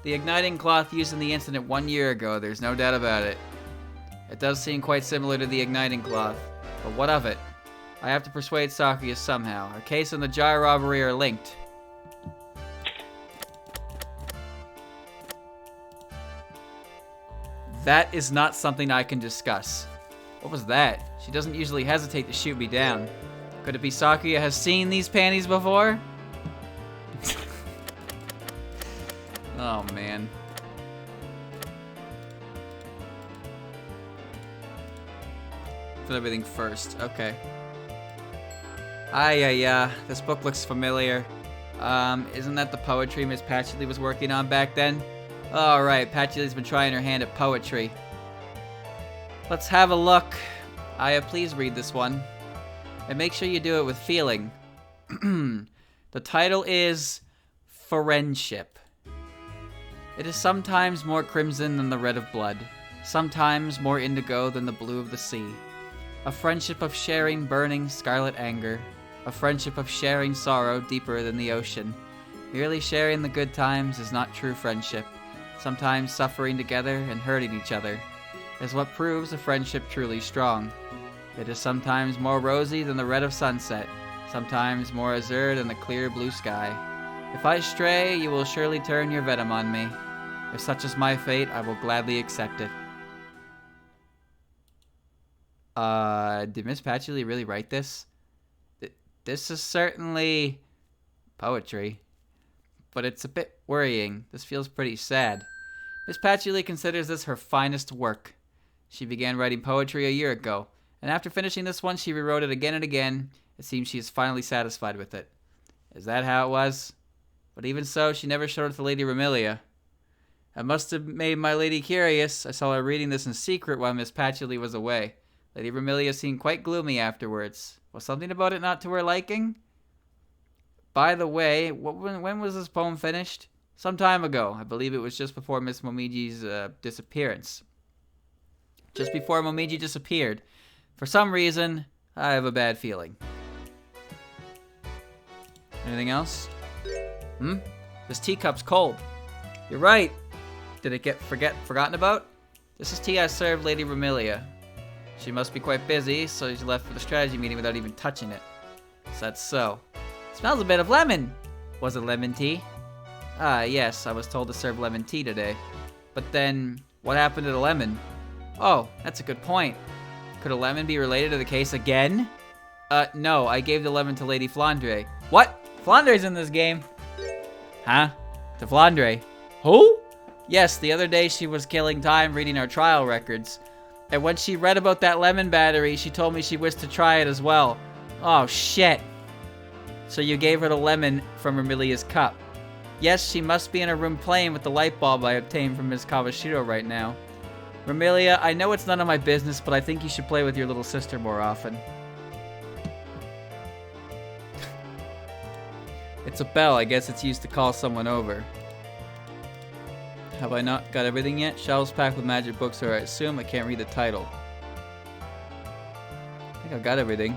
The igniting cloth used in the incident 1 year ago. There's no doubt about it. It does seem quite similar to the igniting cloth. But what of it? I have to persuade Sakuya somehow. Our case and the jar robbery are linked. That is not something I can discuss. What was that? She doesn't usually hesitate to shoot me down. Could it be Sakuya has seen these panties before? Oh, man. Put everything first. Okay. This book looks familiar. Isn't that the poetry Miss Patchouli was working on back then? All right, Patchouli's been trying her hand at poetry. Let's have a look. Aya, please read this one. And make sure you do it with feeling. The title is Friendship. It is sometimes more crimson than the red of blood, sometimes more indigo than the blue of the sea. A friendship of sharing burning scarlet anger, a friendship of sharing sorrow deeper than the ocean. Merely sharing the good times is not true friendship. Sometimes suffering together and hurting each other is what proves a friendship truly strong. It is sometimes more rosy than the red of sunset, sometimes more azure than the clear blue sky. If I stray, you will surely turn your venom on me. If such is my fate, I will gladly accept it. Did Miss Patchouli really write this? This is certainly poetry, but it's a bit worrying. This feels pretty sad. Miss Patchouli considers this her finest work. She began writing poetry a year ago, and after finishing this one, she rewrote it again and again. It seems she is finally satisfied with it. Is that how it was? But even so, she never showed it to Lady Remilia. I must have made my lady curious. I saw her reading this in secret while Miss Patchouli was away. Lady Remilia seemed quite gloomy afterwards. Was something about it not to her liking? By the way, when was this poem finished? Some time ago. I believe it was just before Miss Momiji's disappearance. Just before Momiji disappeared. For some reason, I have a bad feeling. Anything else? This teacup's cold. You're right. Did it get forgotten about? This is tea I served Lady Remilia. She must be quite busy, so she left for the strategy meeting without even touching it. So that's so. It smells a bit of lemon. Was it lemon tea? Ah, yes, I was told to serve lemon tea today. But then, what happened to the lemon? Oh, that's a good point. Could a lemon be related to the case again? No, I gave the lemon to Lady Flandre. What? Flandre's in this game. Huh? To Flandre. Who? Yes, the other day she was killing time reading our trial records. And when she read about that lemon battery, she told me she wished to try it as well. Oh, shit. So you gave her the lemon from Remilia's cup. Yes, she must be in her room playing with the light bulb I obtained from Ms. Kawashiro right now. Remilia, I know it's none of my business, but I think you should play with your little sister more often. It's a bell. I guess it's used to call someone over. Have I not got everything yet? Shelves packed with magic books, so I assume I can't read the title. I think I've got everything.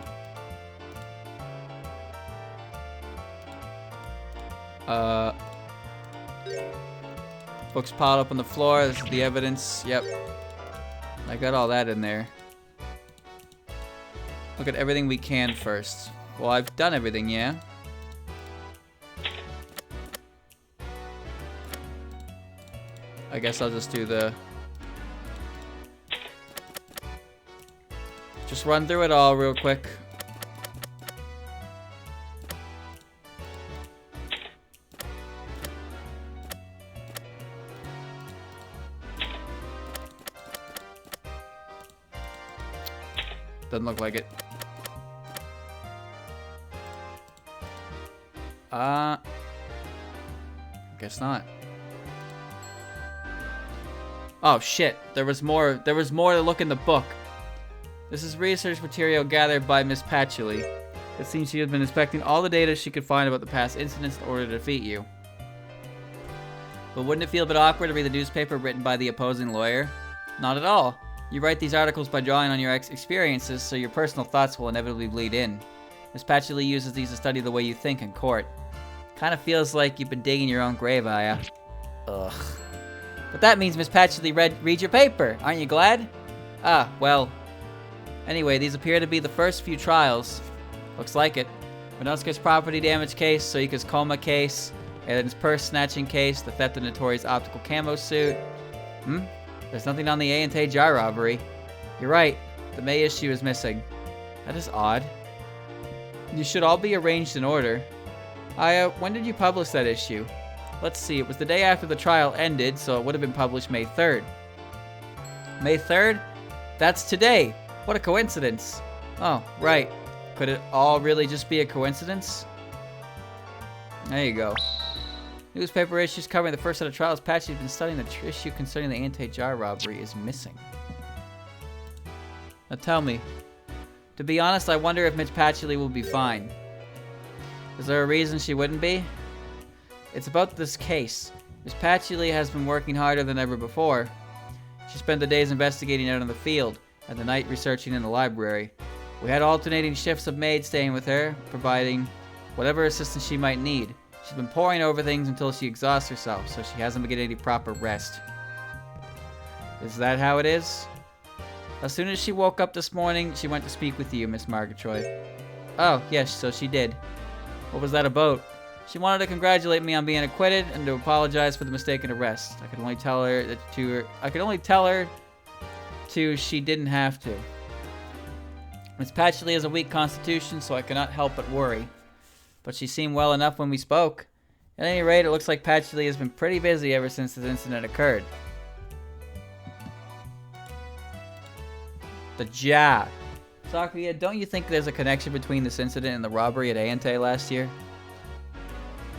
Books piled up on the floor. This is the evidence. Yep. I got all that in there. Look at everything we can first. Well, I've done everything, yeah? I guess I'll just do the... Just run through it all real quick. Doesn't look like it. Guess not. Oh shit, there was more to look in the book. This is research material gathered by Miss Patchouli. It seems she has been inspecting all the data she could find about the past incidents in order to defeat you. But wouldn't it feel a bit awkward to read the newspaper written by the opposing lawyer? Not at all. You write these articles by drawing on your experiences, so your personal thoughts will inevitably bleed in. Miss Patchouli uses these to study the way you think in court. Kind of feels like you've been digging your own grave, Aya. Ugh. But that means Miss Patchouli read your paper. Aren't you glad? Ah, well. Anyway, these appear to be the first few trials. Looks like it. Minosuke's property damage case, Soika's coma case, Aiden's purse snatching case, the theft of Notori's optical camo suit. There's nothing on the A&T jar robbery. You're right. The May issue is missing. That is odd. You should all be arranged in order. Aya, when did you publish that issue? Let's see, it was the day after the trial ended, so it would have been published May 3rd. May 3rd? That's today! What a coincidence! Oh, right. Could it all really just be a coincidence? There you go. Newspaper issues covering the first set of trials Patchy has been studying. The issue concerning the anti-jar robbery is missing. Now tell me. To be honest, I wonder if Miss Patchouli will be fine. Is there a reason she wouldn't be? It's about this case. Miss Patchouli has been working harder than ever before. She spent the days investigating out in the field, and the night researching in the library. We had alternating shifts of maids staying with her, providing whatever assistance she might need. She's been poring over things until she exhausts herself, so she hasn't been getting any proper rest. Is that how it is? As soon as she woke up this morning, she went to speak with you, Miss Murgatroyd. Oh, yes, so she did. What was that about? She wanted to congratulate me on being acquitted and to apologize for the mistaken arrest. I could only tell her she didn't have to. Miss Patchouli has a weak constitution, so I cannot help but worry. But she seemed well enough when we spoke. At any rate, it looks like Patchouli has been pretty busy ever since this incident occurred. The Ja. Sakuya, don't you think there's a connection between this incident and the robbery at Aente last year?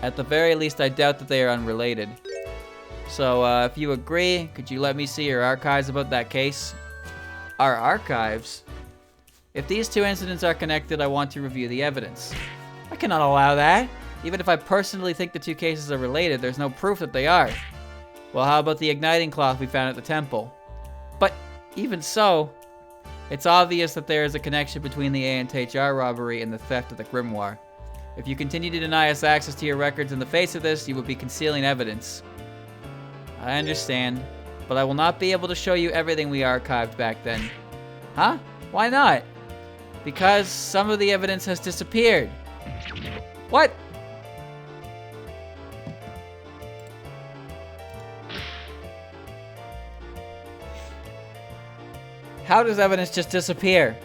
At the very least, I doubt that they are unrelated. So, if you agree, could you let me see your archives about that case? Our archives? If these two incidents are connected, I want to review the evidence. I cannot allow that. Even if I personally think the two cases are related, there's no proof that they are. Well, how about the igniting cloth we found at the temple? But even so, it's obvious that there is a connection between the ANTHR robbery and the theft of the Grimoire. If you continue to deny us access to your records in the face of this, you will be concealing evidence. I understand, but I will not be able to show you everything we archived back then. Huh? Why not? Because some of the evidence has disappeared. What? How does evidence just disappear?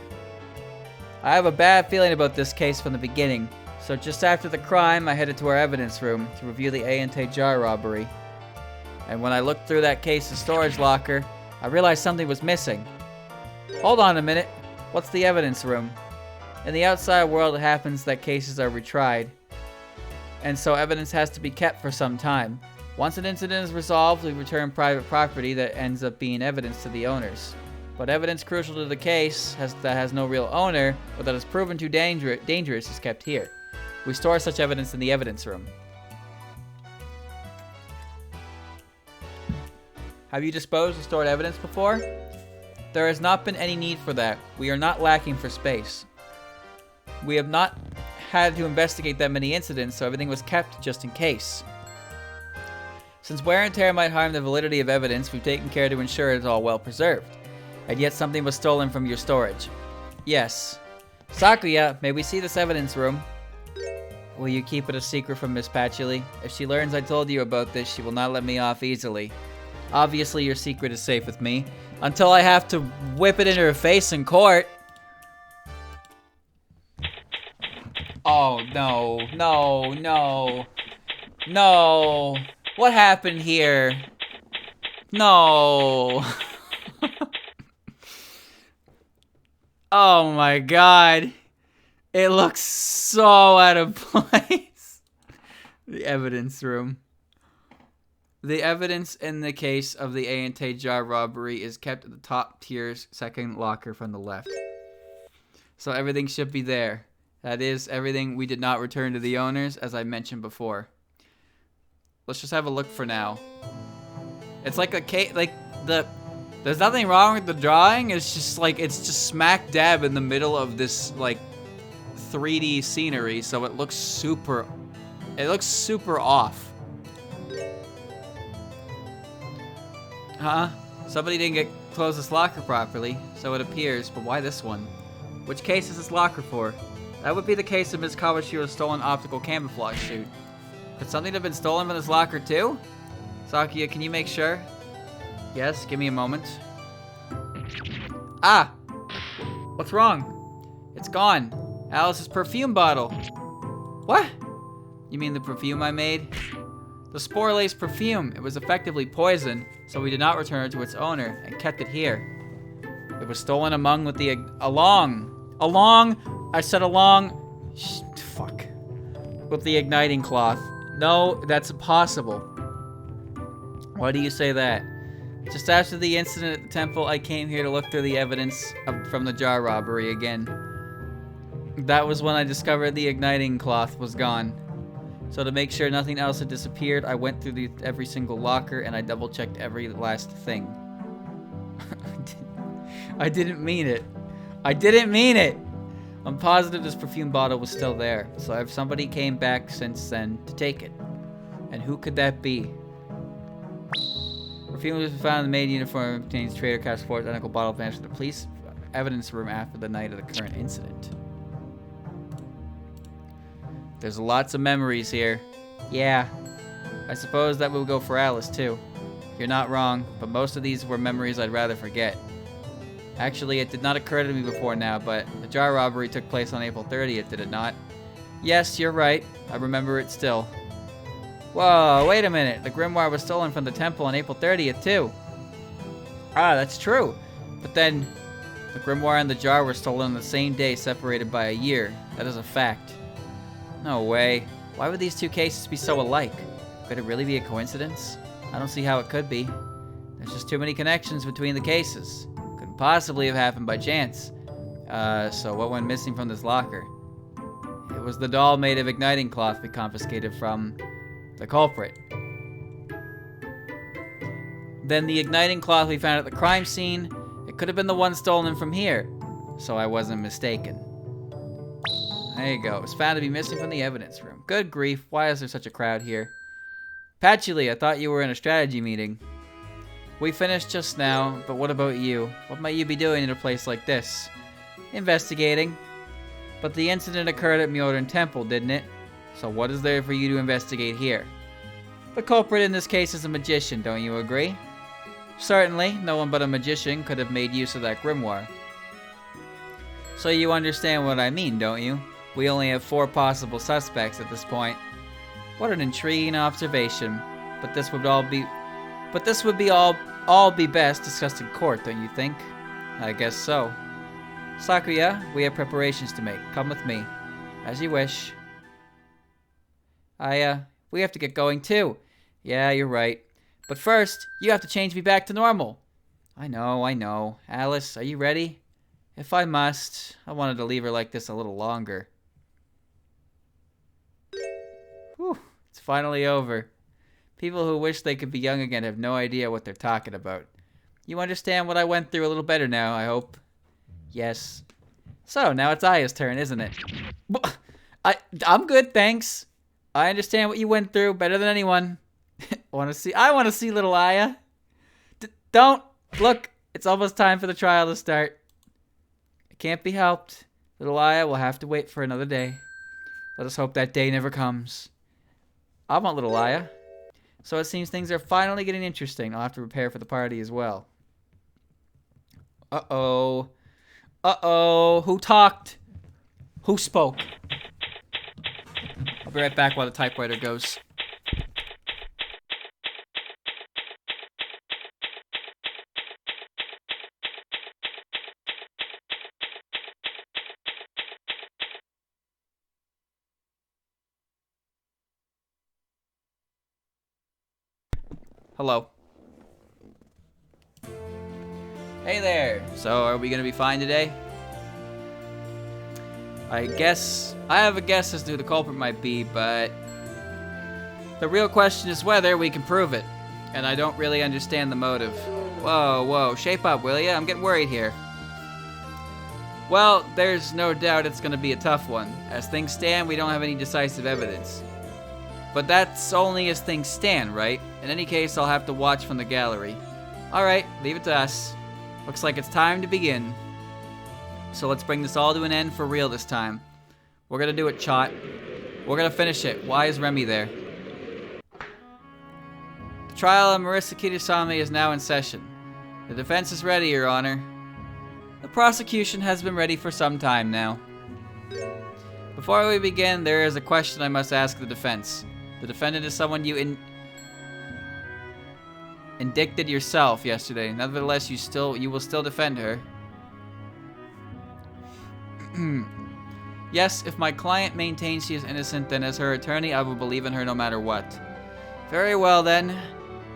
I have a bad feeling about this case from the beginning. So just after the crime, I headed to our evidence room to review the A&T jar robbery. And when I looked through that case's storage locker, I realized something was missing. Hold on a minute. What's the evidence room? In the outside world, it happens that cases are retried. And so evidence has to be kept for some time. Once an incident is resolved, we return private property that ends up being evidence to the owners. But evidence crucial to the case that has no real owner, or that is proven too dangerous is kept here. We store such evidence in the evidence room. Have you disposed of stored evidence before? There has not been any need for that. We are not lacking for space. We have not had to investigate that many incidents, so everything was kept just in case. Since wear and tear might harm the validity of evidence, we've taken care to ensure it is all well preserved. And yet something was stolen from your storage. Yes. Sakuya, may we see this evidence room? Will you keep it a secret from Miss Patchouli? If she learns I told you about this, she will not let me off easily. Obviously, your secret is safe with me. Until I have to whip it in her face in court. Oh, no. No, no. No. What happened here? No. Oh my god. It looks so out of place. The evidence room. The evidence in the case of the A&T jar robbery is kept at the top tier's second locker from the left. So everything should be there. That is, everything we did not return to the owners, as I mentioned before. Let's just have a look for now. It's like a case, like there's nothing wrong with the drawing. It's just like, it's just smack dab in the middle of this, like, 3D scenery, so it looks super off. Huh? Somebody didn't close this locker properly, so it appears, but why this one? Which case is this locker for? That would be the case of Ms. Kawashiro's stolen optical camouflage suit. Could something have been stolen from this locker too? Sakuya, can you make sure? Yes, give me a moment. Ah! What's wrong? It's gone. Alice's perfume bottle. What? You mean the perfume I made? The spore-laced perfume. It was effectively poison, so we did not return it to its owner and kept it here. It was stolen along with the with the igniting cloth. No, that's impossible. Why do you say that? Just after the incident at the temple, I came here to look through the evidence from the jar robbery again. That was when I discovered the igniting cloth was gone. So to make sure nothing else had disappeared, I went through every single locker and I double-checked every last thing. I didn't mean it. I didn't mean it! I'm positive this perfume bottle was still there, so if somebody came back since then to take it. And who could that be? Perfume was found in the maid uniform, contains Trader Cash Force identical bottle vanished from the police evidence room after the night of the current incident. There's lots of memories here. Yeah. I suppose that will go for Alice too. You're not wrong, but most of these were memories I'd rather forget. Actually, it did not occur to me before now, but the jar robbery took place on April 30th, did it not? Yes, you're right. I remember it still. Whoa, wait a minute. The Grimoire was stolen from the temple on April 30th, too. Ah, that's true. But then, the Grimoire and the jar were stolen on the same day, separated by a year. That is a fact. No way. Why would these two cases be so alike? Could it really be a coincidence? I don't see how it could be. There's just too many connections between the cases. Couldn't possibly have happened by chance. So what went missing from this locker? It was the doll made of igniting cloth we confiscated from the culprit. Then the igniting cloth we found at the crime scene, it could have been the one stolen from here. So I wasn't mistaken. There you go. It was found to be missing from the evidence room. Good grief, why is there such a crowd here? Patchouli, I thought you were in a strategy meeting. We finished just now, but what about you? What might you be doing in a place like this? Investigating. But the incident occurred at Myoden Temple, didn't it? So what is there for you to investigate here? The culprit in this case is a magician, don't you agree? Certainly, no one but a magician could have made use of that grimoire. So you understand what I mean, don't you? We only have 4 possible suspects at this point. What an intriguing observation. But this would all be best discussed in court, don't you think? I guess so. Sakuya, we have preparations to make. Come with me. As you wish. We have to get going too. Yeah, you're right. But first, you have to change me back to normal. I know. Alice, are you ready? If I must. I wanted to leave her like this a little longer. Whew, it's finally over. People who wish they could be young again have no idea what they're talking about. You understand what I went through a little better now, I hope. Yes. So, now it's Aya's turn, isn't it? I'm good, thanks. I understand what you went through better than anyone. I want to see little Aya. Don't. Look, it's almost time for the trial to start. It can't be helped. Little Aya will have to wait for another day. Let us hope that day never comes. I want little Aya. So it seems things are finally getting interesting. I'll have to prepare for the party as well. Uh-oh. Who talked? Who spoke? I'll be right back while the typewriter goes. Hello. Hey there. So, are we gonna be fine today? I have a guess as to who the culprit might be, but the real question is whether we can prove it. And I don't really understand the motive. Whoa, shape up, will ya? I'm getting worried here. Well, there's no doubt it's going to be a tough one. As things stand, we don't have any decisive evidence. But that's only as things stand, right? In any case, I'll have to watch from the gallery. Alright, leave it to us. Looks like it's time to begin. So let's bring this all to an end for real this time. We're gonna do it, Chot. We're gonna finish it. Why is Remy there? The trial of Marissa Kirisame is now in session. The defense is ready, Your Honor. The prosecution has been ready for some time now. Before we begin, there is a question I must ask the defense. The defendant is someone you indicted yourself yesterday. Nevertheless, you will still defend her. Yes, if my client maintains she is innocent, then as her attorney, I will believe in her no matter what. Very well then.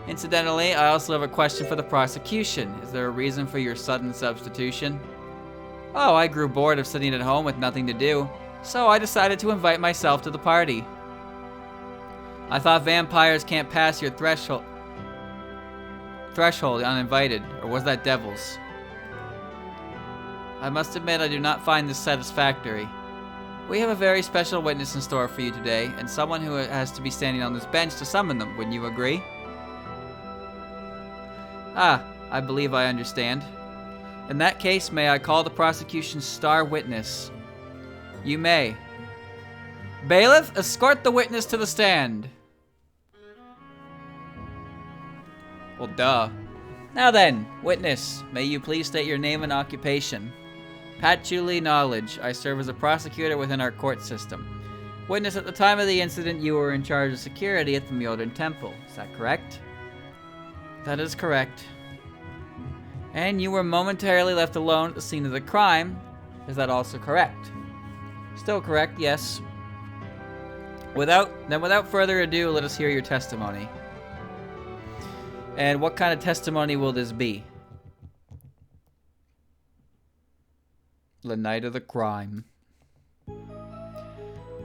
Incidentally, I also have a question for the prosecution. Is there a reason for your sudden substitution? Oh, I grew bored of sitting at home with nothing to do, so I decided to invite myself to the party. I thought vampires can't pass your threshold uninvited, or was that devils? I must admit I do not find this satisfactory. We have a very special witness in store for you today, and someone who has to be standing on this bench to summon them. Wouldn't you agree? Ah, I believe I understand. In that case, may I call the prosecution's star witness? You may. Bailiff, escort the witness to the stand. Well, duh. Now then, witness, may you please state your name and occupation. Patchouli Knowledge. I serve as a prosecutor within our court system. Witness, at the time of the incident, you were in charge of security at the Myoden Temple. Is that correct? That is correct. And you were momentarily left alone at the scene of the crime. Is that also correct? Still correct, yes. Without further ado, let us hear your testimony. And what kind of testimony will this be? The night of the crime.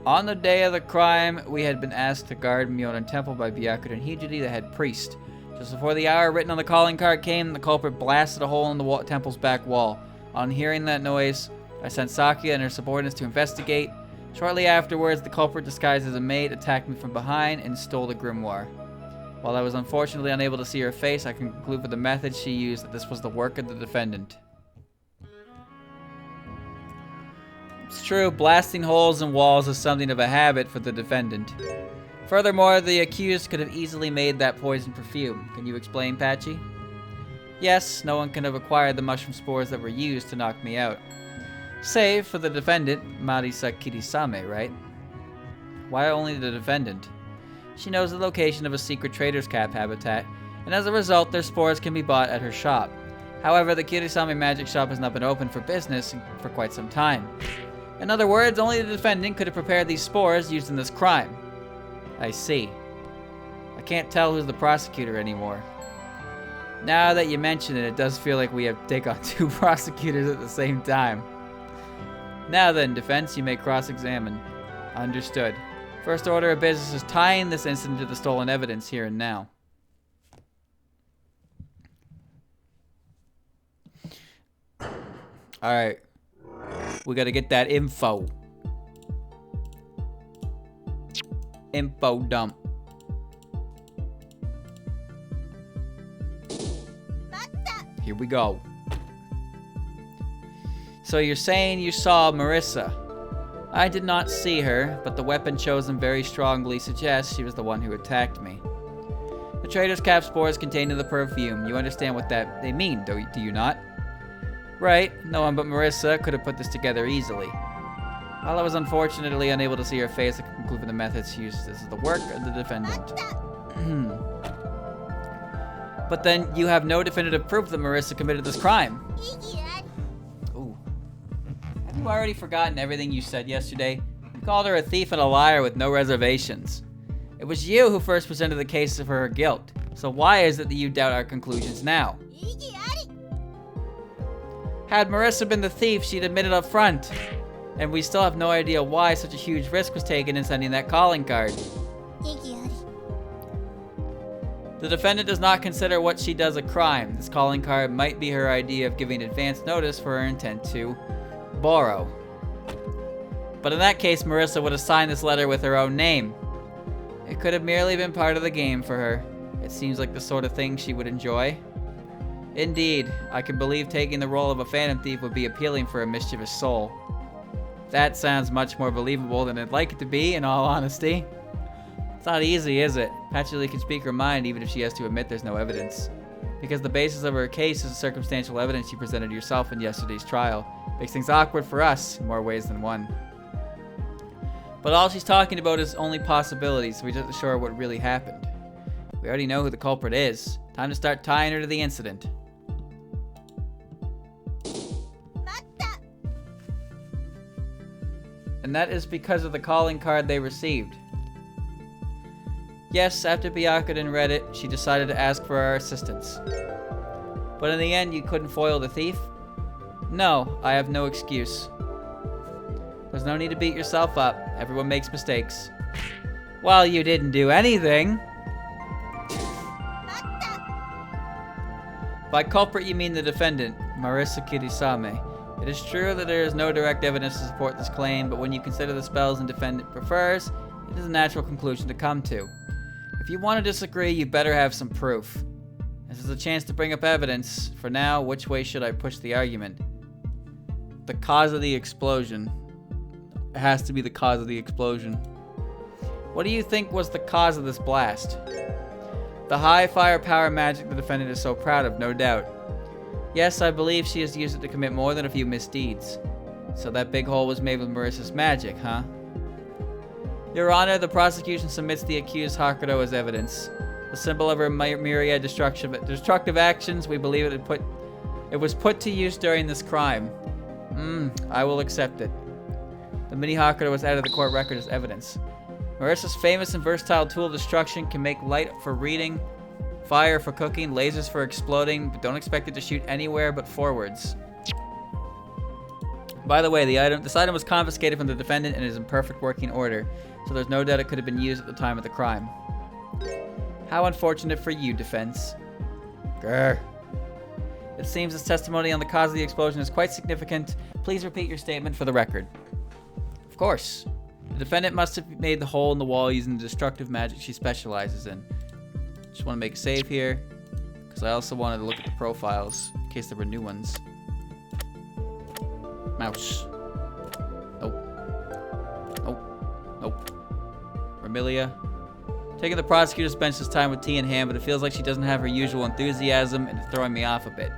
On the day of the crime, we had been asked to guard Myoden Temple by Gyakuten Hijiri, the head priest. Just before the hour written on the calling card came, the culprit blasted a hole in the temple's back wall. On hearing that noise, I sent Sakia and her subordinates to investigate. Shortly afterwards, the culprit, disguised as a maid, attacked me from behind and stole the grimoire. While I was unfortunately unable to see her face, I can conclude from the method she used that this was the work of the defendant. It's true, blasting holes in walls is something of a habit for the defendant. Furthermore, the accused could have easily made that poison perfume. Can you explain, Patchy? Yes, no one can have acquired the mushroom spores that were used to knock me out. Save for the defendant, Marissa Kirisame, right? Why only the defendant? She knows the location of a secret trader's cap habitat, and as a result, their spores can be bought at her shop. However, the Kirisame magic shop has not been open for business for quite some time. In other words, only the defendant could have prepared these spores used in this crime. I see. I can't tell who's the prosecutor anymore. Now that you mention it, it does feel like we have to take on two prosecutors at the same time. Now then, defense, you may cross-examine. Understood. First order of business is tying this incident to the stolen evidence here and now. Alright. We gotta get that info. Info dump. Here we go. So you're saying you saw Marissa? I did not see her, but the weapon chosen very strongly suggests she was the one who attacked me. The trader's cap spores contained in the perfume. You understand what they mean, do you not? Right. No one but Marissa could have put this together easily. While I was unfortunately unable to see her face, I could conclude from the methods she used this is the work of the defendant. But then you have no definitive proof that Marissa committed this crime. Ooh. Have you already forgotten everything you said yesterday? You called her a thief and a liar with no reservations. It was you who first presented the case for her guilt. So why is it that you doubt our conclusions now? Had Marissa been the thief, she'd admitted up front. And we still have no idea why such a huge risk was taken in sending that calling card. The defendant does not consider what she does a crime. This calling card might be her idea of giving advance notice for her intent to Borrow. But in that case, Marissa would have signed this letter with her own name. It could have merely been part of the game for her. It seems like the sort of thing she would enjoy. Indeed, I can believe taking the role of a phantom thief would be appealing for a mischievous soul. That sounds much more believable than I'd like it to be, in all honesty. It's not easy, is it? Patchouli can speak her mind even if she has to admit there's no evidence. Because the basis of her case is the circumstantial evidence you presented yourself in yesterday's trial. Makes things awkward for us in more ways than one. But all she's talking about is only possibilities, so we just have to show her what really happened. We already know who the culprit is. Time to start tying her to the incident. And that is because of the calling card they received. Yes, after Gyakuten read it, she decided to ask for our assistance. But in the end, you couldn't foil the thief? No, I have no excuse. There's no need to beat yourself up. Everyone makes mistakes. Well, you didn't do anything. By culprit, you mean the defendant, Marissa Kirisame. It is true that there is no direct evidence to support this claim, but when you consider the spells the defendant prefers, it is a natural conclusion to come to. If you want to disagree, you better have some proof. This is a chance to bring up evidence. For now, which way should I push the argument? The cause of the explosion. It has to be the cause of the explosion. What do you think was the cause of this blast? The high firepower magic the defendant is so proud of, no doubt. Yes, I believe she has used it to commit more than a few misdeeds. So that big hole was made with Marissa's magic, huh? Your Honor, the prosecution submits the accused Hakuto as evidence. The symbol of her myriad destructive actions, we believe it was put to use during this crime. I will accept it. The mini Hakuto was added to the court record as evidence. Marissa's famous and versatile tool of destruction can make light for reading, fire for cooking, lasers for exploding, but don't expect it to shoot anywhere but forwards. By the way, this item was confiscated from the defendant and is in perfect working order, so there's no doubt it could have been used at the time of the crime. How unfortunate for you, defense. Grr. It seems this testimony on the cause of the explosion is quite significant. Please repeat your statement for the record. Of course. The defendant must have made the hole in the wall using the destructive magic she specializes in. Just want to make a save here, because I also wanted to look at the profiles in case there were new ones. Mouse. Nope. Nope. Nope. Remilia. Taking the prosecutor's bench this time with tea in hand, but it feels like she doesn't have her usual enthusiasm and it's throwing me off a bit.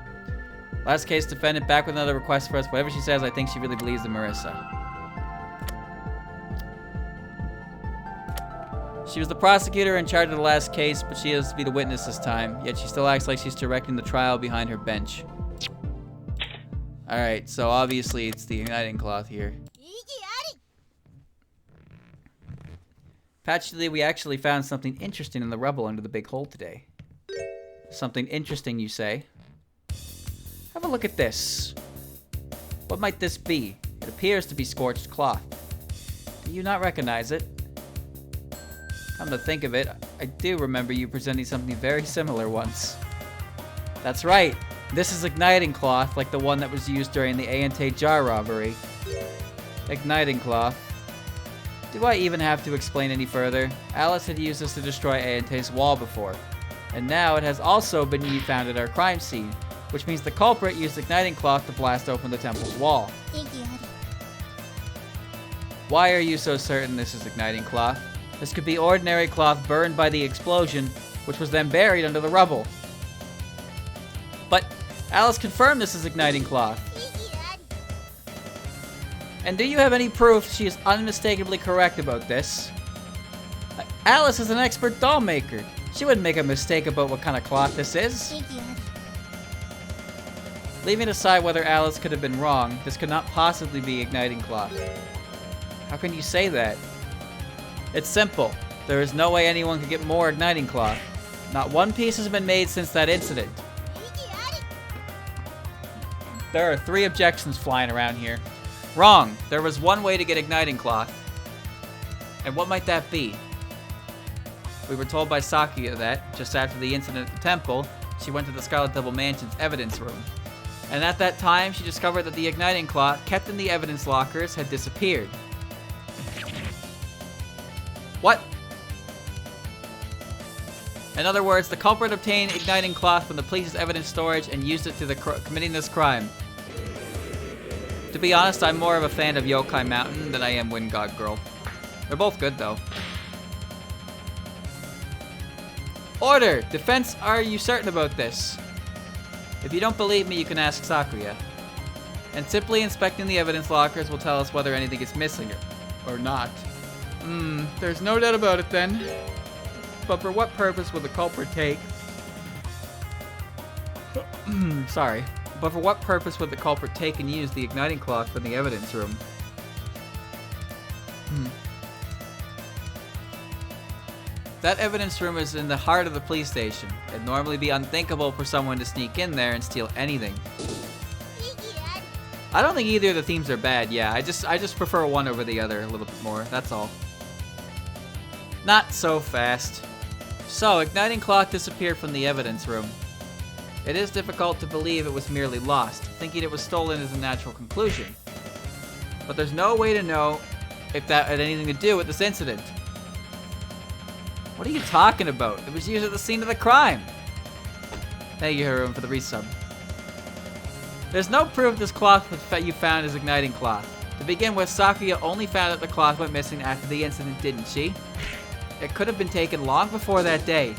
Last case defendant back with another request for us. Whatever she says, I think she really believes in Marissa. She was the prosecutor in charge of the last case, but she has to be the witness this time, yet she still acts like she's directing the trial behind her bench. Alright, so obviously it's the igniting cloth here. Patchouli, we actually found something interesting in the rubble under the big hole today. Something interesting, you say? Have a look at this. What might this be? It appears to be scorched cloth. Do you not recognize it? Come to think of it, I do remember you presenting something very similar once. That's right. This is igniting cloth, like the one that was used during the Ayante jar robbery. Igniting cloth. Do I even have to explain any further? Alice had used this to destroy Ayante's wall before. And now it has also been found at our crime scene, which means the culprit used igniting cloth to blast open the temple's wall. Why are you so certain this is igniting cloth? This could be ordinary cloth burned by the explosion, which was then buried under the rubble. But Alice confirmed this is igniting cloth. And do you have any proof she is unmistakably correct about this? Alice is an expert doll maker. She wouldn't make a mistake about what kind of cloth this is. Leaving aside whether Alice could have been wrong, this could not possibly be igniting cloth. How can you say that? It's simple. There is no way anyone could get more igniting cloth. Not one piece has been made since that incident. There are 3 objections flying around here. Wrong. There was one way to get igniting cloth. And what might that be? We were told by Sakuya that, just after the incident at the temple, she went to the Scarlet Double Mansion's evidence room. And at that time, she discovered that the igniting cloth kept in the evidence lockers had disappeared. What? In other words, the culprit obtained igniting cloth from the police's evidence storage and used it to committing this crime. To be honest, I'm more of a fan of Yokai Mountain than I am Wind God Girl. They're both good, though. Order! Defense, are you certain about this? If you don't believe me, you can ask Sakuya. And simply inspecting the evidence lockers will tell us whether anything is missing or not. There's no doubt about it then. But for what purpose would the culprit take... Sorry. But for what purpose would the culprit take and use the igniting cloth from the evidence room? That evidence room is in the heart of the police station. It'd normally be unthinkable for someone to sneak in there and steal anything. I don't think either of the themes are bad, yeah. I just prefer one over the other a little bit more, that's all. Not so fast. So, igniting cloth disappeared from the evidence room. It is difficult to believe it was merely lost. Thinking it was stolen is a natural conclusion. But there's no way to know if that had anything to do with this incident. What are you talking about? It was used at the scene of the crime. Thank you, Haruun, for the resub. There's no proof this cloth you found is igniting cloth. To begin with, Sakuya only found that the cloth went missing after the incident, didn't she? It could have been taken long before that day.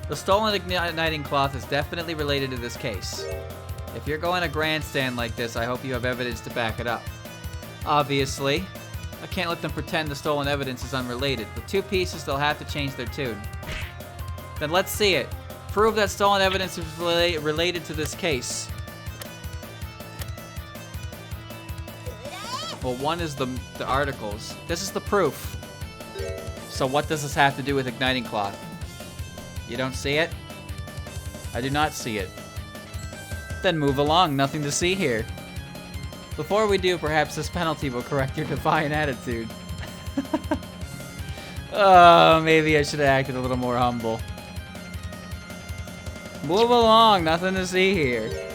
The stolen igniting cloth is definitely related to this case. If you're going to grandstand like this, I hope you have evidence to back it up. Obviously. I can't let them pretend the stolen evidence is unrelated. With two pieces, they'll have to change their tune. Then let's see it. Prove that stolen evidence is related to this case. Well, one is the articles. This is the proof. So what does this have to do with igniting cloth? You don't see it? I do not see it. Then move along. Nothing to see here. Before we do, perhaps this penalty will correct your defiant attitude. Oh, maybe I should have acted a little more humble. Move along. Nothing to see here.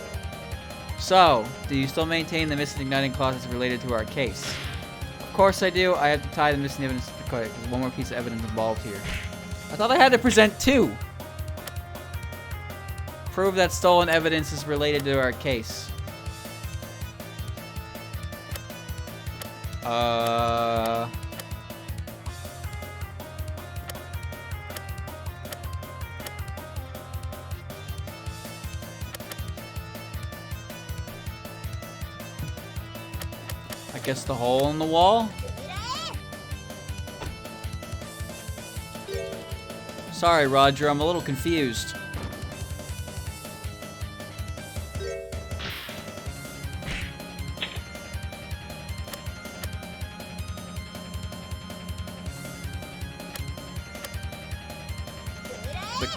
So, do you still maintain the missing igniting cloth is related to our case? Of course I do. I have to tie the missing evidence to the code. There's one more piece of evidence involved here. I thought I had to present two. Prove that stolen evidence is related to our case. I guess the hole in the wall? Sorry, Roger, I'm a little confused.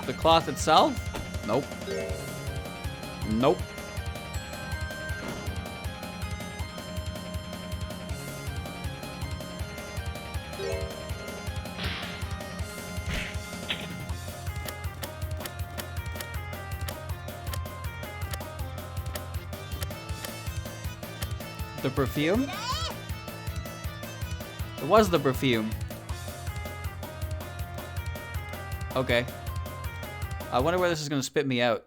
The cloth itself? Nope. Nope. The perfume? It was the perfume. Okay. I wonder where this is gonna spit me out.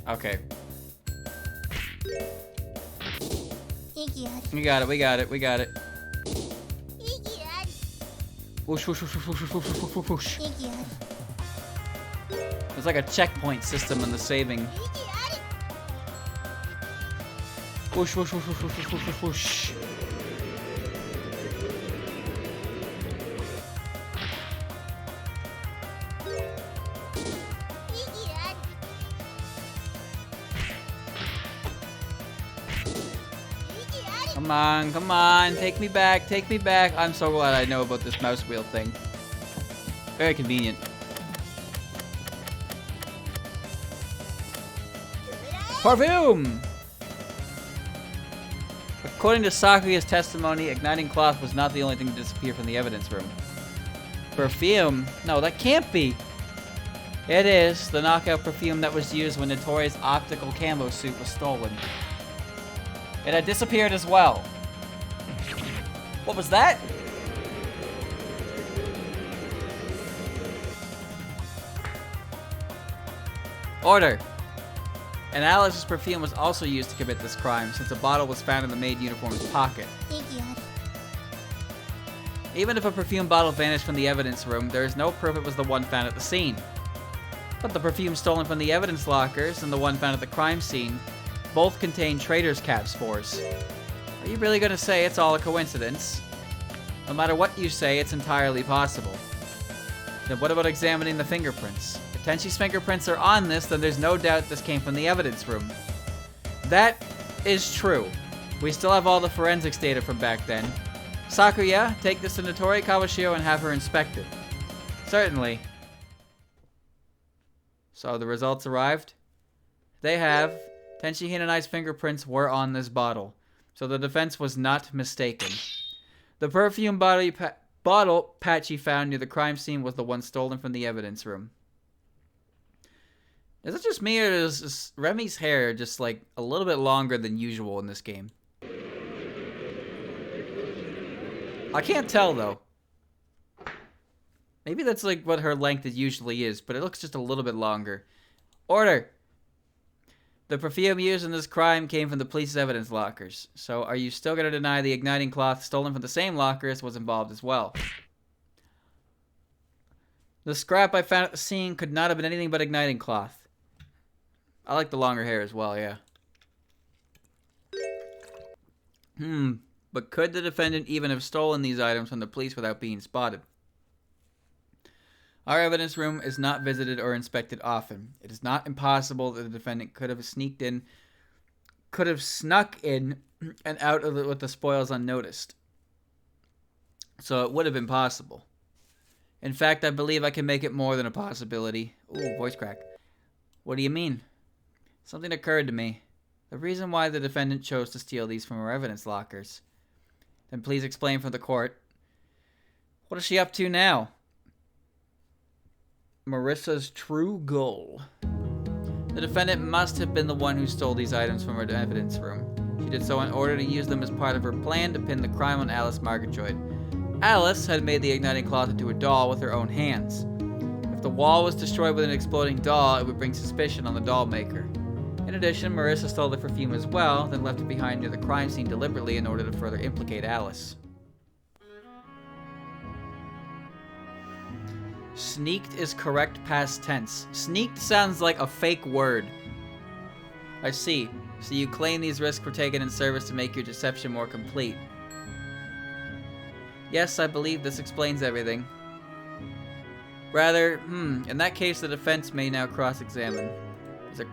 Okay. We got it, we got it, we got it. Whoosh, whoosh, whoosh, whoosh, whoosh, whoosh, whoosh, whoosh. There's like a checkpoint system in the saving. Whoosh, whoosh, whoosh, whoosh, whoosh, whoosh, whoosh, whoosh. Come on, come on, take me back, take me back. I'm so glad I know about this mouse wheel thing. Very convenient. Perfume! According to Sakuya's testimony, igniting cloth was not the only thing to disappear from the evidence room. Perfume? No, that can't be. It is the knockout perfume that was used when Notori's optical camo suit was stolen. It had disappeared as well. What was that? Order! And Alice's perfume was also used to commit this crime, since a bottle was found in the maid uniform's pocket. Even if a perfume bottle vanished from the evidence room, there is no proof it was the one found at the scene. But the perfume stolen from the evidence lockers and the one found at the crime scene both contain trader's cap spores. Are you really going to say it's all a coincidence? No matter what you say, it's entirely possible. Then what about examining the fingerprints? If Tenshi's fingerprints are on this, then there's no doubt this came from the evidence room. That is true. We still have all the forensics data from back then. Sakuya, take this to Notori Kawashiro and have her inspected. Certainly. So the results arrived? They have. Tenshi Hinanai's fingerprints were on this bottle, so the defense was not mistaken. The perfume bottle Patchy found near the crime scene was the one stolen from the evidence room. Is it just me, or is Remy's hair just like a little bit longer than usual in this game? I can't tell though. Maybe that's like what her length usually is, but it looks just a little bit longer. Order! The perfume used in this crime came from the police's evidence lockers. So are you still going to deny the igniting cloth stolen from the same lockers was involved as well? The scrap I found at the scene could not have been anything but igniting cloth. I like the longer hair as well, yeah. But could the defendant even have stolen these items from the police without being spotted? Our evidence room is not visited or inspected often. It is not impossible that the defendant could have snuck in and out of it with the spoils unnoticed. So it would have been possible. In fact, I believe I can make it more than a possibility. Ooh, voice crack. What do you mean? Something occurred to me. The reason why the defendant chose to steal these from our evidence lockers. Then please explain for the court. What is she up to now? Marissa's true goal. The defendant must have been the one who stole these items from her evidence room. She did so in order to use them as part of her plan to pin the crime on Alice Margatroyd. Alice had made the igniting cloth into a doll with her own hands. If the wall was destroyed with an exploding doll, it would bring suspicion on the doll maker. In addition, Marissa stole the perfume as well, then left it behind near the crime scene deliberately in order to further implicate Alice. Sneaked is correct past tense. Sneaked sounds like a fake word. I see. So you claim these risks were taken in service to make your deception more complete. Yes, I believe this explains everything. Rather, in that case the defense may now cross-examine. There's a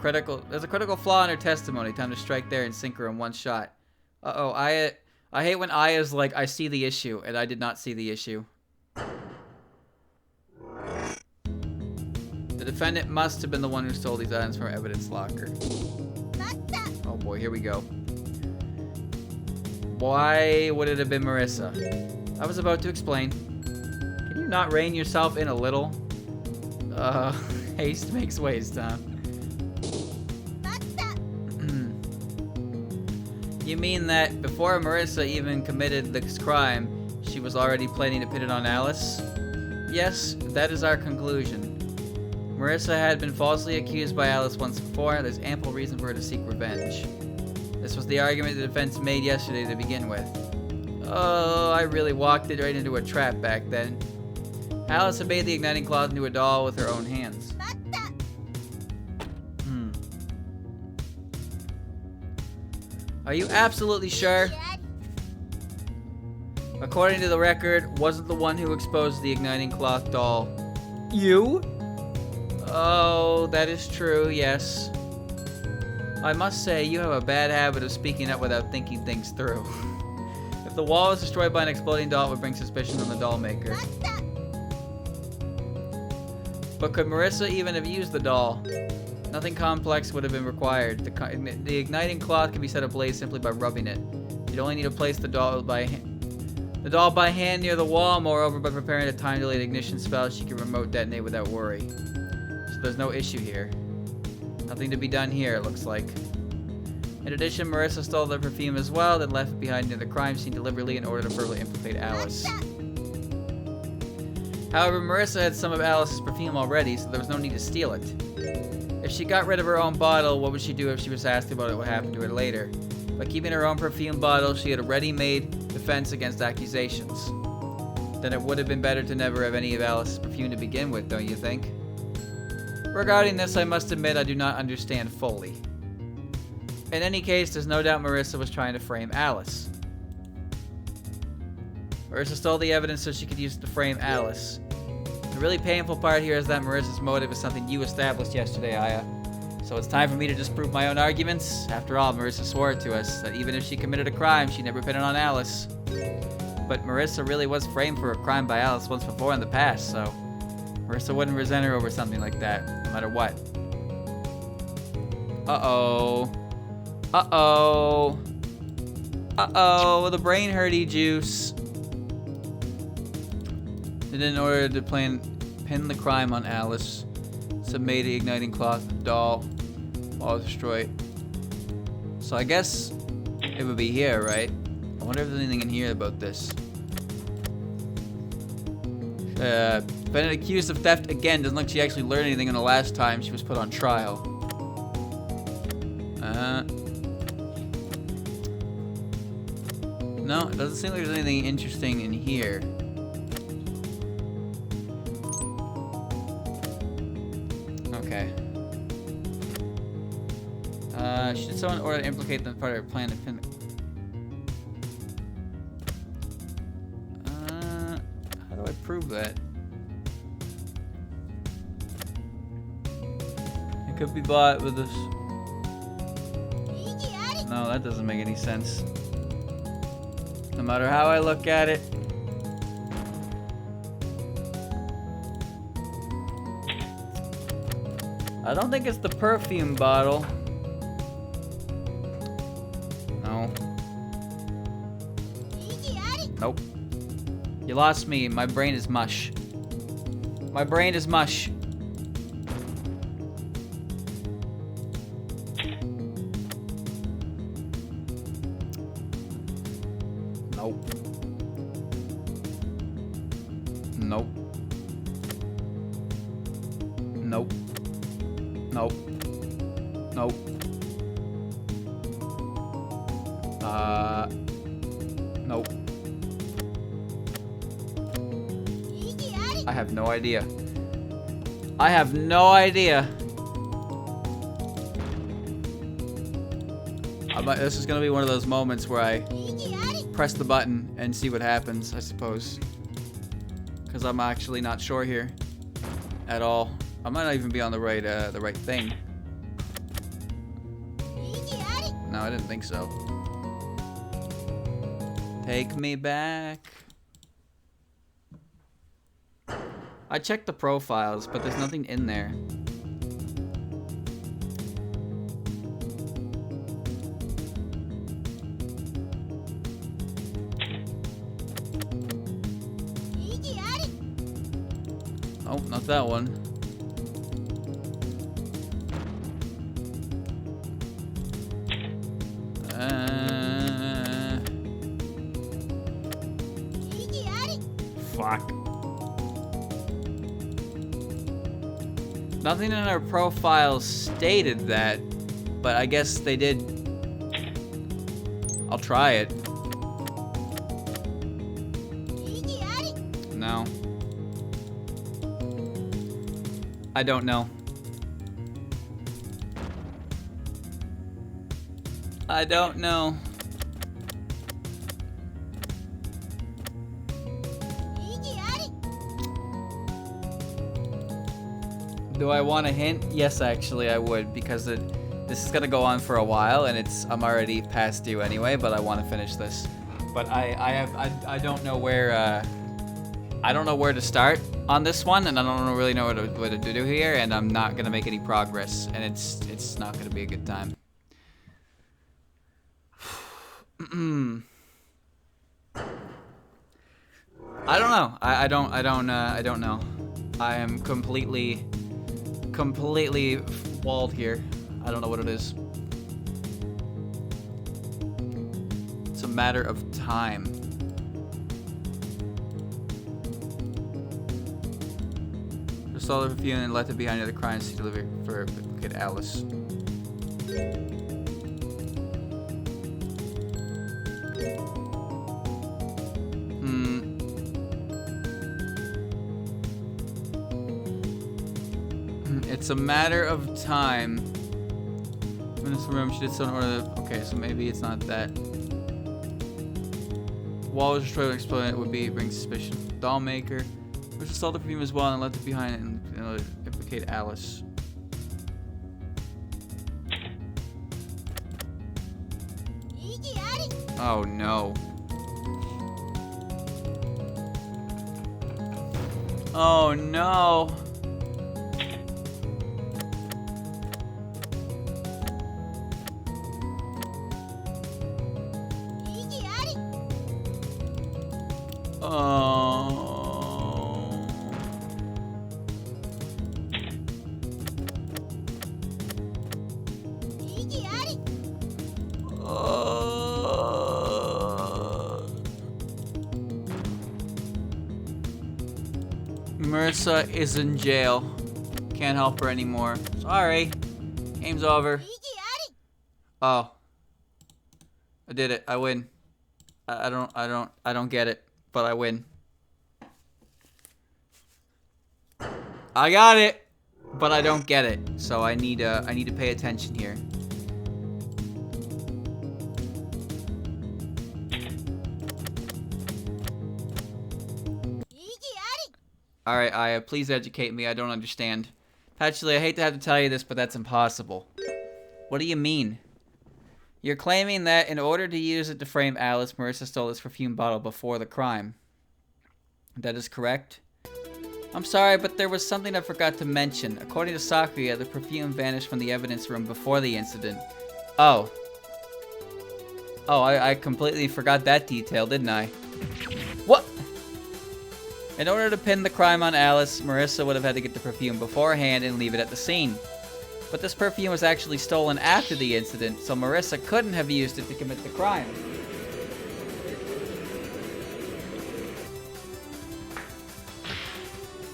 critical flaw in her testimony. Time to strike there and sink her in one shot. Uh-oh, I hate when Aya's like, I see the issue, and I did not see the issue. The defendant must have been the one who stole these items from our evidence locker. Oh boy, here we go. Why would it have been Marissa? I was about to explain. Can you not rein yourself in a little? Haste makes waste, huh? You mean that before Marissa even committed this crime, she was already planning to pin it on Alice? Yes, that is our conclusion. Marissa had been falsely accused by Alice once before. There's ample reason for her to seek revenge. This was the argument the defense made yesterday to begin with. Oh, I really walked it right into a trap back then. Alice had made the igniting cloth into a doll with her own hands. Are you absolutely sure? According to the record, wasn't the one who exposed the igniting cloth doll you? Oh, that is true, yes. I must say, you have a bad habit of speaking up without thinking things through. If the wall was destroyed by an exploding doll, it would bring suspicion on the doll maker. But could Marissa even have used the doll? Nothing complex would have been required. The igniting cloth can be set ablaze simply by rubbing it. You'd only need to place the doll by hand near the wall. Moreover, by preparing a time-delayed ignition spell, she can remote detonate without worry. So So there's no issue here. Nothing to be done here, it looks like. In addition, Marissa stole the perfume as well, then left it behind near the crime scene deliberately in order to further implicate Alice. However, Marissa had some of Alice's perfume already, so there was no need to steal it. If she got rid of her own bottle, what would she do if she was asked about it, what happened to her later? By keeping her own perfume bottle, she had a ready-made defense against accusations. Then it would have been better to never have any of Alice's perfume to begin with, don't you think? Regarding this, I must admit I do not understand fully. In any case, there's no doubt Marissa was trying to frame Alice. Marissa stole the evidence so she could use it to frame Alice. The really painful part here is that Marissa's motive is something you established yesterday, Aya. So it's time for me to disprove my own arguments. After all, Marissa swore to us that even if she committed a crime, she'd never pin it on Alice. But Marissa really was framed for a crime by Alice once before in the past, so Marissa wouldn't resent her over something like that, no matter what. Uh-oh. Uh-oh. Uh-oh, the brain hurty juice. And in order to pin the crime on Alice, submit the igniting cloth doll while destroyed. So I guess it would be here, right? I wonder if there's anything in here about this. Been accused of theft again. Doesn't look like she actually learned anything in the last time she was put on trial. No, it doesn't seem like there's anything interesting in here. Okay. Should someone order to implicate them part of their plan to pin how do I prove that? It could be bought with this. No, that doesn't make any sense. No matter how I look at it. I don't think it's the perfume bottle. No. Nope. You lost me. My brain is mush. My brain is mush. Nope. Nope. Nope. Nope. Nope. Nope. I have no idea. I have no idea. This is gonna be one of those moments where I press the button and see what happens, I suppose. Because I'm actually not sure here at all. I might not even be on the right thing. No, I didn't think so. Take me back. I checked the profiles, but there's nothing in there. Oh, not that one. Fuck. Nothing in our profiles stated that, but I guess they did. I'll try it. No. I don't know. I don't know. Do I want a hint? Yes, actually, I would, because this is gonna go on for a while, and I'm already past due anyway. But I want to finish this. But I don't know where to start on this one, and I don't really know what to do here, and I'm not gonna make any progress, and it's not gonna be a good time. I don't know. I don't know. I am completely completely walled here. I don't know what it is. It's a matter of time. Just all the perfume and left it behind at the crime scene delivery for Kid Alice. It's a matter of time. Remember, she did so in order to, okay, so maybe it's not that. Wall was destroyed when exploding. It would bring suspicion. Doll maker, which stole the perfume as well and left it behind and implicate Alice. Oh no. Oh no. Marissa is in jail. Can't help her anymore. Sorry. Game's over. Oh. I did it. I win. I don't get it, but I win. I got it, but I don't get it. So I need to pay attention here. Alright, Aya, please educate me. I don't understand. Actually, I hate to have to tell you this, but that's impossible. What do you mean? You're claiming that in order to use it to frame Alice, Marissa stole this perfume bottle before the crime. That is correct? I'm sorry, but there was something I forgot to mention. According to Sakuya, the perfume vanished from the evidence room before the incident. Oh. Oh, I completely forgot that detail, didn't I? What? In order to pin the crime on Alice, Marissa would have had to get the perfume beforehand and leave it at the scene. But this perfume was actually stolen after the incident, so Marissa couldn't have used it to commit the crime.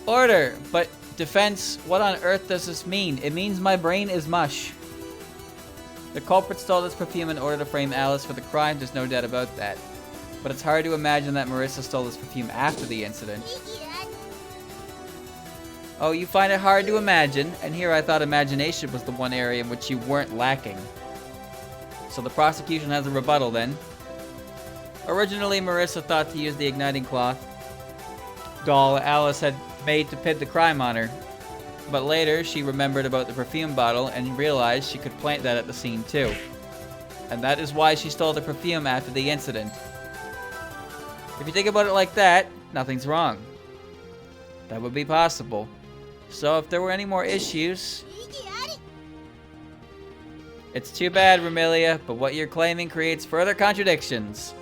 Order! But, defense, what on earth does this mean? It means my brain is mush. The culprit stole this perfume in order to frame Alice for the crime, there's no doubt about that. But it's hard to imagine that Marissa stole this perfume after the incident. Oh, you find it hard to imagine, and here I thought imagination was the one area in which you weren't lacking. So the prosecution has a rebuttal then. Originally, Marissa thought to use the igniting cloth doll Alice had made to pin the crime on her. But later, she remembered about the perfume bottle and realized she could plant that at the scene too. And that is why she stole the perfume after the incident. If you think about it like that, nothing's wrong. That would be possible. So if there were any more issues... It's too bad, Remilia, but what you're claiming creates further contradictions.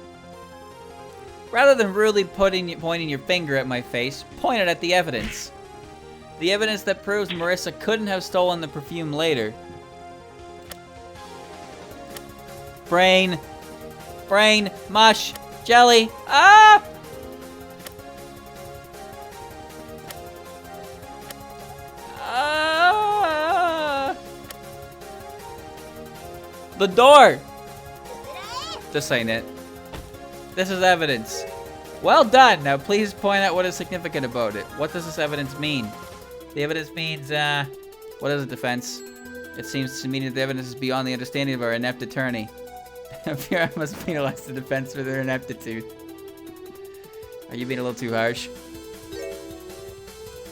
Rather than rudely pointing your finger at my face, point it at the evidence. The evidence that proves Marissa couldn't have stolen the perfume later. Brain. Brain. Mush. Jelly! Ah! Ah! The door! This ain't it. This is evidence. Well done! Now please point out what is significant about it. What does this evidence mean? The evidence means, what is it, defense? It seems to me that the evidence is beyond the understanding of our inept attorney. I fear I must penalize the defense for their ineptitude. Are you being a little too harsh?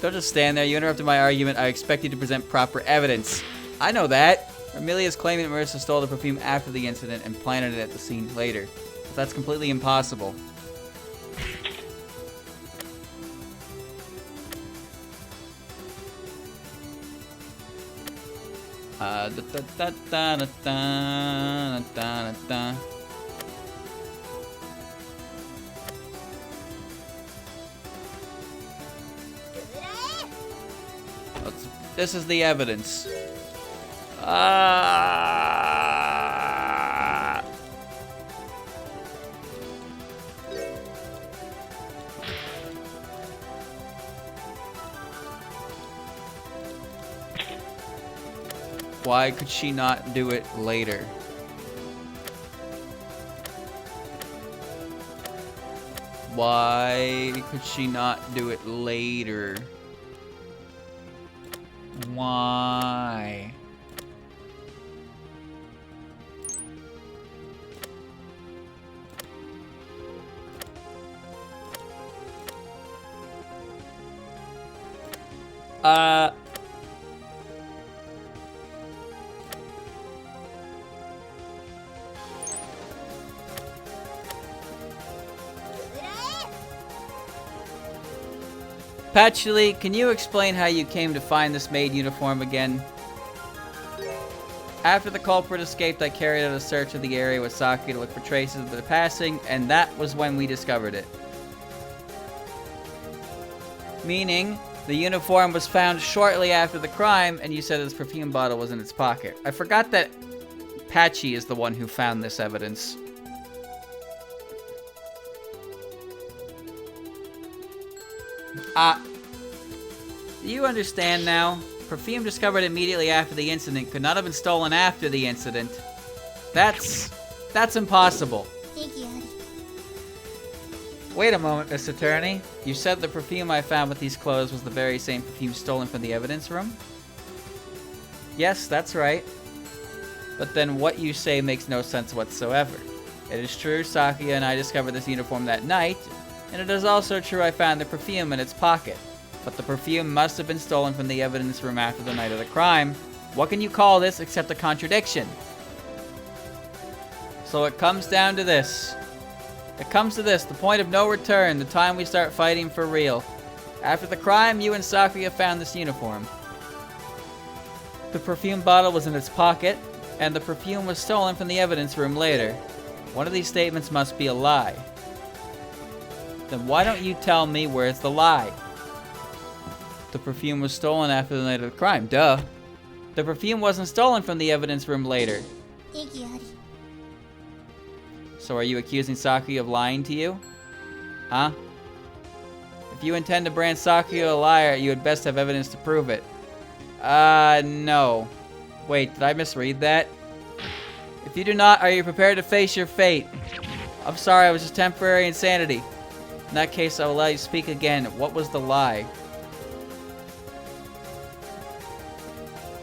Don't just stand there. You interrupted my argument. I expect you to present proper evidence. I know that. Amelia is claiming that Marissa stole the perfume after the incident and planted it at the scene later. But that's completely impossible. This is the evidence. Ah. Why could she not do it later? Why could she not do it later? Why? Patchouli, can you explain how you came to find this maid uniform again? After the culprit escaped, I carried out a search of the area with Saki to look for traces of their passing, and that was when we discovered it. Meaning, the uniform was found shortly after the crime, and you said this perfume bottle was in its pocket. I forgot that Patchy is the one who found this evidence. Do you understand now? Perfume discovered immediately after the incident could not have been stolen after the incident. That's impossible. Wait a moment, Miss Attorney. You said the perfume I found with these clothes was the very same perfume stolen from the evidence room? Yes, that's right. But then what you say makes no sense whatsoever. It is true Sakuya and I discovered this uniform that night, and it is also true I found the perfume in its pocket. But the perfume must have been stolen from the evidence room after the night of the crime. What can you call this except a contradiction? So it comes down to this. It comes to this, the point of no return, the time we start fighting for real. After the crime, you and Sakuya found this uniform. The perfume bottle was in its pocket, and the perfume was stolen from the evidence room later. One of these statements must be a lie. Then why don't you tell me where's the lie? The perfume was stolen after the night of the crime. Duh. The perfume wasn't stolen from the evidence room later. So are you accusing Sakuya of lying to you? Huh? If you intend to brand Sakuya a liar, you had best have evidence to prove it. No. Wait, did I misread that? If you do not, are you prepared to face your fate? I'm sorry, it was just temporary insanity. In that case, I will let you speak again. What was the lie?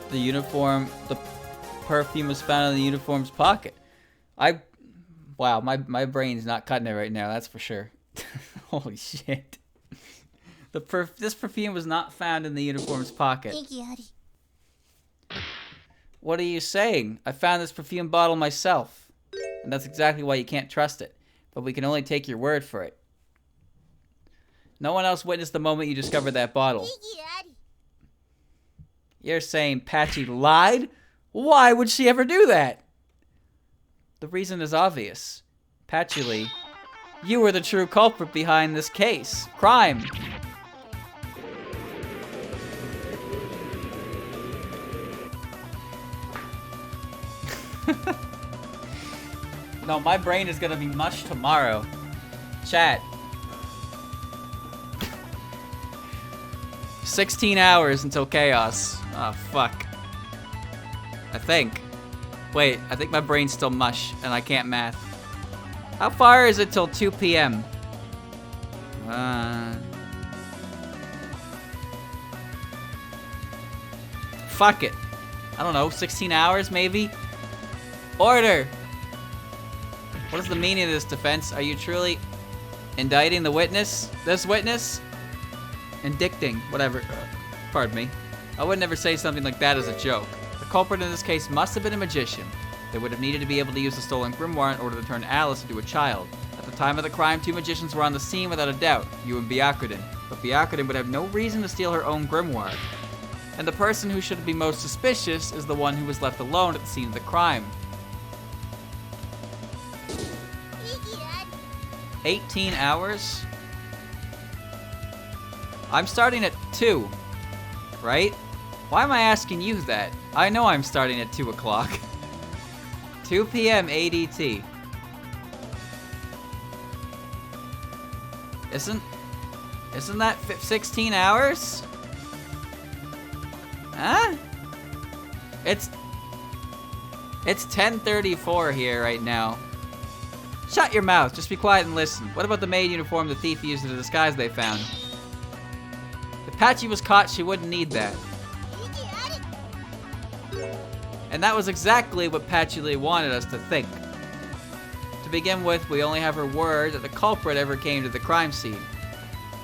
The uniform, the perfume was found in the uniform's pocket. Wow, my brain's not cutting it right now, that's for sure. Holy shit. This perfume was not found in the uniform's pocket. What are you saying? I found this perfume bottle myself. And that's exactly why you can't trust it. But we can only take your word for it. No one else witnessed the moment you discovered that bottle. You're saying Patchy lied? Why would she ever do that? The reason is obvious. Patchouli, you were the true culprit behind this case. Crime. No, my brain is gonna be mush tomorrow. Chat. 16 hours until chaos. Oh, fuck. I think. Wait, I think my brain's still mush, and I can't math. How far is it till 2 p.m.? Fuck it. I don't know, 16 hours maybe? Order! What is the meaning of this defense? Are you truly indicting the witness? This witness? Indicting, whatever. Pardon me. I would never say something like that as a joke. The culprit in this case must have been a magician. They would have needed to be able to use the stolen grimoire in order to turn Alice into a child. At the time of the crime, 2 magicians were on the scene without a doubt, you and Gyakuten. But Gyakuten would have no reason to steal her own grimoire. And the person who should be most suspicious is the one who was left alone at the scene of the crime. 18 hours? I'm starting at 2, right? Why am I asking you that? I know I'm starting at 2 o'clock. 2 p.m. ADT. Isn't that 16 hours? Huh? It's 10:34 here right now. Shut your mouth. Just be quiet and listen. What about the maid uniform the thief used as a disguise they found? If Patchy was caught, she wouldn't need that. And that was exactly what Patchy Lee wanted us to think. To begin with, we only have her word that the culprit ever came to the crime scene.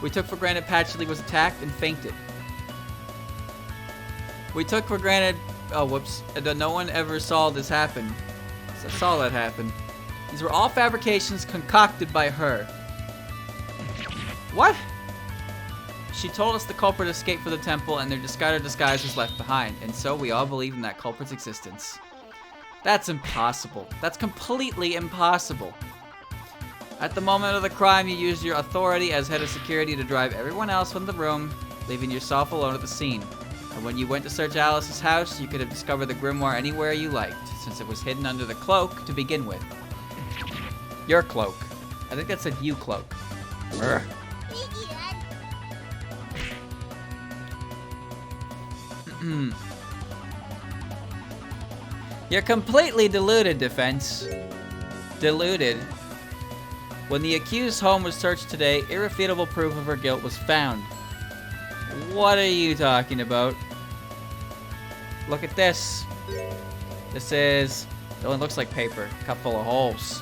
We took for granted Patchy Lee was attacked and fainted. We took for granted, that no one ever saw this happen. Saw that happen. These were all fabrications concocted by her. What? She told us the culprit escaped from the temple and their discarded disguise was left behind, and so we all believe in that culprit's existence. That's impossible. That's completely impossible. At the moment of the crime, you used your authority as head of security to drive everyone else from the room, leaving yourself alone at the scene. And when you went to search Alice's house, you could have discovered the grimoire anywhere you liked, since it was hidden under the cloak to begin with. Your cloak. I think that said you cloak. Urgh. You're completely deluded, defense. Deluded. When the accused's home was searched today, irrefutable proof of her guilt was found. What are you talking about? Look at this. This is... It only looks like paper. Cup full of holes.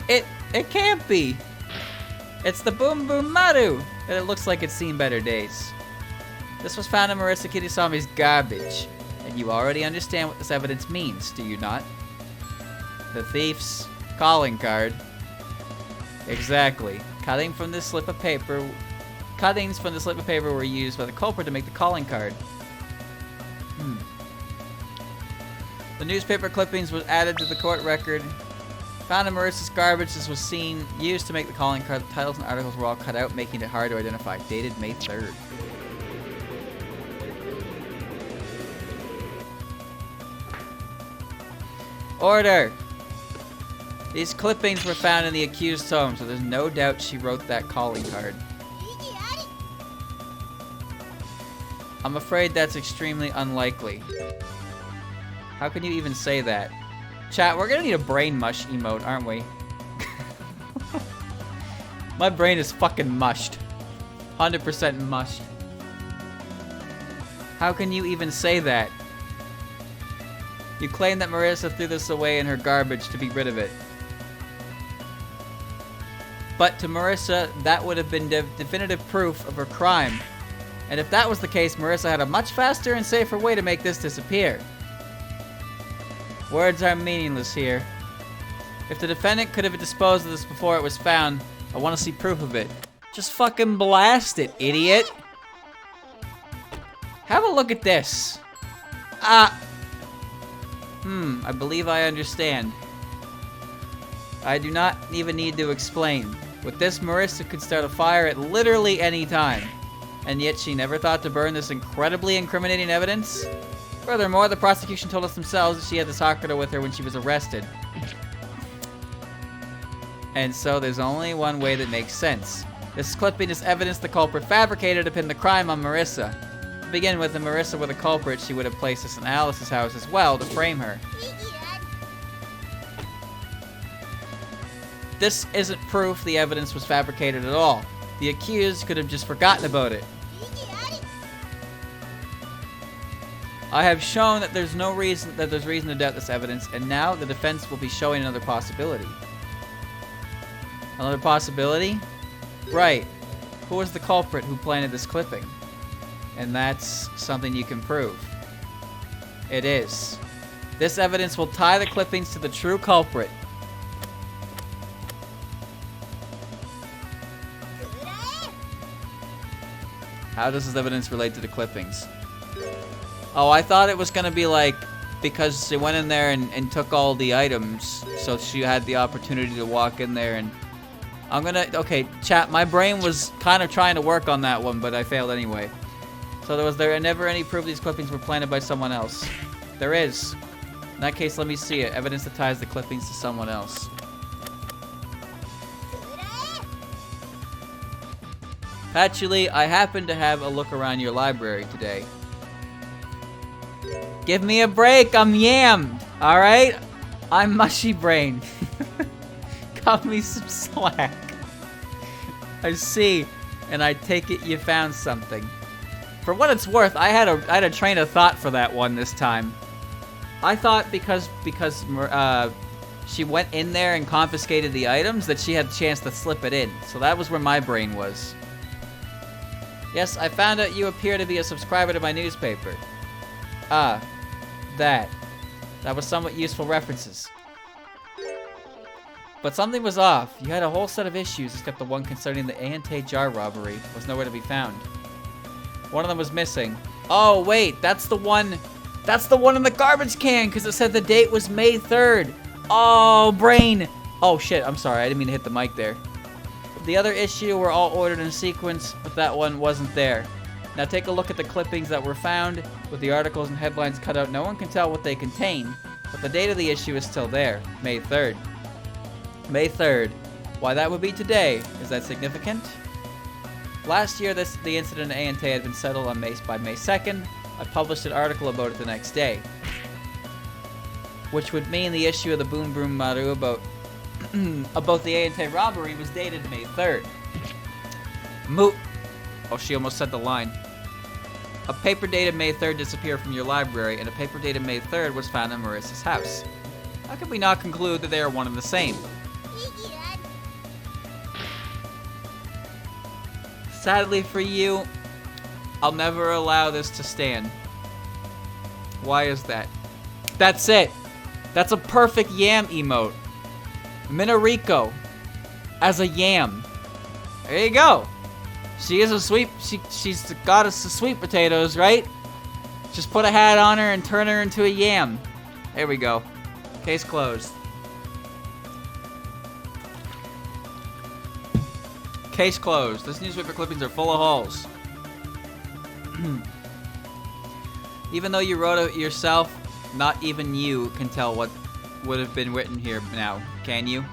It can't be. It's the Boom Boom Maru. And it looks like it's seen better days. This was found in Marissa Kirisami's garbage. And you already understand what this evidence means, do you not? The thief's calling card. Exactly. Cuttings from this slip of paper were used by the culprit to make the calling card. The newspaper clippings was added to the court record. Found in Marissa's garbage, this was used to make the calling card. The titles and articles were all cut out, making it hard to identify. Dated May 3rd. Order! These clippings were found in the accused's home, so there's no doubt she wrote that calling card. I'm afraid that's extremely unlikely. How can you even say that? Chat, we're gonna need a brain mush emote, aren't we? My brain is fucking mushed. 100% mushed. How can you even say that? You claim that Marissa threw this away in her garbage to be rid of it. But to Marissa, that would have been definitive proof of her crime. And if that was the case, Marissa had a much faster and safer way to make this disappear. Words are meaningless here. If the defendant could have disposed of this before it was found, I want to see proof of it. Just fucking blast it, idiot. Have a look at this. I believe I understand. I do not even need to explain. With this, Marissa could start a fire at literally any time. And yet she never thought to burn this incredibly incriminating evidence? Furthermore, the prosecution told us themselves that she had this Hakuto with her when she was arrested. And so there's only one way that makes sense. This clipping is evidence the culprit fabricated to pin the crime on Marissa. To begin with, if Marissa were the culprit, she would have placed this in Alice's house as well to frame her. This isn't proof the evidence was fabricated at all. The accused could have just forgotten about it. I have shown that there's reason to doubt this evidence, and now the defense will be showing another possibility. Another possibility? Right. Who was the culprit who planted this clipping? And that's something you can prove. It is. This evidence will tie the clippings to the true culprit. How does this evidence relate to the clippings? Oh, I thought it was gonna be like, because she went in there and took all the items, so she had the opportunity to walk in there and... okay, chat, my brain was kind of trying to work on that one, but I failed anyway. So was there never any proof these clippings were planted by someone else? There is. In that case, let me see it. Evidence that ties the clippings to someone else. Actually, I happen to have a look around your library today. Give me a break, I'm yammed, alright? I'm mushy brain. Cut me some slack. I see, and I take it you found something. For what it's worth, I had a train of thought for that one this time. I thought because she went in there and confiscated the items that she had a chance to slip it in. So that was where my brain was. Yes, I found out you appear to be a subscriber to my newspaper. Ah, that. That was somewhat useful references. But something was off. You had a whole set of issues except the one concerning the Ante jar robbery was nowhere to be found. One of them was missing. Oh, wait, that's the one in the garbage can because it said the date was May 3rd. Oh, brain. Oh, shit, I'm sorry. I didn't mean to hit the mic there. The other issue were all ordered in sequence, but that one wasn't there. Now take a look at the clippings that were found. With the articles and headlines cut out, no one can tell what they contain, but the date of the issue is still there, May 3rd. May 3rd. Why that would be today. Is that significant? Last year, the incident at Ante had been settled on by May 2nd. I published an article about it the next day. Which would mean the issue of the Boom Boom Maru about the Ante robbery was dated May 3rd. Moot. Oh, she almost said the line. A paper dated May 3rd disappeared from your library, and a paper dated May 3rd was found in Marissa's house. How can we not conclude that they are one and the same? Sadly for you, I'll never allow this to stand. Why is that? That's it. That's a perfect yam emote. Minariko as a yam. There you go. She is a she's the goddess of sweet potatoes, right? Just put a hat on her and turn her into a yam. There we go. Case closed. Case closed. This newspaper clippings are full of holes. Even though you wrote it yourself, not even you can tell what would have been written here now, can you?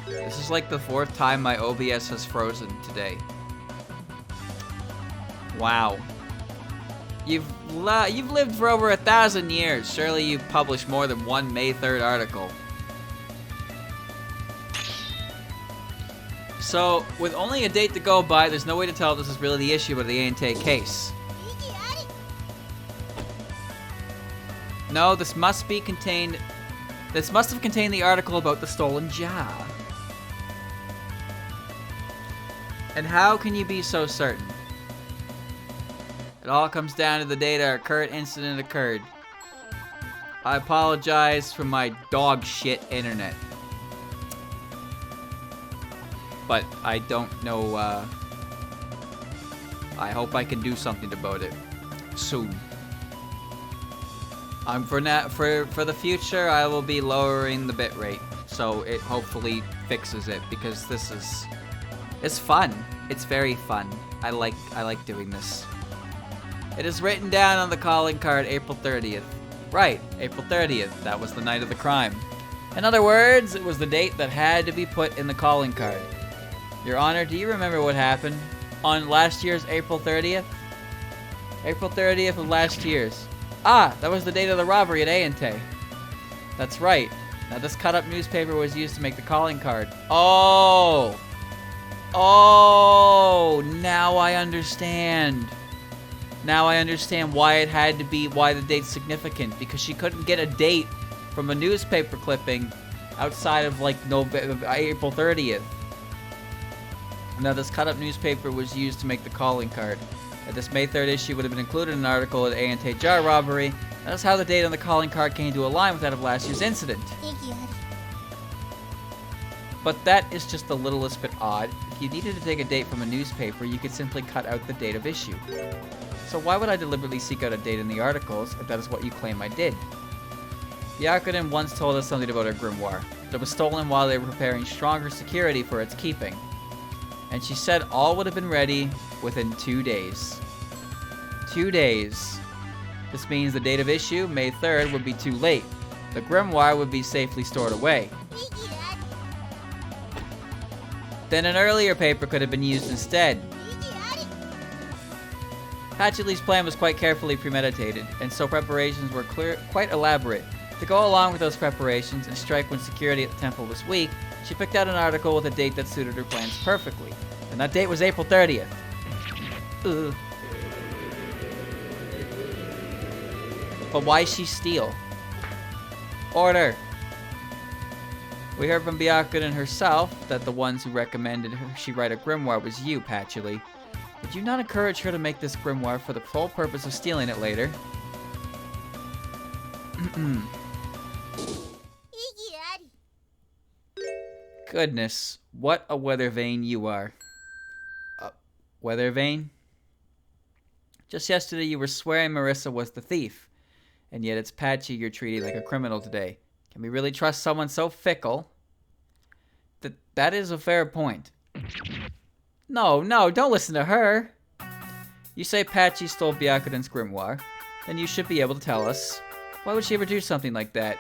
This is like the 4th time my OBS has frozen today. Wow. You've lived for over 1,000 years. Surely you've published more than one May 3rd article. So, with only a date to go by, there's no way to tell if this is really the issue of the Ante case. No, this must have contained the article about the stolen jar. And how can you be so certain? It all comes down to the date our current incident occurred. I apologize for my dog shit internet. But I don't know, I hope I can do something about it soon. For the future, I will be lowering the bitrate, so it hopefully fixes it, because it's fun. It's very fun. I like doing this. It is written down on the calling card April 30th. Right, April 30th. That was the night of the crime. In other words, it was the date that had to be put in the calling card. Your Honor, do you remember what happened on last year's April 30th? April 30th of last year's. Ah, that was the date of the robbery at Ante. That's right. Now this cut-up newspaper was used to make the calling card. Oh! Oh! Now I understand. Now I understand why it had to be, why the date's significant. Because she couldn't get a date from a newspaper clipping outside of like April 30th. Now this cut-up newspaper was used to make the calling card. This May 3rd issue would have been included in an article of the Ante jar robbery. That's how the date on the calling card came to align with that of last year's incident. Thank you. But that is just the littlest bit odd. If you needed to take a date from a newspaper, you could simply cut out the date of issue. So why would I deliberately seek out a date in the articles if that is what you claim I did? Gyakuten once told us something about her grimoire. That was stolen while they were preparing stronger security for its keeping. And she said all would have been ready within 2 days. 2 days. This means the date of issue, May 3rd, would be too late. The grimoire would be safely stored away. Then an earlier paper could have been used instead. Patchley's plan was quite carefully premeditated, and so preparations were quite elaborate. To go along with those preparations and strike when security at the temple was weak, she picked out an article with a date that suited her plans perfectly. And that date was April 30th. Ugh. But why she steal? Order! We heard from Gyakuten herself that the ones who recommended she write a grimoire was you, Patchley. Did you not encourage her to make this grimoire for the sole purpose of stealing it later? Goodness, what a weather vane you are. Weather vane? Just yesterday you were swearing Marissa was the thief, and yet it's Patchy you're treating like a criminal today. Can we really trust someone so fickle? That is a fair point. No, don't listen to her. You say Patchy stole Gyakuten's grimoire, then you should be able to tell us. Why would she ever do something like that?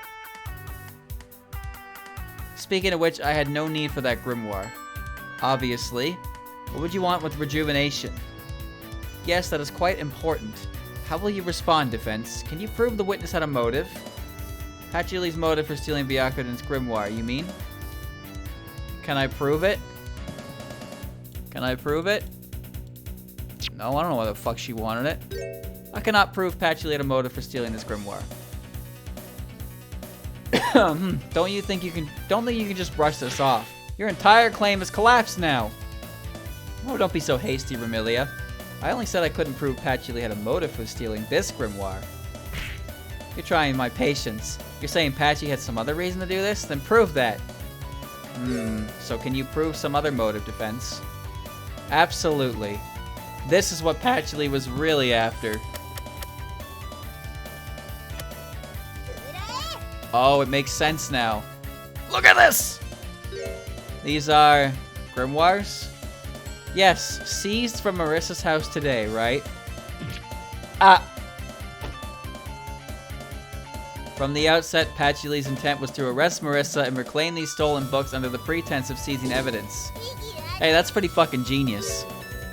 Speaking of which, I had no need for that grimoire. Obviously. What would you want with rejuvenation? Yes, that is quite important. How will you respond, defense? Can you prove the witness had a motive? Patchley's motive for stealing Gyakuten's grimoire, you mean? Can I prove it? Can I prove it? No, I don't know why the fuck she wanted it. I cannot prove Patchley had a motive for stealing this grimoire. Don't think you can just brush this off. Your entire claim has collapsed now. Oh, don't be so hasty, Remilia. I only said I couldn't prove Patchley had a motive for stealing this grimoire. You're trying my patience. You're saying Patchy had some other reason to do this? Then prove that. So can you prove some other motive, defense? Absolutely. This is what Patchley was really after. Oh, it makes sense now. Look at this! These are grimoires? Yes, seized from Marissa's house today, right? From the outset, Patchley's intent was to arrest Marissa and reclaim these stolen books under the pretense of seizing evidence. Hey, that's pretty fucking genius.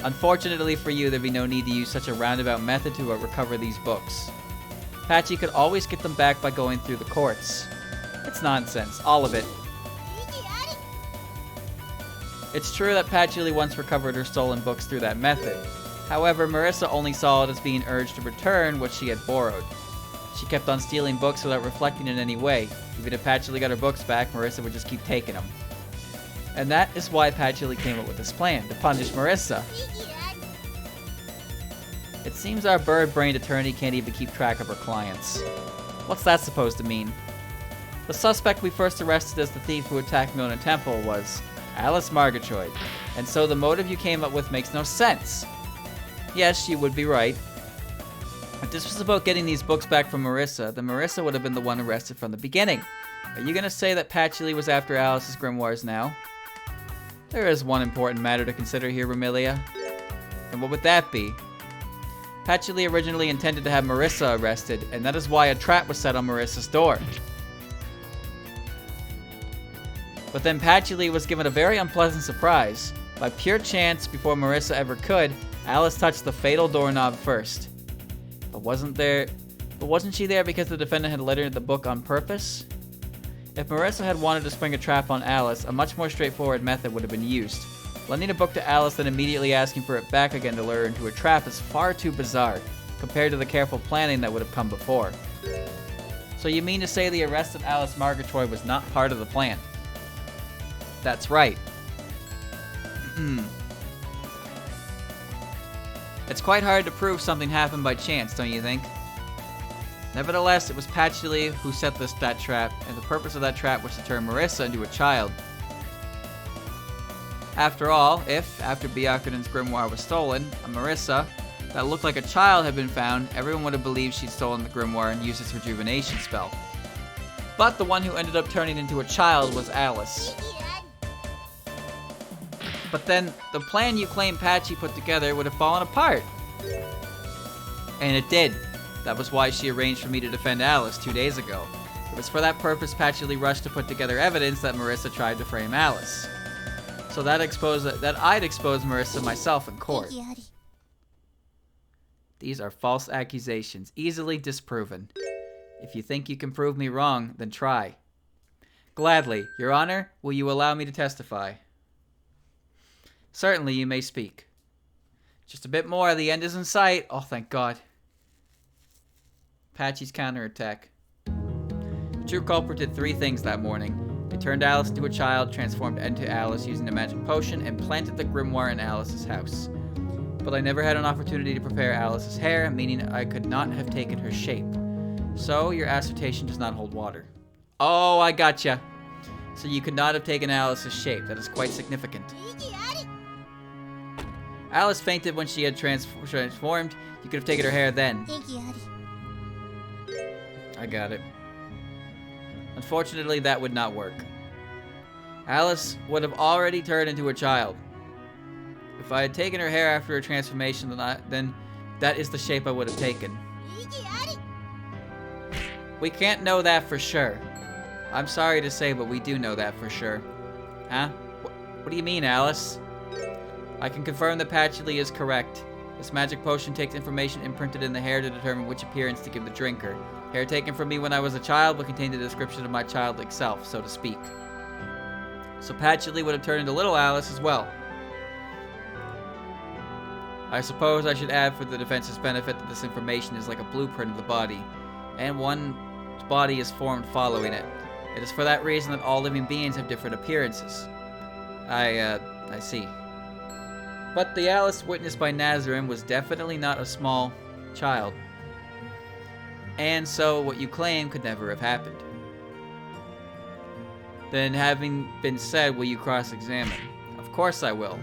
Unfortunately for you, there'd be no need to use such a roundabout method to recover these books. Patchy could always get them back by going through the courts. It's nonsense, all of it. It's true that Patchley once recovered her stolen books through that method. However, Marissa only saw it as being urged to return what she had borrowed. She kept on stealing books without reflecting in any way. Even if Patchley got her books back, Marissa would just keep taking them. And that is why Patchley came up with this plan, to punish Marissa. It seems our bird-brained attorney can't even keep track of her clients. What's that supposed to mean? The suspect we first arrested as the thief who attacked Milner Temple was Alice Margatroyd, and so the motive you came up with makes no sense. Yes, you would be right. If this was about getting these books back from Marissa, then Marissa would have been the one arrested from the beginning. Are you gonna say that Patchley was after Alice's grimoires now? There is one important matter to consider here, Remilia. And what would that be? Patchley originally intended to have Marissa arrested, and that is why a trap was set on Marissa's door. But then Patchley was given a very unpleasant surprise. By pure chance, before Marissa ever could, Alice touched the fatal doorknob first. But wasn't she there because the defendant had lettered the book on purpose? If Marissa had wanted to spring a trap on Alice, a much more straightforward method would have been used. Lending a book to Alice then immediately asking for it back again to lure her into a trap is far too bizarre, compared to the careful planning that would have come before. So you mean to say the arrest of Alice Margatroyd was not part of the plan? That's right. It's quite hard to prove something happened by chance, don't you think? Nevertheless, it was Patchley who set that trap, and the purpose of that trap was to turn Marissa into a child. After all, if, after Gyakuten's grimoire was stolen, a Marissa that looked like a child had been found, everyone would have believed she'd stolen the grimoire and used its rejuvenation spell. But the one who ended up turning into a child was Alice. But then, the plan you claim Patchy put together would have fallen apart. And it did. That was why she arranged for me to defend Alice 2 days ago. It was for that purpose Patchouli rushed to put together evidence that Marissa tried to frame Alice. So that I'd expose Marissa myself in court. These are false accusations, easily disproven. If you think you can prove me wrong, then try. Gladly. Your Honor, will you allow me to testify? Certainly, you may speak. Just a bit more, the end is in sight. Oh, thank God. Patchy's counterattack. The true culprit did 3 things that morning. They turned Alice into a child, transformed into Alice using a magic potion, and planted the Grimoire in Alice's house. But I never had an opportunity to prepare Alice's hair, meaning I could not have taken her shape. So, your assertion does not hold water. Oh, I gotcha. So you could not have taken Alice's shape. That is quite significant. Alice fainted when she had transformed. You could have taken her hair then. I got it. Unfortunately, that would not work. Alice would have already turned into a child. If I had taken her hair after her transformation, then that is the shape I would have taken. We can't know that for sure. I'm sorry to say, but we do know that for sure. Huh? What do you mean, Alice? I can confirm that Patchouli is correct. This magic potion takes information imprinted in the hair to determine which appearance to give the drinker. Hair taken from me when I was a child would contain the description of my childlike self, so to speak. So Patchouli would have turned into little Alice as well. I suppose I should add for the defense's benefit that this information is like a blueprint of the body, and one's body is formed following it. It is for that reason that all living beings have different appearances. I see. But the Alice witnessed by Nazarin was definitely not a small child. And so what you claim could never have happened. Then having been said, will you cross-examine? Of course I will.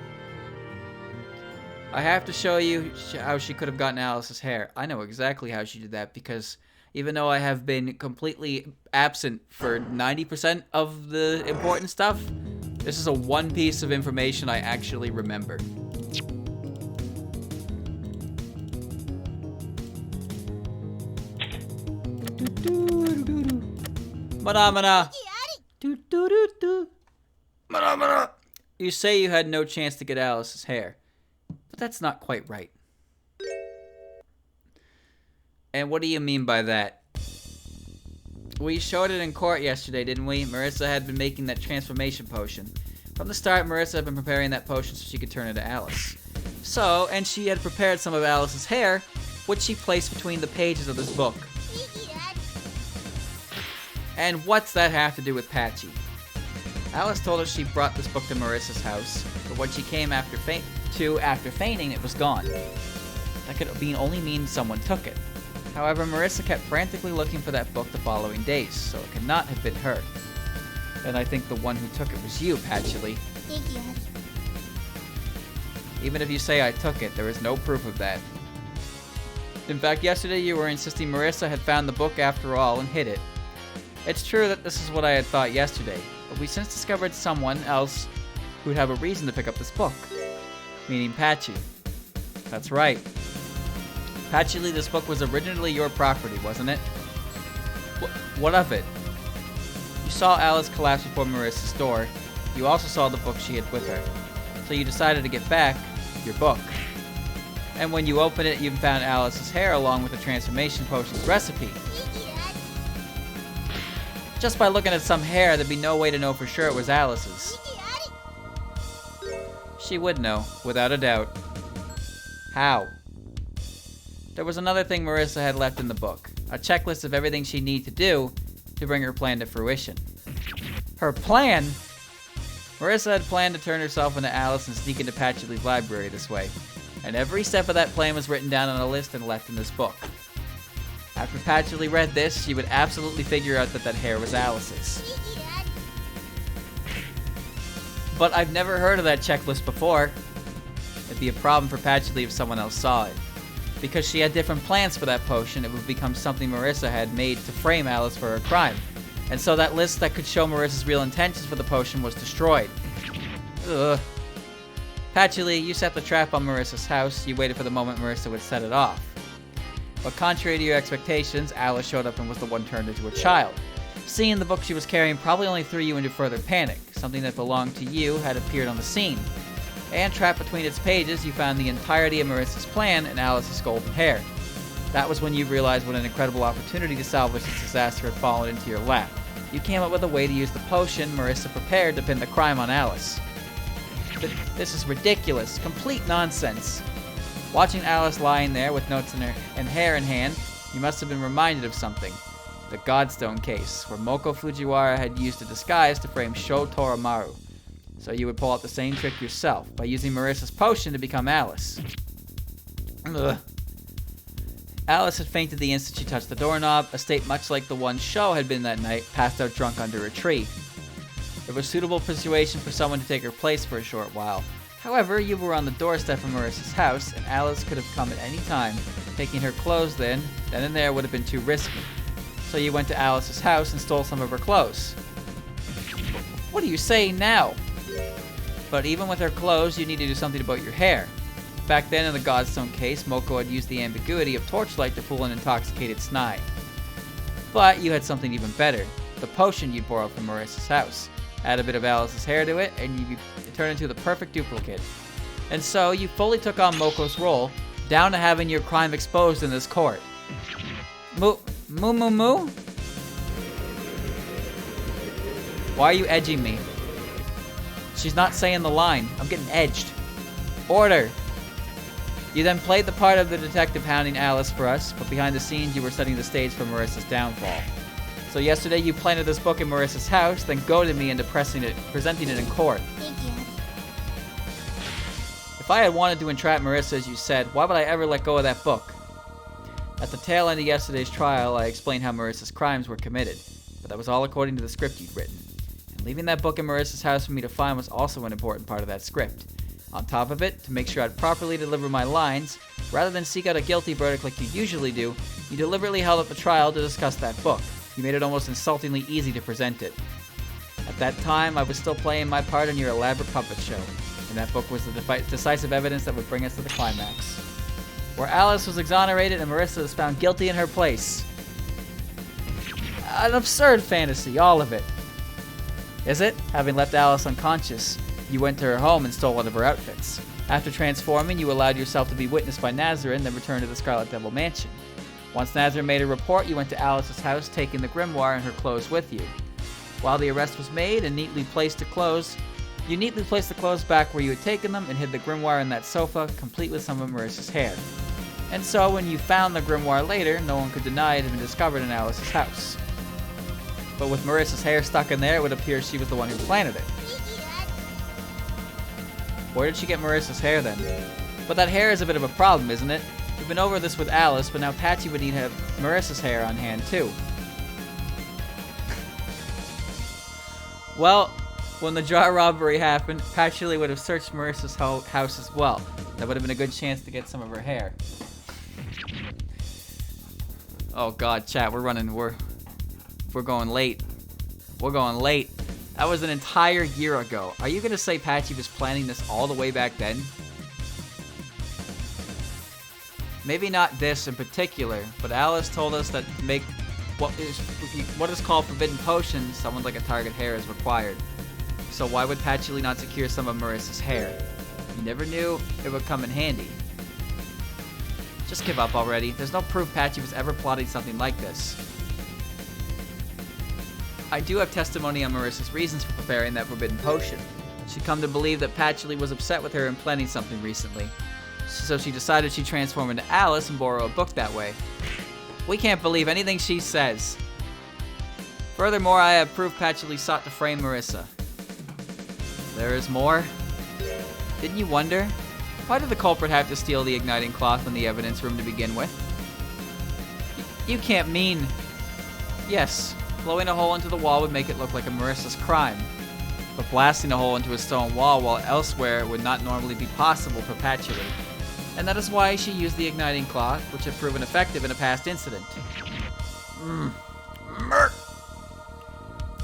I have to show you how she could have gotten Alice's hair. I know exactly how she did that because even though I have been completely absent for 90% of the important stuff, this is a one piece of information I actually remember. Manamana. Manamana. You say you had no chance to get Alice's hair, but that's not quite right. And what do you mean by that? We showed it in court yesterday, didn't we? Marissa had been making that transformation potion. From the start, Marissa had been preparing that potion so she could turn into Alice. So, and she had prepared some of Alice's hair, which she placed between the pages of this book. And what's that have to do with Patchy? Alice told us she brought this book to Marissa's house, but when she came after fainting, it was gone. That could only mean someone took it. However, Marissa kept frantically looking for that book the following days, so it could not have been her. And I think the one who took it was you, Patchouli. Even if you say I took it, there is no proof of that. In fact, yesterday you were insisting Marissa had found the book after all and hid it. It's true that this is what I had thought yesterday, but we since discovered someone else who'd have a reason to pick up this book. Meaning Patchy. That's right. Patchouli, this book was originally your property, wasn't it? What of it? You saw Alice collapse before Marissa's door. You also saw the book she had with her. So you decided to get back your book. And when you opened it, you found Alice's hair along with the transformation potion's recipe. Just by looking at some hair, there'd be no way to know for sure it was Alice's. She would know, without a doubt. How? There was another thing Marissa had left in the book. A checklist of everything she'd need to do to bring her plan to fruition. Her plan? Marissa had planned to turn herself into Alice and sneak into Patchouli's library this way. And every step of that plan was written down on a list and left in this book. After Patchouli read this, she would absolutely figure out that that hair was Alice's. But I've never heard of that checklist before. It'd be a problem for Patchouli if someone else saw it. Because she had different plans for that potion, it would become something Marissa had made to frame Alice for her crime. And so that list that could show Marissa's real intentions for the potion was destroyed. Ugh. Patchouli, you set the trap on Marissa's house. You waited for the moment Marissa would set it off. But contrary to your expectations, Alice showed up and was the one turned into a child. Seeing the book she was carrying probably only threw you into further panic. Something that belonged to you had appeared on the scene. And trapped between its pages, you found the entirety of Marissa's plan and Alice's golden hair. That was when you realized what an incredible opportunity to salvage this disaster had fallen into your lap. You came up with a way to use the potion Marissa prepared to pin the crime on Alice. This is ridiculous. Complete nonsense. Watching Alice lying there with notes in her and hair in hand, you must have been reminded of something. The Godstone case, where Moko Fujiwara had used a disguise to frame Sho Torimaru. So you would pull out the same trick yourself, by using Marissa's potion to become Alice. Ugh. Alice had fainted the instant she touched the doorknob, a state much like the one Sho had been that night, passed out drunk under a tree. It was suitable persuasion for someone to take her place for a short while. However, you were on the doorstep of Marissa's house, and Alice could have come at any time. Taking her clothes then and there would have been too risky. So you went to Alice's house and stole some of her clothes. What are you saying now? But even with her clothes, you need to do something about your hair. Back then in the Godstone case, Moko had used the ambiguity of torchlight to fool an intoxicated Snai. But you had something even better. The potion you'd borrowed from Marissa's house. Add a bit of Alice's hair to it, and you turn into the perfect duplicate. And so, you fully took on Moko's role, down to having your crime exposed in this court. Moo? Why are you edging me? She's not saying the line. I'm getting edged. Order! You then played the part of the detective hounding Alice for us, but behind the scenes you were setting the stage for Marissa's downfall. So yesterday you planted this book in Marissa's house, then goaded me into presenting it in court. Thank you. If I had wanted to entrap Marissa as you said, why would I ever let go of that book? At the tail end of yesterday's trial, I explained how Marissa's crimes were committed, but that was all according to the script you'd written. And leaving that book in Marissa's house for me to find was also an important part of that script. On top of it, to make sure I'd properly deliver my lines, rather than seek out a guilty verdict like you usually do, you deliberately held up the trial to discuss that book. You made it almost insultingly easy to present it. At that time, I was still playing my part in your elaborate puppet show, and that book was the decisive evidence that would bring us to the climax. Where Alice was exonerated and Marissa was found guilty in her place. An absurd fantasy, all of it. Is it? Having left Alice unconscious, you went to her home and stole one of her outfits. After transforming, you allowed yourself to be witnessed by Nazareth, then returned to the Scarlet Devil Mansion. Once Nazareth made a report, you went to Alice's house, taking the Grimoire and her clothes with you. While the arrest was made and neatly placed the clothes back where you had taken them and hid the Grimoire in that sofa, complete with some of Marissa's hair. And so, when you found the Grimoire later, no one could deny it had been discovered in Alice's house. But with Marissa's hair stuck in there, it would appear she was the one who planted it. Where did she get Marissa's hair then? But that hair is a bit of a problem, isn't it? We've been over this with Alice, but now Patchy would need to have Marissa's hair on hand too. Well, when the jar robbery happened, Patchy would have searched Marissa's house as well. That would have been a good chance to get some of her hair. Oh god, chat, we're going late. We're going late. That was an entire year ago. Are you gonna say Patchy was planning this all the way back then? Maybe not this in particular, but Alice told us that to make what is called forbidden potions, someone like a target hair is required. So why would Patchy not secure some of Marissa's hair? You never knew it would come in handy. Just give up already. There's no proof Patchy was ever plotting something like this. I do have testimony on Marissa's reasons for preparing that forbidden potion. She'd come to believe that Patchy was upset with her in planning something recently. So she decided she'd transform into Alice and borrow a book that way. We can't believe anything she says. Furthermore, I have proof Patchy sought to frame Marissa. There is more? Didn't you wonder? Why did the culprit have to steal the igniting cloth in the evidence room to begin with? You can't mean... Yes, blowing a hole into the wall would make it look like a Marissa's crime. But blasting a hole into a stone wall while elsewhere would not normally be possible for Patchy. And that is why she used the igniting cloth, which had proven effective in a past incident.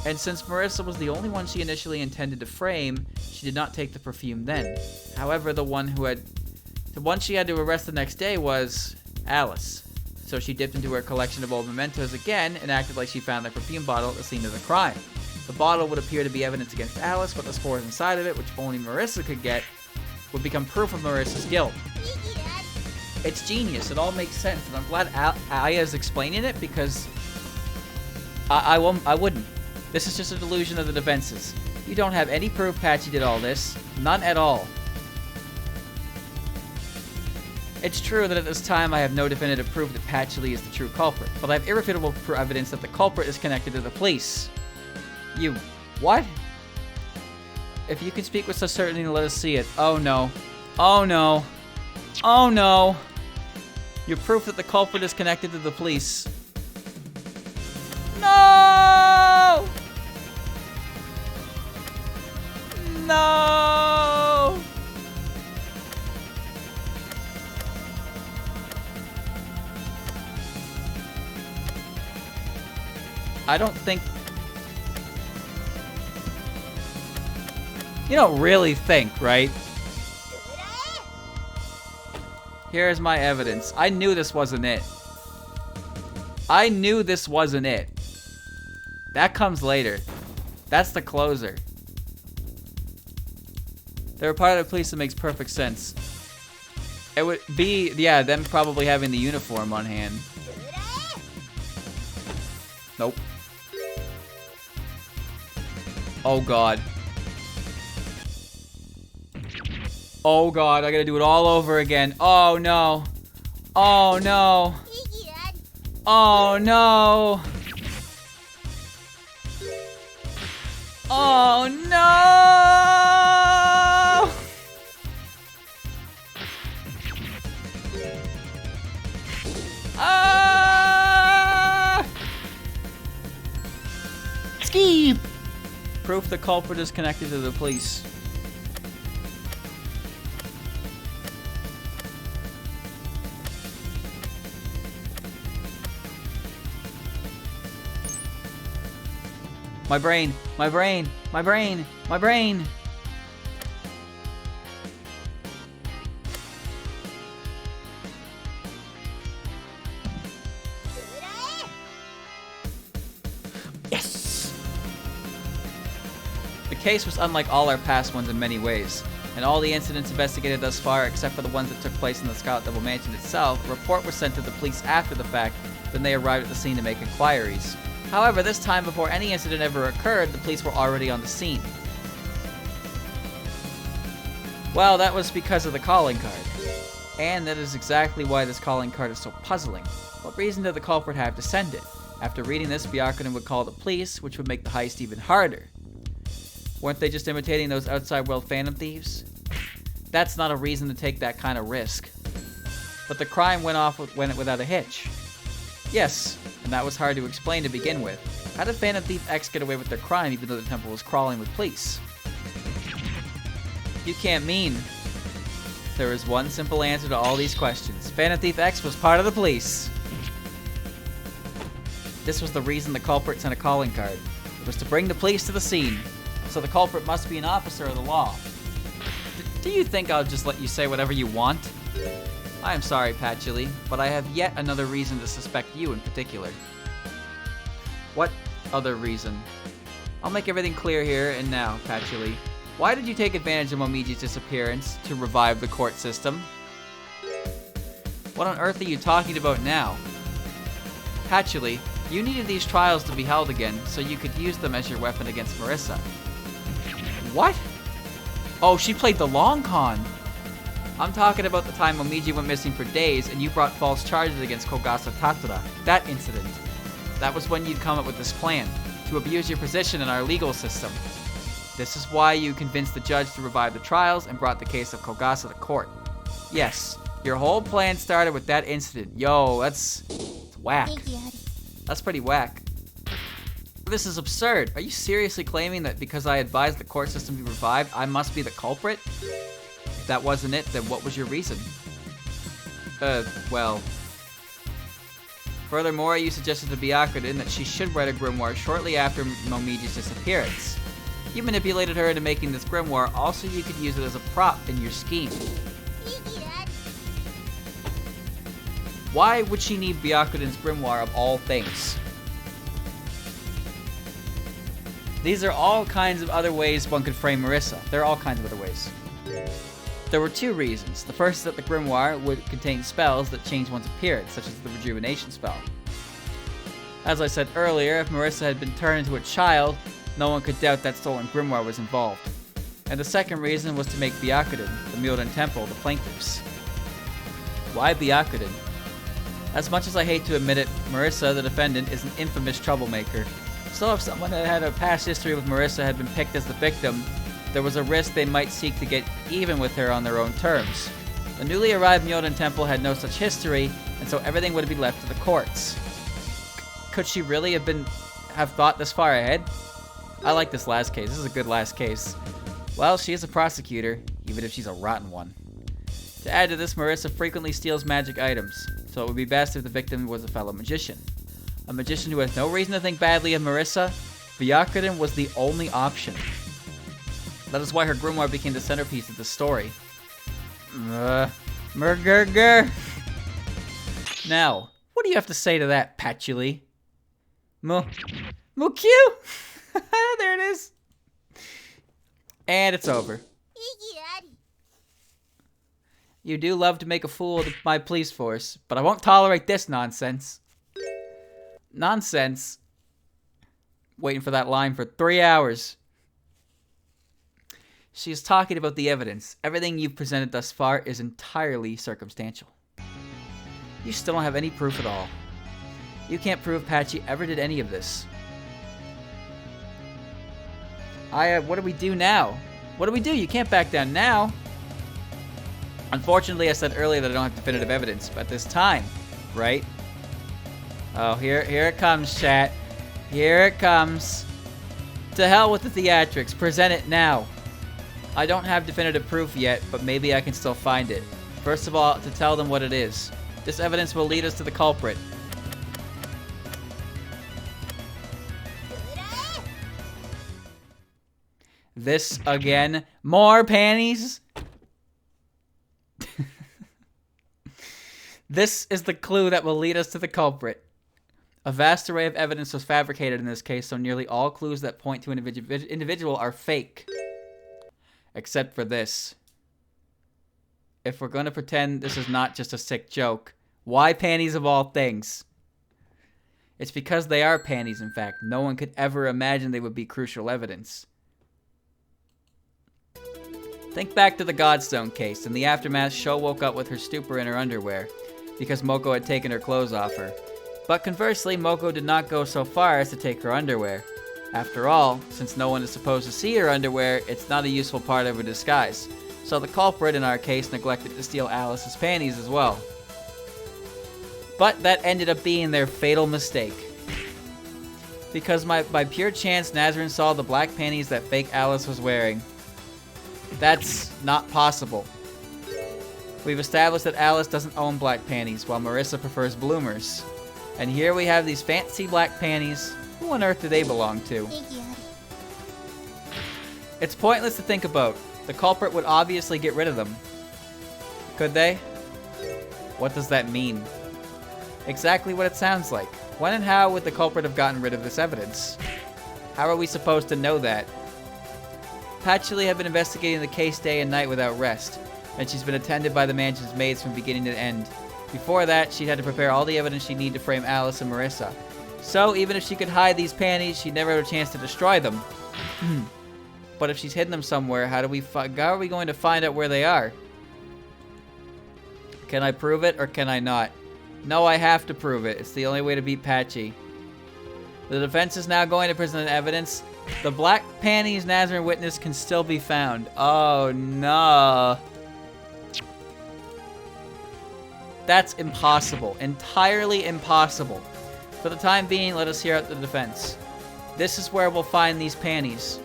And since Marissa was the only one she initially intended to frame, she did not take the perfume then. However, the one she had to arrest the next day was Alice. so she dipped into her collection of old mementos again and acted like she found the perfume bottle at the scene of the crime. The bottle would appear to be evidence against Alice, but the spores inside of it, which only Marissa could get, would become proof of Marissa's guilt. It's genius. It all makes sense, and I'm glad Aya is explaining it because I wouldn't. This is just a delusion of the defenses. You don't have any proof Patchy did all this. None at all. It's true that at this time I have no definitive proof that Patchy is the true culprit, but I have irrefutable evidence that the culprit is connected to the police. You... what? If you can speak with such certainty, let us see it. Oh no. Oh no. Oh no. Your proof that the culprit is connected to the police. No! No! I don't think... You don't really think, right? Here's my evidence. I knew this wasn't it. I knew this wasn't it. That comes later. That's the closer. They're a part of the police that makes perfect sense. It would be, yeah, them probably having the uniform on hand. Nope. Oh god. Oh god, I gotta do it all over again. Oh no. Oh no. Oh no. Oh no. Ah! Skeep! Proof the culprit is connected to the police. My brain, my brain, my brain, my brain. Yes! The case was unlike all our past ones in many ways, and all the incidents investigated thus far, except for the ones that took place in the Scarlet Devil Mansion itself, a report was sent to the police after the fact, then they arrived at the scene to make inquiries. However, this time before any incident ever occurred, the police were already on the scene. Well, that was because of the calling card. And that is exactly why this calling card is so puzzling. What reason did the culprit have to send it? After reading this, Gyakuten would call the police, which would make the heist even harder. Weren't they just imitating those outside world phantom thieves? That's not a reason to take that kind of risk. But the crime went without a hitch. Yes, and that was hard to explain to begin with. How did Phantom Thief X get away with their crime even though the temple was crawling with police? You can't mean. There is one simple answer to all these questions. Phantom Thief X was part of the police. This was the reason the culprit sent a calling card. It was to bring the police to the scene. So the culprit must be an officer of the law. Do you think I'll just let you say whatever you want? I am sorry, Patchouli, but I have yet another reason to suspect you in particular. What other reason? I'll make everything clear here and now, Patchouli. Why did you take advantage of Momiji's disappearance to revive the court system? What on earth are you talking about now? Patchouli, you needed these trials to be held again, so you could use them as your weapon against Marissa. What? Oh, she played the long con. I'm talking about the time Momiji went missing for days and you brought false charges against Kogasa Tatura. That incident. That was when you'd come up with this plan, to abuse your position in our legal system. This is why you convinced the judge to revive the trials and brought the case of Kogasa to court. Yes, your whole plan started with that incident. Yo, it's whack. That's pretty whack. This is absurd. Are you seriously claiming that because I advised the court system be revived, I must be the culprit? If that wasn't it, then what was your reason? Well... Furthermore, you suggested to Gyakuten that she should write a grimoire shortly after Momiji's disappearance. You manipulated her into making this grimoire, also you could use it as a prop in your scheme. Why would she need Gyakuten's grimoire of all things? These are all kinds of other ways one could frame Marissa. There are all kinds of other ways. There were 2 reasons. The first is that the grimoire would contain spells that change one's appearance, such as the rejuvenation spell. As I said earlier, if Marissa had been turned into a child, no one could doubt that stolen grimoire was involved. And the second reason was to make Gyakuten, the Myoden Temple, the plaintiffs. Why Gyakuten? As much as I hate to admit it, Marissa, the defendant, is an infamous troublemaker. So if someone that had a past history with Marissa had been picked as the victim, there was a risk they might seek to get even with her on their own terms. The newly arrived Myoden Temple had no such history, and so everything would be left to the courts. Could she really have thought this far ahead? I like this last case. This is a good last case. Well, she is a prosecutor, even if she's a rotten one. To add to this, Marissa frequently steals magic items, so it would be best if the victim was a fellow magician. A magician who has no reason to think badly of Marissa, Gyakuten was the only option. That is why her grimoire became the centerpiece of the story. Murgurgur. Now, what do you have to say to that, Patchouli? Mukyu? There it is. And it's over. You do love to make a fool of my police force, but I won't tolerate this nonsense. Nonsense? Waiting for that line for 3 hours. She is talking about the evidence. Everything you've presented thus far is entirely circumstantial. You still don't have any proof at all. You can't prove Patchy ever did any of this. What do we do now? What do we do? You can't back down now. Unfortunately, I said earlier that I don't have definitive evidence, but this time, right? Oh, here it comes, chat. Here it comes. To hell with the theatrics. Present it now. I don't have definitive proof yet, but maybe I can still find it. First of all, to tell them what it is. This evidence will lead us to the culprit. This again. More panties? This is the clue that will lead us to the culprit. A vast array of evidence was fabricated in this case, so nearly all clues that point to an individual are fake. Except for this. If we're going to pretend this is not just a sick joke, why panties of all things? It's because they are panties, in fact. No one could ever imagine they would be crucial evidence. Think back to the Godstone case. In the aftermath, Sho woke up with her stupor in her underwear because Moko had taken her clothes off her. But conversely, Moko did not go so far as to take her underwear. After all, since no one is supposed to see her underwear, it's not a useful part of her disguise. So the culprit in our case neglected to steal Alice's panties as well. But that ended up being their fatal mistake. Because by pure chance, Nazarene saw the black panties that fake Alice was wearing. That's not possible. We've established that Alice doesn't own black panties, while Marissa prefers bloomers. And here we have these fancy black panties. Who on earth do they belong to? It's pointless to think about. The culprit would obviously get rid of them. Could they? What does that mean? Exactly what it sounds like. When and how would the culprit have gotten rid of this evidence? How are we supposed to know that? Patchouli had been investigating the case day and night without rest, and she's been attended by the mansion's maids from beginning to end. Before that, she'd had to prepare all the evidence she'd need to frame Alice and Marissa. So, even if she could hide these panties, she'd never have a chance to destroy them. But if she's hidden them somewhere, how are we going to find out where they are? Can I prove it, or can I not? No, I have to prove it. It's the only way to beat Patchy. The defense is now going to present evidence. The black panties Nazarene witness can still be found. Oh, no. That's impossible. Entirely impossible. For the time being, let us hear out the defense. This is where we'll find these panties.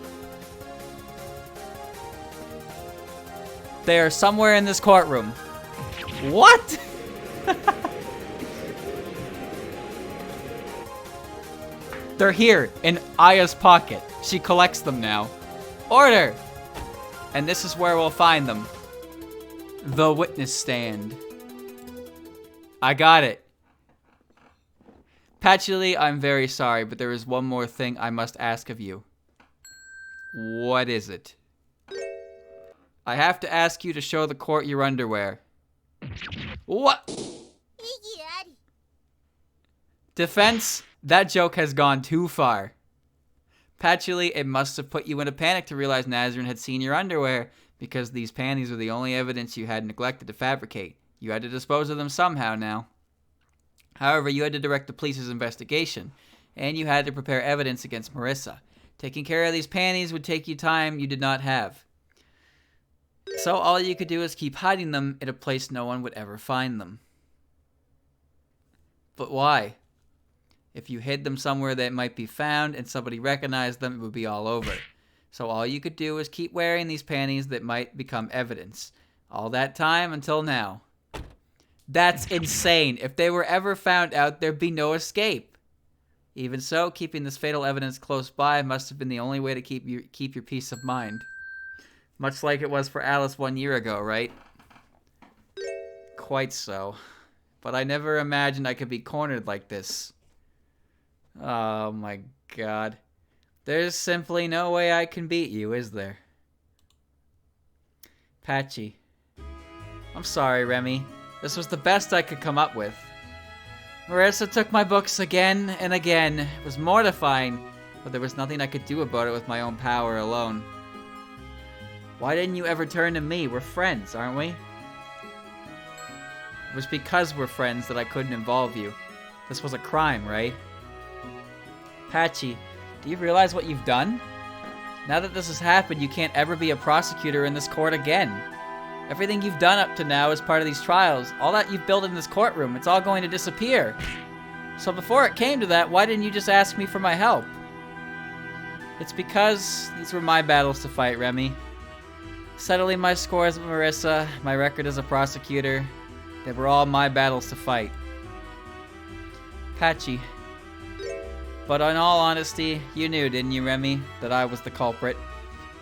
They are somewhere in this courtroom. What? They're here, in Aya's pocket. She collects them now. Order! And this is where we'll find them. The witness stand. I got it. Patchouli, I'm very sorry, but there is one more thing I must ask of you. What is it? I have to ask you to show the court your underwear. What? Defense, that joke has gone too far. Patchouli, it must have put you in a panic to realize Nazarene had seen your underwear, because these panties were the only evidence you had neglected to fabricate. You had to dispose of them somehow now. However, you had to direct the police's investigation, and you had to prepare evidence against Marissa. Taking care of these panties would take you time you did not have. So all you could do is keep hiding them in a place no one would ever find them. But why? If you hid them somewhere that might be found and somebody recognized them, it would be all over. So all you could do is keep wearing these panties that might become evidence. All that time until now. That's insane. If they were ever found out, there'd be no escape. Even so, keeping this fatal evidence close by must have been the only way to keep your peace of mind. Much like it was for Alice 1 year ago, right? Quite so. But I never imagined I could be cornered like this. Oh my god. There's simply no way I can beat you, is there? Patchy. I'm sorry, Remy. This was the best I could come up with. Marissa took my books again and again. It was mortifying, but there was nothing I could do about it with my own power alone. Why didn't you ever turn to me? We're friends, aren't we? It was because we're friends that I couldn't involve you. This was a crime, right? Patchy, do you realize what you've done? Now that this has happened, you can't ever be a prosecutor in this court again. Everything you've done up to now as part of these trials, all that you've built in this courtroom, it's all going to disappear. So before it came to that, why didn't you just ask me for my help? It's because these were my battles to fight, Remy. Settling my scores with Marissa, my record as a prosecutor, they were all my battles to fight. Patchy. But in all honesty, you knew, didn't you, Remy, that I was the culprit?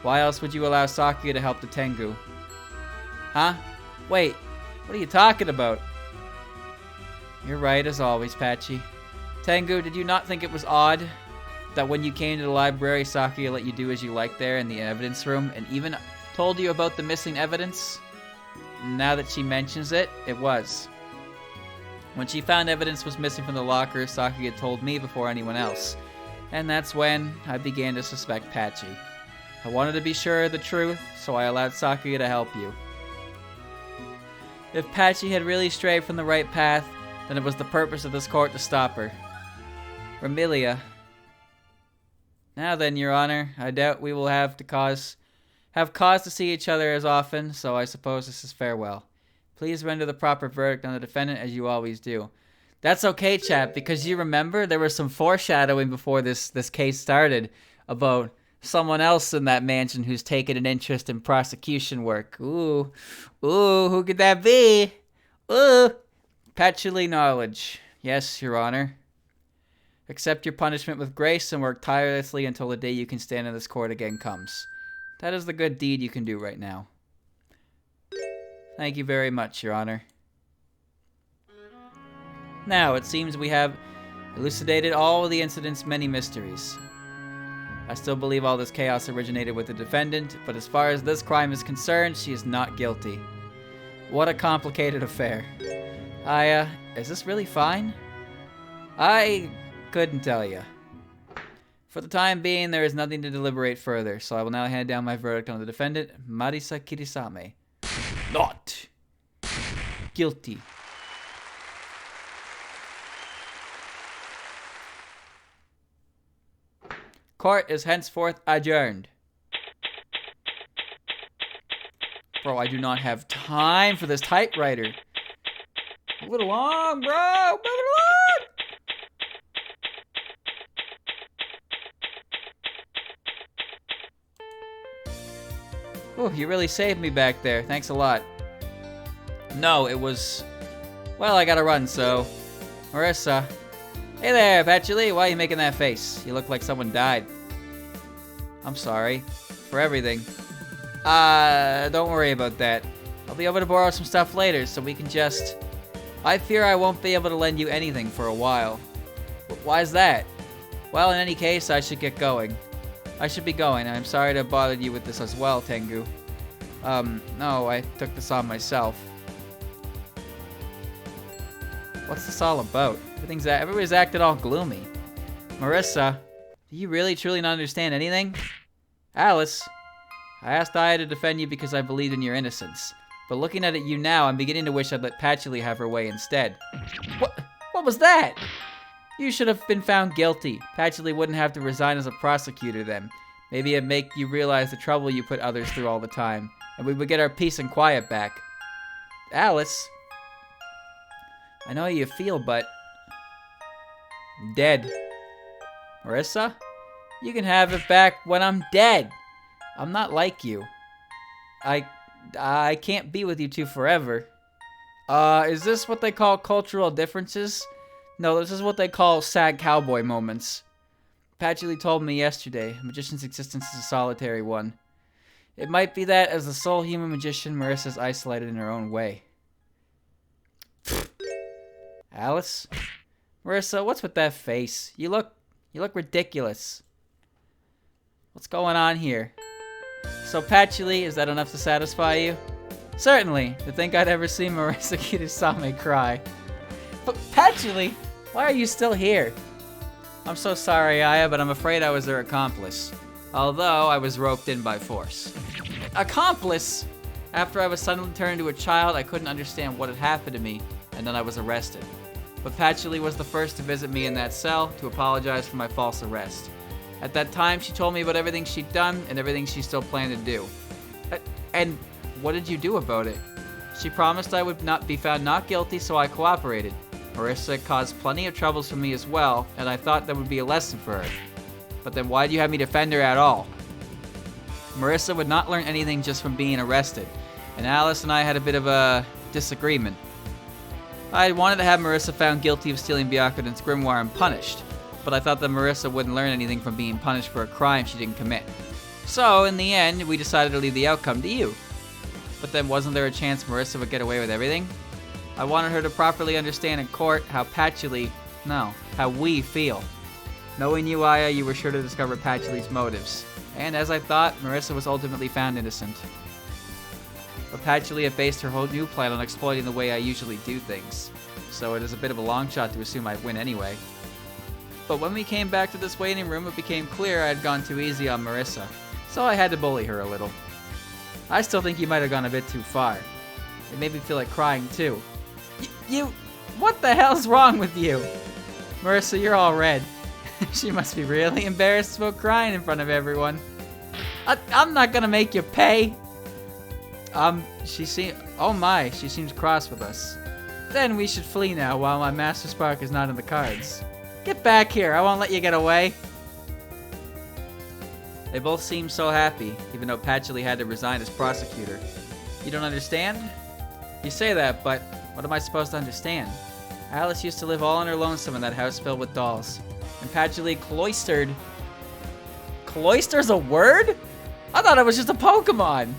Why else would you allow Sakuya to help the Tengu? Huh? Wait, what are you talking about? You're right, as always, Patchy. Tengu, did you not think it was odd that when you came to the library, Sakuya let you do as you liked there in the evidence room, and even told you about the missing evidence? Now that she mentions it, it was. When she found evidence was missing from the locker, Sakuya told me before anyone else. And that's when I began to suspect Patchy. I wanted to be sure of the truth, so I allowed Sakuya to help you. If Patchy had really strayed from the right path, then it was the purpose of this court to stop her. Remilia. Now then, Your Honor, I doubt we will have cause to see each other as often, so I suppose this is farewell. Please render the proper verdict on the defendant as you always do. That's okay, chap, because you remember there was some foreshadowing before this case started about someone else in that mansion who's taken an interest in prosecution work. Ooh, who could that be? Ooh, Patchouli knowledge. Yes, Your Honor. Accept your punishment with grace and work tirelessly until the day you can stand in this court again comes. That is the good deed you can do right now. Thank you very much, Your Honor. Now, it seems we have elucidated all of the incident's many mysteries. I still believe all this chaos originated with the defendant, but as far as this crime is concerned, she is not guilty. What a complicated affair. Is this really fine? I couldn't tell you. For the time being, there is nothing to deliberate further, so I will now hand down my verdict on the defendant, Marisa Kirisame. Not guilty. Court is henceforth adjourned. Bro, I do not have time for this typewriter. Move it along, bro! Move it along! Oh, you really saved me back there. Thanks a lot. No, it was... Well, I gotta run, so... Marissa. Hey there, Patchouli. Why are you making that face? You look like someone died. I'm sorry. For everything. Don't worry about that. I'll be able to borrow some stuff later, so we can just... I fear I won't be able to lend you anything for a while. Why is that? Well, in any case, I should get going. I should be going. I'm sorry to have bothered you with this as well, Tengu. No, I took this on myself. What's this all about? Everybody's acted all gloomy. Marissa, do you really truly not understand anything? Alice, I asked Aya to defend you because I believed in your innocence. But looking at you now, I'm beginning to wish I'd let Patchouli have her way instead. What was that? You should have been found guilty. Patchouli wouldn't have to resign as a prosecutor then. Maybe it'd make you realize the trouble you put others through all the time, and we would get our peace and quiet back. Alice, I know how you feel, but... dead. Marissa, you can have it back when I'm dead. I'm not like you. I can't be with you two forever. Is this what they call cultural differences? No, this is what they call sad cowboy moments. Patchouli told me yesterday, a magician's existence is a solitary one. It might be that as the sole human magician, Marissa's isolated in her own way. Alice? Marissa, what's with that face? You look ridiculous. What's going on here? So Patchouli, is that enough to satisfy you? Certainly. To think I'd ever see Marissa Kitasame cry. But Patchouli, why are you still here? I'm so sorry, Aya, but I'm afraid I was her accomplice. Although I was roped in by force. Accomplice? After I was suddenly turned into a child, I couldn't understand what had happened to me, and then I was arrested. But Patchouli was the first to visit me in that cell to apologize for my false arrest. At that time, she told me about everything she'd done and everything she still planned to do. And what did you do about it? She promised I would not be found not guilty, so I cooperated. Marissa caused plenty of troubles for me as well, and I thought that would be a lesson for her. But then why do you have me defend her at all? Marissa would not learn anything just from being arrested, and Alice and I had a bit of a disagreement. I wanted to have Marissa found guilty of stealing Gyakuten's Grimoire and punished, but I thought that Marissa wouldn't learn anything from being punished for a crime she didn't commit. So, in the end, we decided to leave the outcome to you. But then wasn't there a chance Marissa would get away with everything? I wanted her to properly understand in court how how we feel. Knowing you, Aya, you were sure to discover Patchouli's motives. And as I thought, Marissa was ultimately found innocent. But Patchouli had based her whole new plan on exploiting the way I usually do things. So it is a bit of a long shot to assume I'd win anyway. But when we came back to this waiting room, it became clear I had gone too easy on Marissa. So I had to bully her a little. I still think you might have gone a bit too far. It made me feel like crying too. What the hell's wrong with you? Marissa, you're all red. She must be really embarrassed about crying in front of everyone. I'm not gonna make you pay. She seems cross with us. Then we should flee now while my Master Spark is not in the cards. Get back here, I won't let you get away. They both seemed so happy, even though Patchouli had to resign as prosecutor. You don't understand? You say that, but what am I supposed to understand? Alice used to live all on her lonesome in that house filled with dolls. And Patchouli cloistered... Cloister's a word? I thought it was just a Pokemon!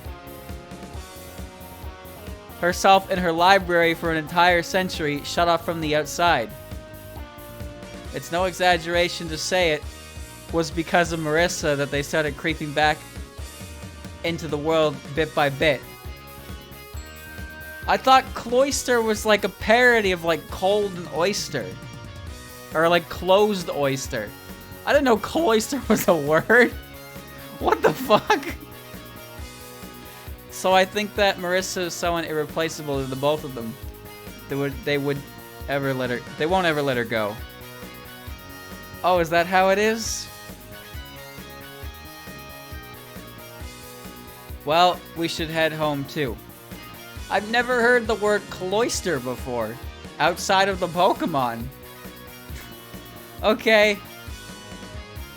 Herself in her library for an entire century, shut off from the outside. It's no exaggeration to say it was because of Marissa that they started creeping back into the world bit by bit. I thought cloister was like a parody of like cold and oyster. Or like closed oyster. I didn't know cloister was a word. What the fuck? So I think that Marissa is so irreplaceable to the both of them. They won't ever let her go. Oh, is that how it is? Well, we should head home too. I've never heard the word cloister before, outside of the Pokemon. Okay.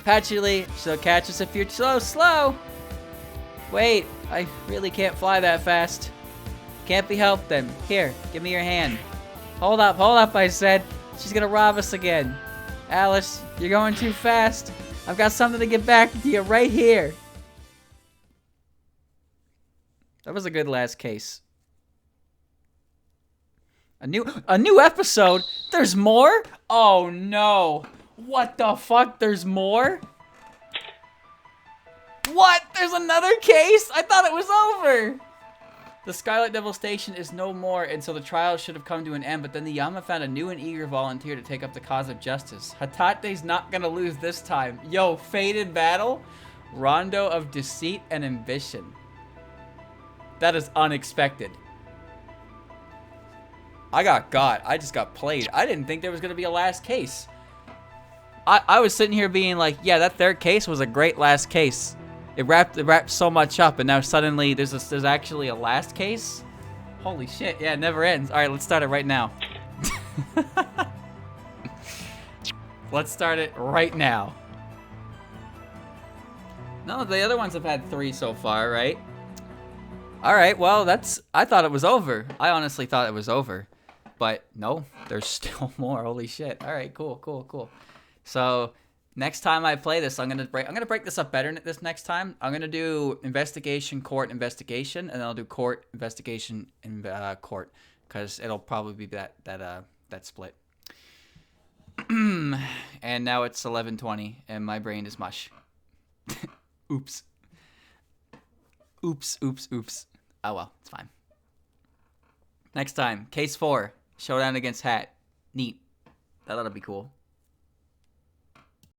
Patchouli, she'll catch us if you're slow. Wait, I really can't fly that fast. Can't be helped then. Here, give me your hand. Hold up, I said. She's gonna rob us again. Alice, you're going too fast. I've got something to get back to you right here. That was a good last case. A new episode? There's more? Oh no. What the fuck? There's more? What? There's another case? I thought it was over. The Scarlet Devil Station is no more, and so the trial should have come to an end, but then the Yama found a new and eager volunteer to take up the cause of justice. Hatate's not gonna lose this time. Yo, fated battle? Rondo of deceit and ambition. That is unexpected. I just got played. I didn't think there was gonna be a last case. I was sitting here being like, yeah, that third case was a great last case. It wrapped so much up, and now suddenly there's actually a last case? Holy shit, yeah, it never ends. Alright, let's start it right now. Let's start it right now. No, the other ones have had 3 so far, right? Alright, well, I thought it was over. I honestly thought it was over. But no, there's still more. Holy shit. Alright, cool. So next time I play this, I'm gonna break this up better this next time. I'm gonna do investigation, court, investigation, and then I'll do court, investigation, and court, because it'll probably be that split. And now it's 11:20, and my brain is mush. Oops. Oh well, it's fine. Next time, case 4, showdown against Hat. Neat. That ought to be cool.